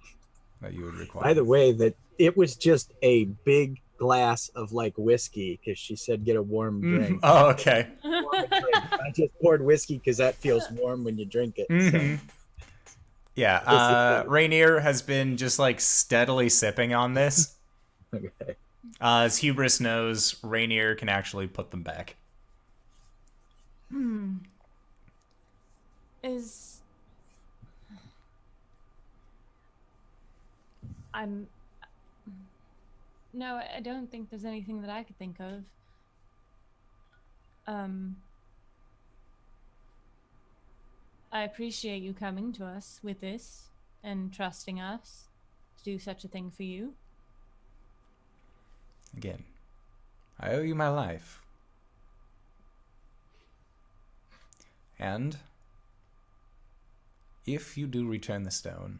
that you would require? By the way, that it was just a big glass of like whiskey because she said get a warm drink. Oh, okay. I just poured whiskey because that feels warm when you drink it. Mm-hmm. So. Yeah, Rainier has been just like steadily sipping on this. Okay. As Hubris knows, Rainier can actually put them back. No, I don't think there's anything that I could think of. I appreciate you coming to us with this and trusting us to do such a thing for you. Again, I owe you my life. And if you do return the stone,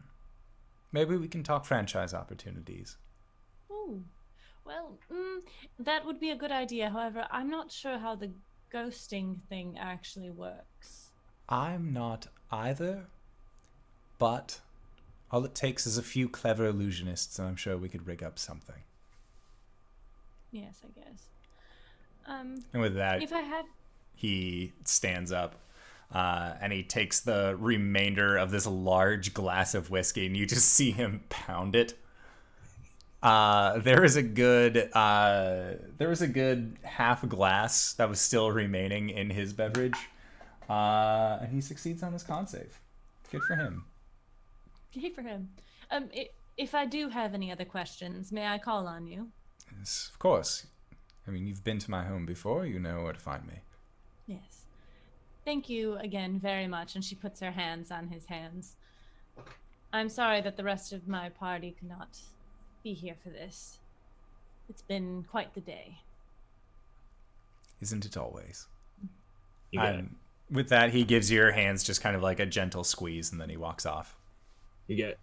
maybe we can talk franchise opportunities. Ooh. Well, that would be a good idea. However, I'm not sure how the ghosting thing actually works. I'm not either, but all it takes is a few clever illusionists, and I'm sure we could rig up something. Yes, I guess. And with that, if I had... he stands up, and he takes the remainder of this large glass of whiskey, and you just see him pound it. There was a good half glass that was still remaining in his beverage, and he succeeds on his con save. Good for him. Good for him. If I do have any other questions, may I call on you? Yes, of course. I mean, you've been to my home before. You know where to find me. Yes. Thank you again very much. And she puts her hands on his hands. I'm sorry that the rest of my party could not be here for this. It's been quite the day. Isn't it always? You got it. With that, he gives your hands just kind of like a gentle squeeze, and then he walks off. You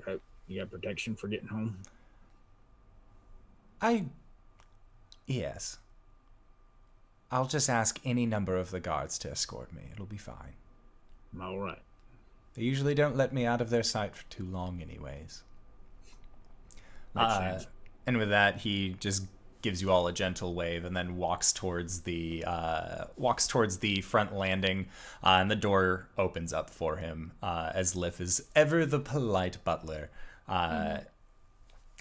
got protection for getting home? Yes. I'll just ask any number of the guards to escort me. It'll be fine. All right. They usually don't let me out of their sight for too long anyways. Makes sense. And with that, he just gives you all a gentle wave and then walks towards the front landing, and the door opens up for him, as Lif is ever the polite butler,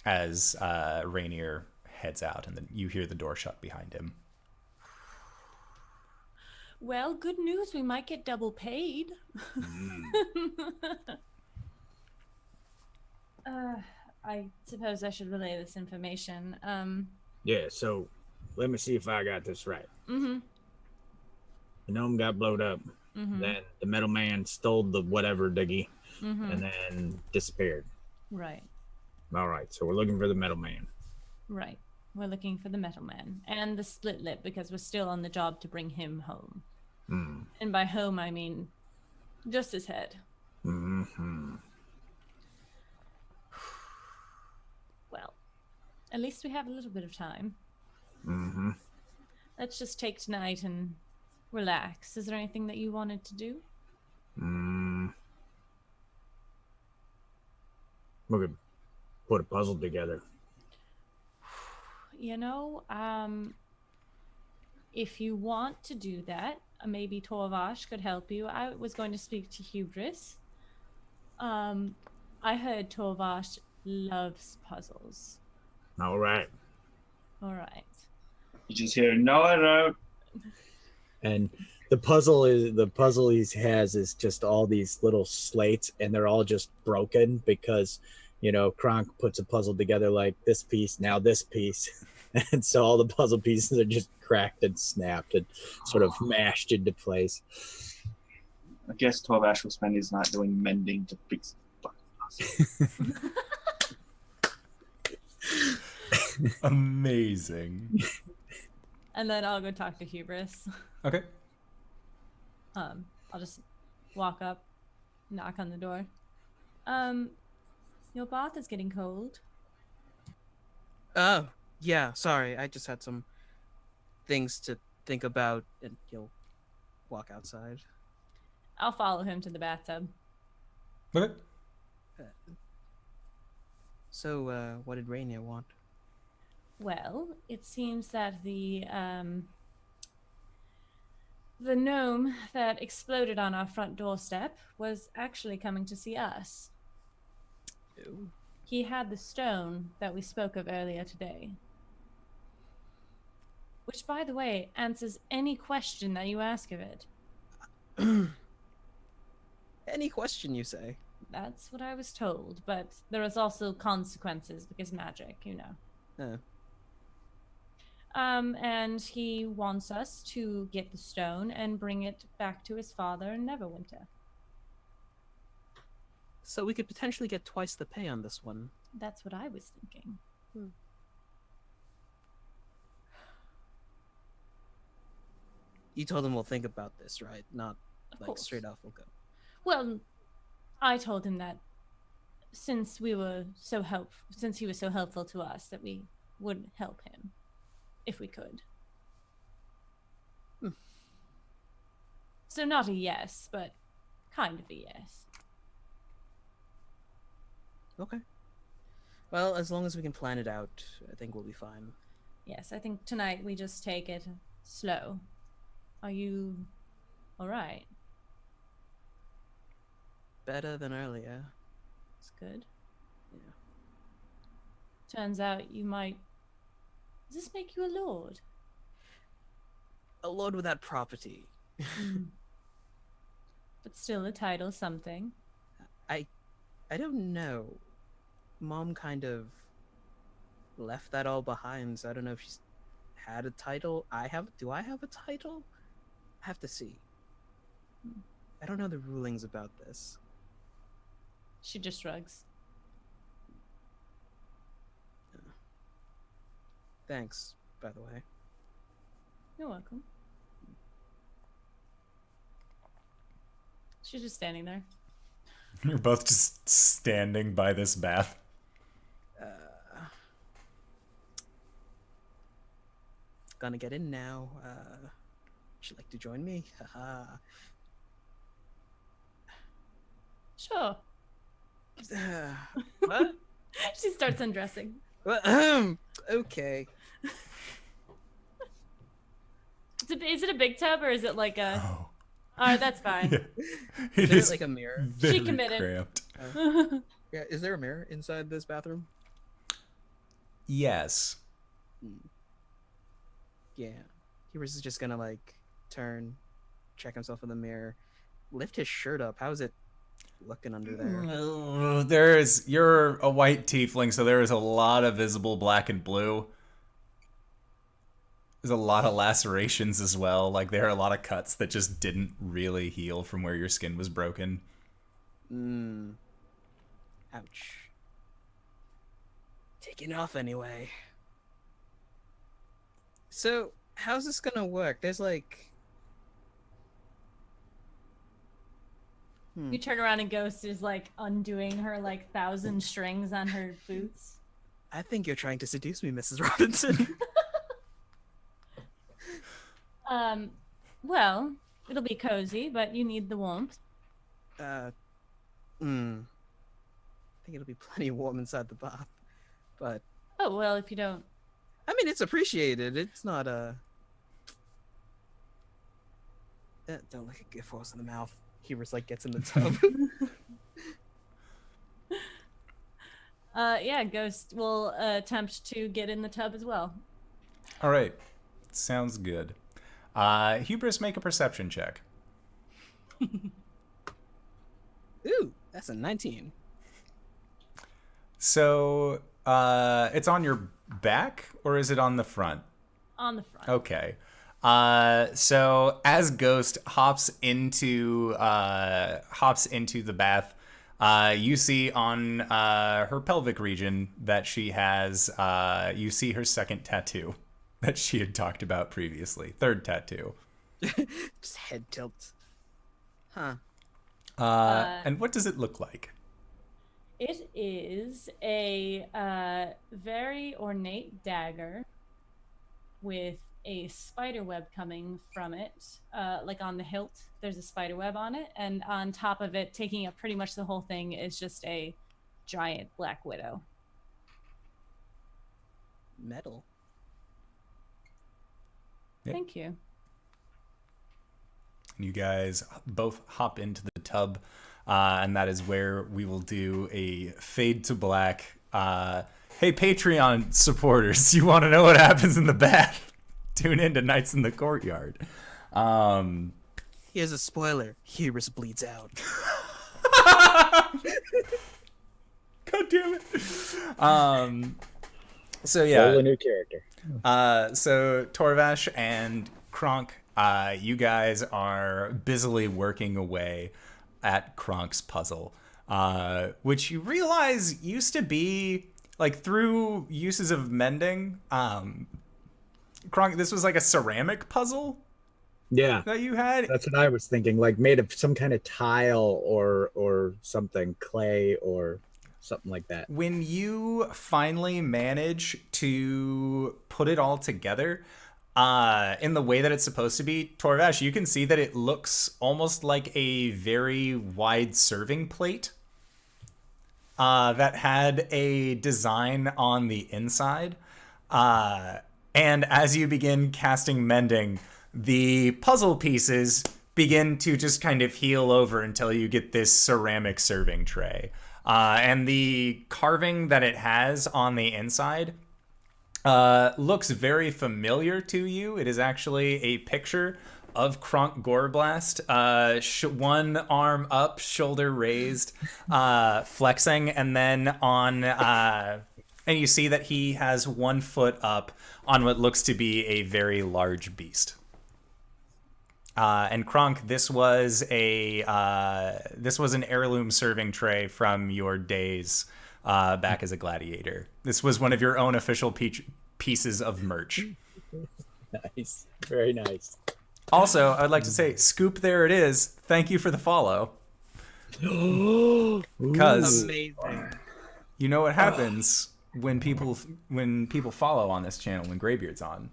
as Rainier heads out, and then you hear the door shut behind him. Well, good news. We might get double paid. I suppose I should relay this information. Yeah, so let me see if I got this right. Mm-hmm. The gnome got blowed up. Mm-hmm. Then the metal man stole the whatever diggy, Mm-hmm. and then disappeared. Right. All right, so we're looking for the metal man. Right. We're looking for the metal man and the split lip because we're still on the job to bring him home. Mm. And by home, I mean just his head. Mm-hmm. Well, at least we have a little bit of time. Mm-hmm. Let's just take tonight and relax. Is there anything that you wanted to do? We could put a puzzle together. You know, if you want to do that, maybe Torvash could help you. I was going to speak to Hubris. I heard Torvash loves puzzles. All right. All right. You just hear, no, I don't. And the puzzle he has is just all these little slates, and they're all just broken because, KRONK puts a puzzle together like this piece, now this piece. And so all the puzzle pieces are just cracked and snapped and sort of mashed into place. I guess Torvash will spend his night doing mending to fix puzzles. Amazing. And then I'll go talk to Hubris. Okay. I'll just walk up, knock on the door. Your bath is getting cold. Oh, yeah, sorry. I just had some things to think about, and you'll walk outside. I'll follow him to the bathtub. Okay. So, what did Rainier want? Well, it seems that the gnome that exploded on our front doorstep was actually coming to see us. Ew. He had the stone that we spoke of earlier today. Which, by the way, answers any question that you ask of it. Any question you say. That's what I was told, but there is also consequences because magic, And he wants us to get the stone and bring it back to his father in Neverwinter. So we could potentially get twice the pay on this one. That's what I was thinking. You told him we'll think about this, right? Not Of like course. straight off we'll go. Well, I told him that since he was so helpful to us, that we would help him if we could. So not a yes, but kind of a yes. Okay. Well, as long as we can plan it out, I think we'll be fine. Yes, I think tonight we just take it slow. Are you all right? Better than earlier. It's good. Yeah. Turns out you might... Does this make you a lord? A lord without property. But still a title something. I don't know. Mom kind of left that all behind, so I don't know if she's had a title. Do I have a title? I have to see. I don't know the rulings about this. She just shrugs. Thanks, by the way. You're welcome. She's just standing there. You're both just standing by this bath. Gonna get in now. Would you like to join me? Haha. Sure. What? She starts undressing. Okay. Is it a big tub or is it like a... Oh. Alright, that's fine. Yeah. Is it like a mirror? Very She committed. cramped. Yeah, is there a mirror inside this bathroom? Yes. Yeah. He was just gonna like turn, check himself in the mirror, lift his shirt up. How is it looking under there? You're a white tiefling, so there is a lot of visible black and blue. There's a lot of lacerations as well. Like, there are a lot of cuts that just didn't really heal from where your skin was broken. Ouch. Taking off anyway. So, how's this gonna work? There's like... You turn around and Ghost is like undoing her like 1,000 strings on her boots. I think you're trying to seduce me, Mrs. Robinson. Well, it'll be cozy, but you need the warmth. I think it'll be plenty warm inside the bath. But... Oh, well, if you don't... I mean, it's appreciated. It's not a... don't look a gift horse in the mouth. Hubris, like, gets in the tub. Yeah, Ghost will attempt to get in the tub as well. All right. Sounds good. Hubris, make a perception check. Ooh, that's a 19. So, it's on your back, or is it on the front? On the front. Okay. So as Ghost hops into the bath, you see on her pelvic region that she has, you see her second tattoo that she had talked about previously. Third tattoo. Just head tilt. Huh. And what does it look like? It is a very ornate dagger with a spider web coming from it. Like on the hilt, there's a spider web on it, and on top of it, taking up pretty much the whole thing, is just a giant black widow. Metal. Yep. Thank you. You guys both hop into the tub, and that is where we will do a fade to black. Hey, Patreon supporters, you want to know what happens in the bath? Tune in to Nights in the Courtyard. Here's a spoiler. Hubris bleeds out. God damn it. So yeah. Roll a new character. So Torvash and KRONK, you guys are busily working away at KRONK's puzzle, which you realize used to be like through uses of mending. KRONK, this was like a ceramic puzzle Yeah, that you had. that's what I was thinking. Like made of some kind of tile or something, clay or something like that. When you finally manage to put it all together in the way that it's supposed to be, Torvash, you can see that it looks almost like a very wide serving plate that had a design on the inside. And as you begin casting Mending, the puzzle pieces begin to just kind of heal over until you get this ceramic serving tray. And the carving that it has on the inside looks very familiar to you. It is actually a picture of KRONK Gorblatz, one arm up, shoulder raised, flexing, and then on... and you see that he has 1 foot up on what looks to be a very large beast. And KRONK, this was an heirloom serving tray from your days back as a gladiator. This was one of your own official pieces of merch. Nice, very nice. Also, I'd like to say, Scoop, there it is. Thank you for the follow. Because Amazing. you know what happens when people follow on this channel when Greybeards on.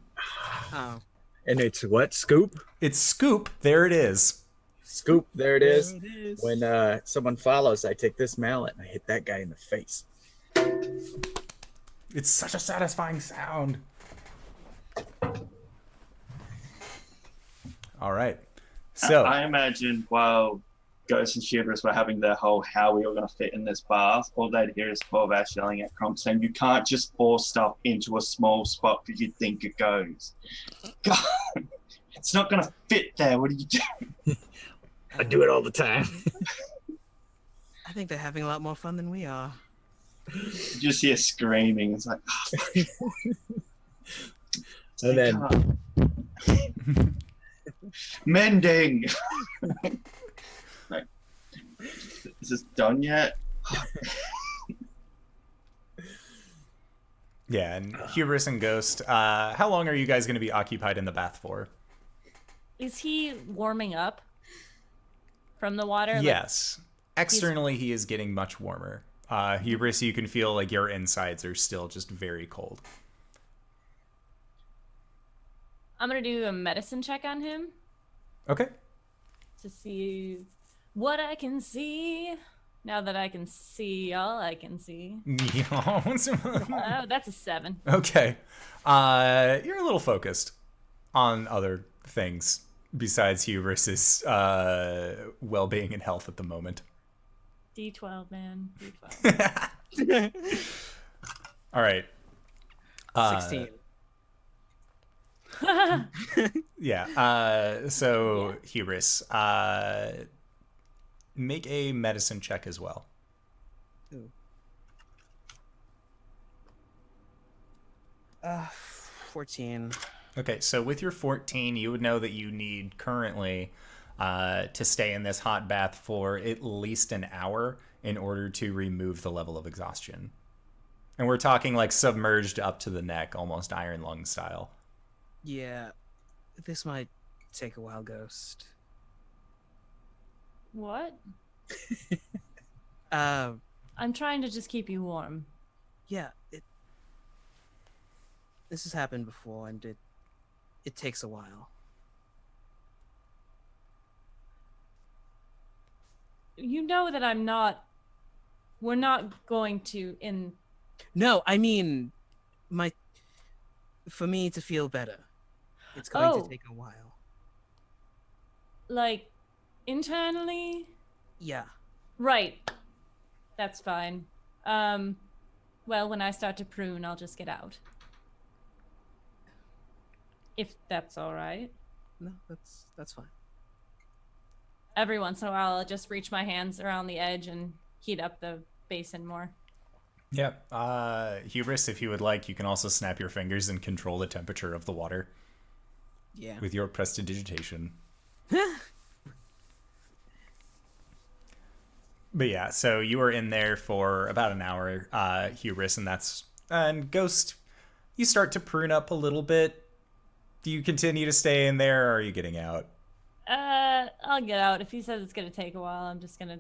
Oh. And it's what? Scoop? It's Scoop, there it is. Scoop, there it is. There it is. When someone follows, I take this mallet and I hit that guy in the face. It's such a satisfying sound. All right. So I imagine while Ghost and Hubris were having their whole how we were going to fit in this bath, all they'd hear is Torvash yelling at KRONK saying, "You can't just pour stuff into a small spot because you think it goes. God, it's not going to fit there. What are you doing?" I do it all the time. I think they're having a lot more fun than we are. You just hear screaming. It's like, oh, And then Mending. Like, is this done yet? yeah, and Hubris and Ghost, how long are you guys going to be occupied in the bath for? Is he warming up from the water? Yes. Externally, he is getting much warmer. Hubris, you can feel like your insides are still just very cold. I'm going to do a medicine check on him Okay. to see what I can see. Now that I can see all I can see. Oh, that's a 7. Okay. You're a little focused on other things besides Hubris's well-being and health at the moment. D12, man. D12. All right. 16. Yeah. So, Hubris, make a medicine check as well. Ooh. 14. Okay, so with your 14, you would know that you need currently to stay in this hot bath for at least an hour in order to remove the level of exhaustion. And we're talking like submerged up to the neck, almost Iron Lung style. Yeah, this might take a while, Ghost. What? Uh, I'm trying to just keep you warm. yeah, this has happened before, and it takes a while. You know that we're not going to No, I mean, for me to feel better, it's going to take a while. like, internally? Yeah. Right. That's fine. Well, when I start to prune, I'll just get out. If that's all right. No, that's fine. Every once in a while, I'll just reach my hands around the edge and heat up the basin more. Yeah. Hubris, if you would like, you can also snap your fingers and control the temperature of the water Yeah. with your prestidigitation. But yeah, so you were in there for about an hour, Hubris, and Ghost, you start to prune up a little bit. Do you continue to stay in there, or are you getting out? I'll get out. If he says it's gonna take a while, I'm just gonna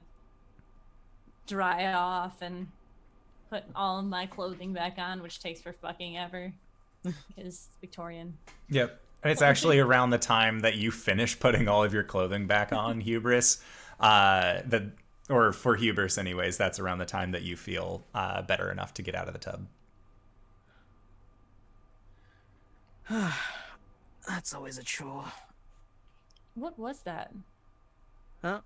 dry off and put all of my clothing back on, which takes for fucking ever. Because Victorian. Yep. And it's actually around the time that you finish putting all of your clothing back on, Hubris. Or for Hubris anyways, that's around the time that you feel better enough to get out of the tub. That's always a chore. What was that? Huh?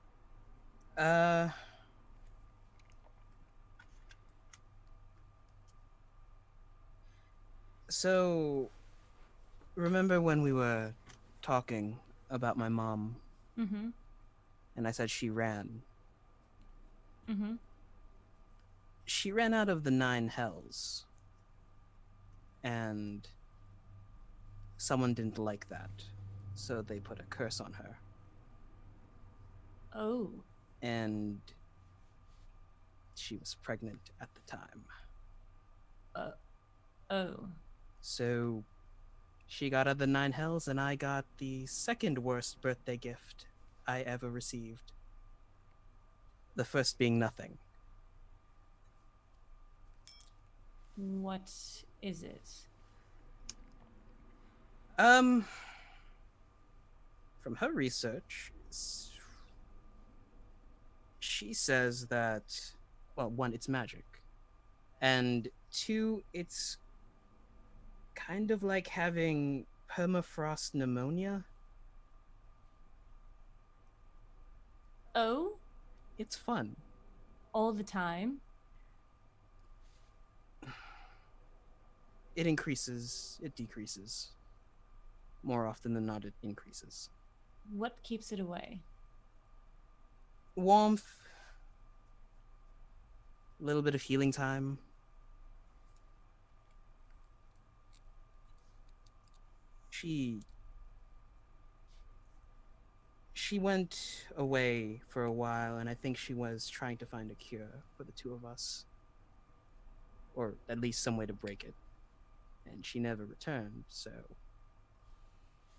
So, remember when we were talking about my mom? Mm-hmm. And I said she ran. Mm-hmm. She ran out of the 9 hells. And someone didn't like that. So they put a curse on her. Oh. And she was pregnant at the time. Oh. So she got out of the 9 hells, and I got the second worst birthday gift I ever received. The first being nothing. What is it? From her research, she says that, well, 1, it's magic. And 2, it's kind of like having permafrost pneumonia. Oh? It's fun. All the time? It increases, it decreases. More often than not, it increases. What keeps it away? Warmth, a little bit of healing time. She went away for a while, and I think she was trying to find a cure for the 2 of us. Or at least some way to break it. And she never returned, so...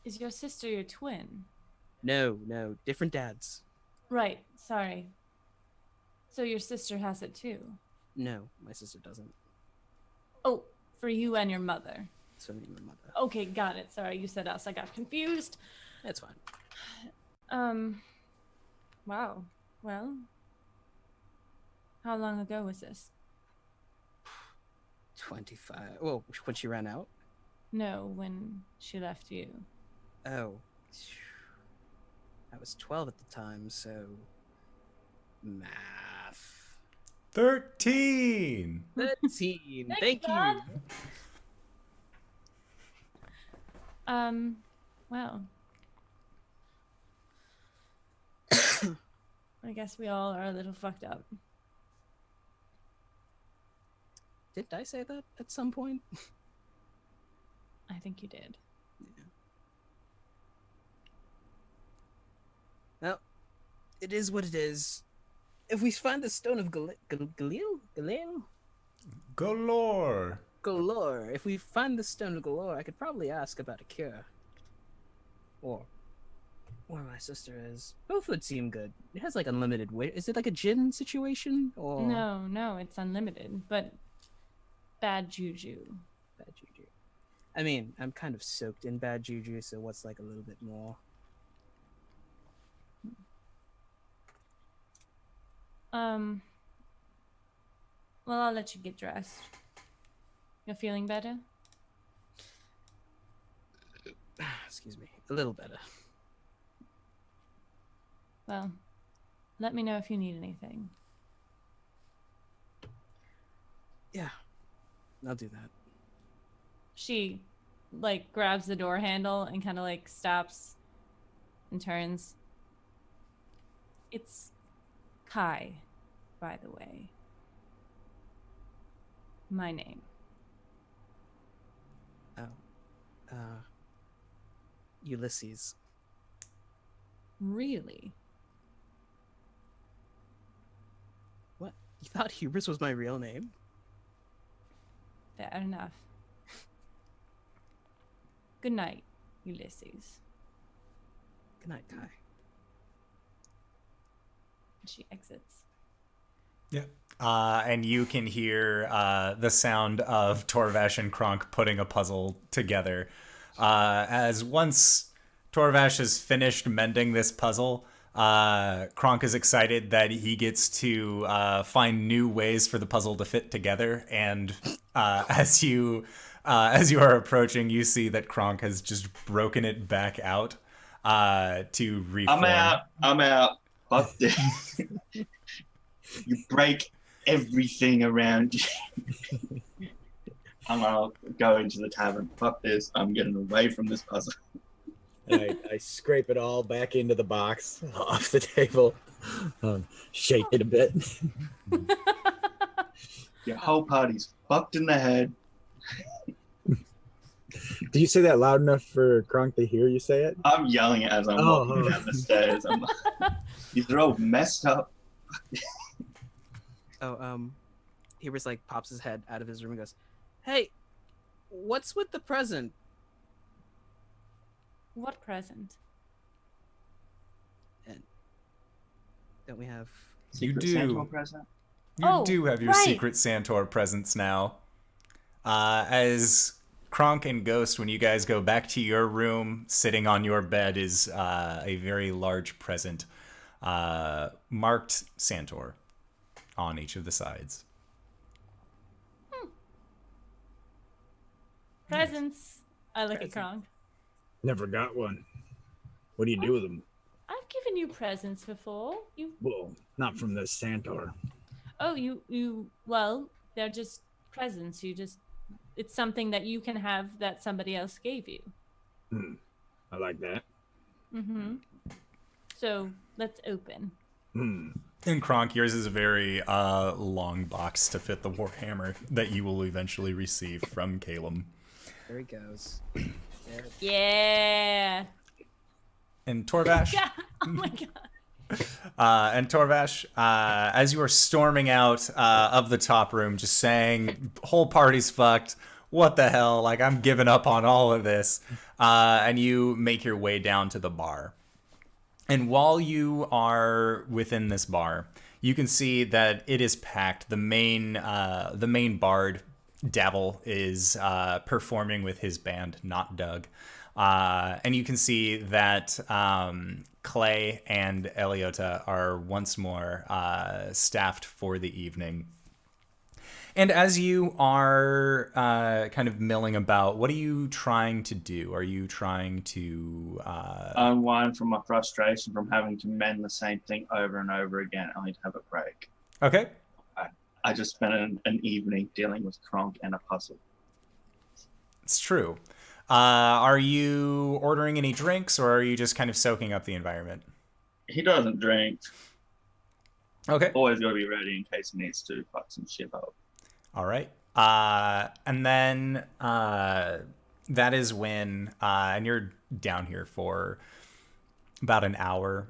Is your sister your twin? No, different dads. Right, sorry. So your sister has it too? No, my sister doesn't. Oh, for you and your mother. So me and my mother. Okay, got it. Sorry, you said us. I got confused. That's fine. Wow. Well, how long ago was this? 25. Well, when she ran out? No, when she left you. Oh. I was 12 at the time, so... Math. 13! 13! Thank you! Well. I guess we all are a little fucked up. Did I say that at some point? I think you did. Yeah. Well, it is what it is. If we find the stone of Galore. If we find the stone of Galore, I could probably ask about a cure. Or where my sister is. Both would seem good. It has like unlimited weight. Is it like a djinn situation? Or No, it's unlimited, but bad juju. Bad juju. I mean, I'm kind of soaked in bad juju, so what's like a little bit more? Well, I'll let you get dressed. You're feeling better? Excuse me. A little better. Well, let me know if you need anything. Yeah. I'll do that. She, like, grabs the door handle and kind of, like, stops and turns. It's Kai, by the way. My name. Oh. Ulysses. Really? What? You thought Hubris was my real name? Fair enough. Good night. Ulysses. Good night, Kai. She exits. Yeah. And you can hear the sound of Torvash and KRONK putting a puzzle together. As once Torvash has finished mending this puzzle, KRONK is excited that he gets to find new ways for the puzzle to fit together. And as you are approaching, you see that KRONK has just broken it back out to reform. I'm out. Fuck this. You break everything around you. I'm gonna go into the tavern. Fuck this. I'm getting away from this puzzle. I scrape it all back into the box off the table, shake it a bit. Your whole party's fucked in the head. Do you say that loud enough for KRONK to hear you say it? I'm yelling it as I'm walking down the stairs. I'm like, these are all messed up. Hubris like pops his head out of his room and goes, "Hey, what's with the present?" What present? And don't we have? You Secret do. Santa present? You do have your right. secret Santor presents now. As KRONK and Ghost, when you guys go back to your room, sitting on your bed is a very large present, marked Santor on each of the sides. Presents. I look at KRONK. Never got one. What do you do with them? I've given you presents before. Well, not from this Santor. Oh, well, they're just presents. It's something that you can have that somebody else gave you. I like that. Mm-hmm. So let's open. And KRONK, yours is a very long box to fit the Warhammer that you will eventually receive from Calum. There he goes. There. Yeah. And Torvash. Yeah. Oh my god. And Torvash, as you are storming out of the top room, just saying, whole party's fucked. What the hell? Like, I'm giving up on all of this. And you make your way down to the bar. And while you are within this bar, you can see that it is packed. The main bard, Davil, is performing with his band, Not Doug. And you can see that Klee and Eliota are once more staffed for the evening. And as you are kind of milling about, what are you trying to do? Are you trying to... unwind from my frustration from having to mend the same thing over and over again. I need to have a break. Okay. I just spent an evening dealing with KRONK and a puzzle. It's true. Are you ordering any drinks, or are you just kind of soaking up the environment? He doesn't drink. Okay. Always got to be ready in case he needs to fuck some shit up. All right. And then that is when, and you're down here for about an hour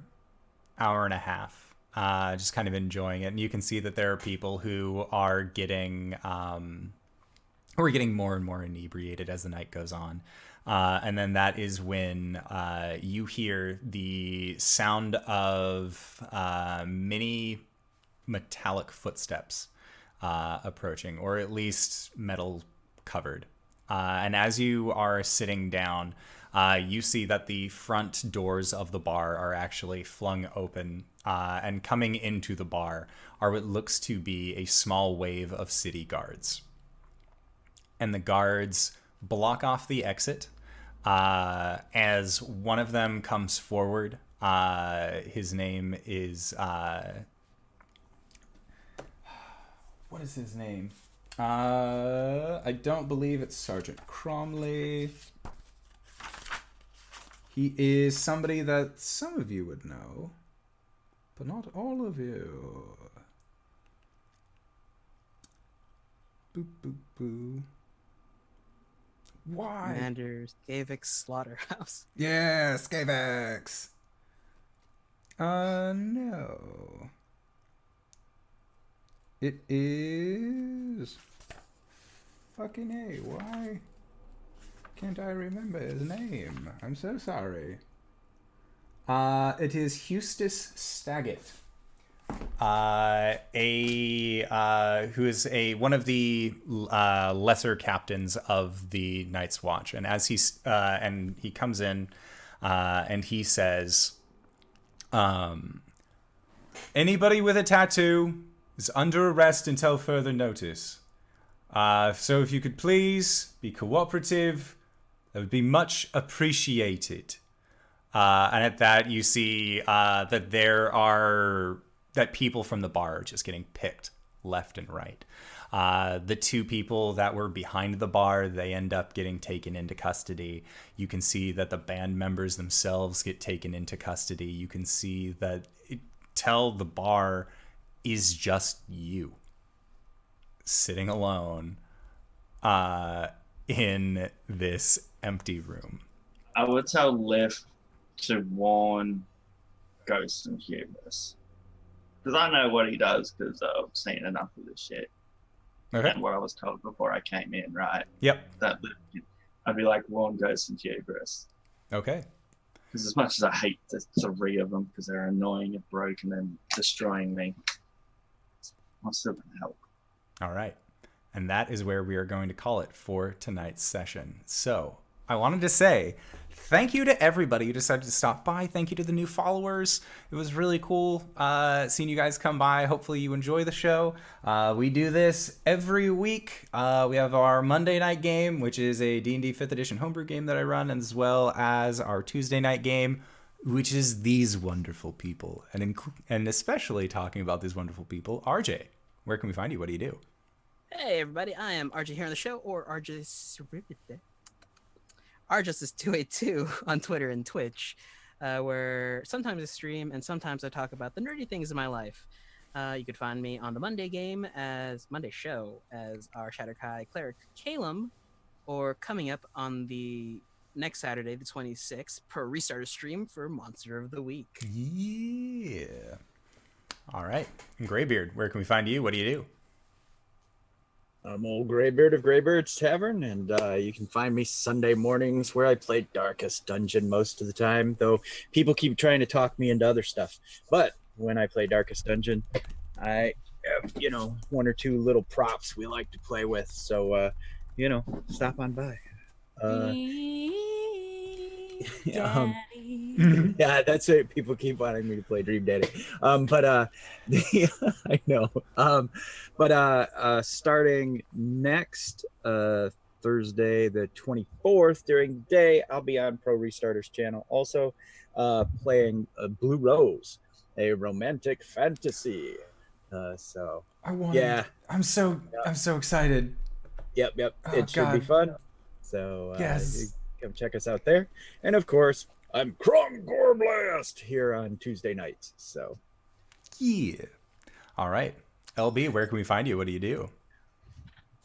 and a half, just kind of enjoying it. And you can see that there are people who are getting more and more inebriated as the night goes on. And then that is when you hear the sound of many metallic footsteps approaching, or at least metal covered. And as you are sitting down, you see that the front doors of the bar are actually flung open, and coming into the bar are what looks to be a small wave of city guards. And the guards block off the exit as one of them comes forward. His name is... what is his name? I don't believe it's Sergeant Cromley. He is somebody that some of you would know, but not all of you. Boop, boop, boo. Why? Commander Skavik's Slaughterhouse. Yeah, Skavex. No. It is... Fucking A, why can't I remember his name? I'm so sorry. It is Hustis Staggett. Who is one of the lesser captains of the Night's Watch, and as he comes in, and he says, anybody with a tattoo is under arrest until further notice. So if you could please be cooperative, that would be much appreciated. And at that, you see that people from the bar are just getting picked left and right. The two people that were behind the bar, they end up getting taken into custody. You can see that the band members themselves get taken into custody. You can see that the bar is just you sitting alone in this empty room. I would tell Liv to warn Ghost and Hubris. Because I know what he does because I've seen enough of this shit. Okay. And what I was told before I came in, right? Yep. I'd be like, warn Ghost and Hubris. Okay. Because as much as I hate the three of them because they're annoying and broken and destroying me, I'm still going to help. All right. And that is where we are going to call it for tonight's session. So I wanted to say thank you to everybody who decided to stop by. Thank you to the new followers. It was really cool seeing you guys come by. Hopefully you enjoy the show. We do this every week. We have our Monday night game, which is a D&D 5th edition homebrew game that I run, as well as our Tuesday night game, which is these wonderful people. And especially talking about these wonderful people, RJ, where can we find you? What do you do? Hey everybody, I am RJ here on the show, or RJustice 282 on Twitter and Twitch, where sometimes I stream and sometimes I talk about the nerdy things in my life. You could find me on the Monday show as our Shatterkai cleric Calum, or coming up on the next Saturday, the 26th, per Restarter stream for Monster of the Week. Yeah. All right. Greybeard, where can we find you? What do you do? I'm old Greybeard of Greybeards Tavern, and you can find me Sunday mornings where I play Darkest Dungeon most of the time, though people keep trying to talk me into other stuff. But when I play Darkest Dungeon, I have, one or two little props we like to play with. So, stop on by. Yeah, that's it. People keep wanting me to play Dream Daddy. I know. Starting next Thursday, the 24th, during the day, I'll be on Pro Restarter's channel, also playing Blue Rose, a romantic fantasy. I'm so excited. Yep. Oh, it should be fun. So yes. Come check us out there. And of course, I'm KRONK Gorblatz here on Tuesday nights. So, yeah. All right. LB, where can we find you? What do you do?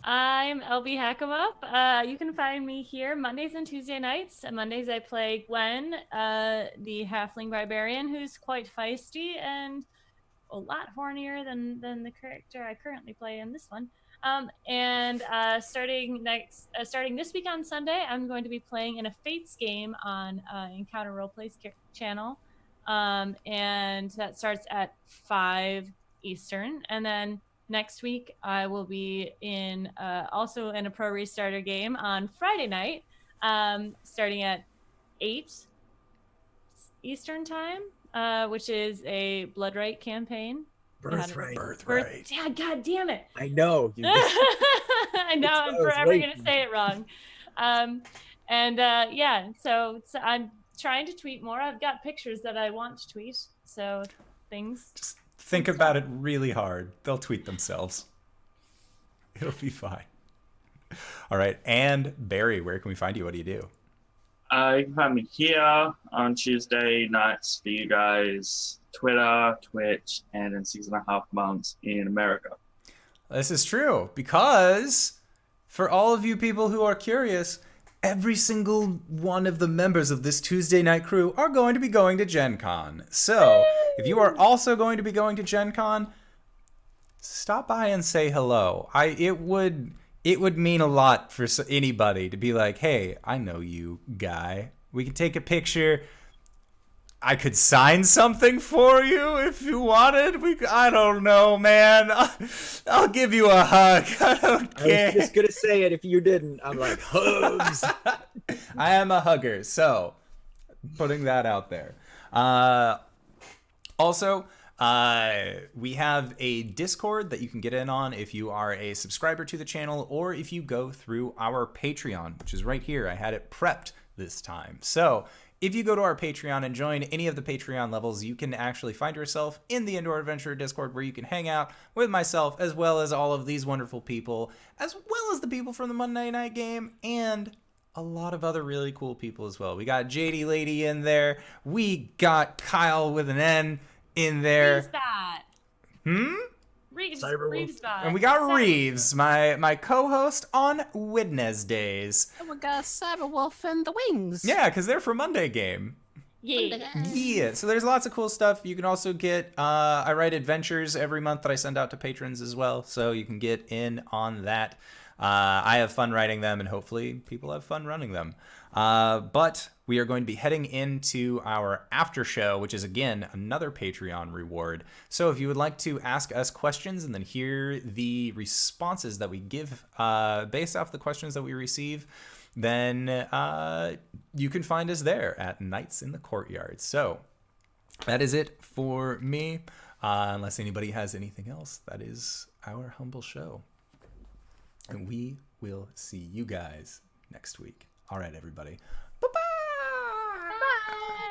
I'm LBHackEmUp. You can find me here Mondays and Tuesday nights. Mondays I play Gwen, the halfling barbarian who's quite feisty and a lot hornier than the character I currently play in this one. Starting this week on Sunday, I'm going to be playing in a Fates game on Encounter Roleplay's channel, and that starts at 5 Eastern. And then next week, I will be also in a Pro Restarter game on Friday night, starting at 8 Eastern time, which is a Bloodright campaign. Birthright. Yeah, God damn it. I know. I know. I'm forever going to say it wrong. So I'm trying to tweet more. I've got pictures that I want to tweet. So things. Just think about it really hard. They'll tweet themselves. It'll be fine. All right. And Barry, where can we find you? What do you do? You can find me here on Tuesday nights for you guys. Twitter, Twitch, and in 6.5 months in America. This is true because for all of you people who are curious, every single one of the members of this Tuesday night crew are going to be going to Gen Con. So if you are also going to be going to Gen Con, stop by and say hello. It would it would mean a lot for anybody to be like, hey, I know you, guy. We can take a picture. I could sign something for you if you wanted. I don't know, man. I'll give you a hug. I don't care. I was just going to say it if you didn't. I'm like, hugs. I am a hugger, so putting that out there. Also, we have a Discord that you can get in on if you are a subscriber to the channel or if you go through our Patreon, which is right here. I had it prepped this time. So if you go to our Patreon and join any of the Patreon levels, you can actually find yourself in the Indoor Adventure Discord where you can hang out with myself as well as all of these wonderful people, as well as the people from the Monday Night Game and a lot of other really cool people as well. We got JD Lady in there. We got Kyle with an N in there. Who's that? Reeves And we got Reeves, my co-host on Wednesdays. And we got Cyberwolf and the Wings. Yeah, because they're from Monday Game. Yeah, so there's lots of cool stuff. You can also get, I write adventures every month that I send out to patrons as well, so you can get in on that. I have fun writing them, and hopefully people have fun running them. But we are going to be heading into our after show, which is, again, another Patreon reward. So if you would like to ask us questions and then hear the responses that we give based off the questions that we receive, then you can find us there at Nights in the Courtyard. So that is it for me. Unless anybody has anything else, that is our humble show. And we will see you guys next week. All right, everybody. Bye-bye. Bye.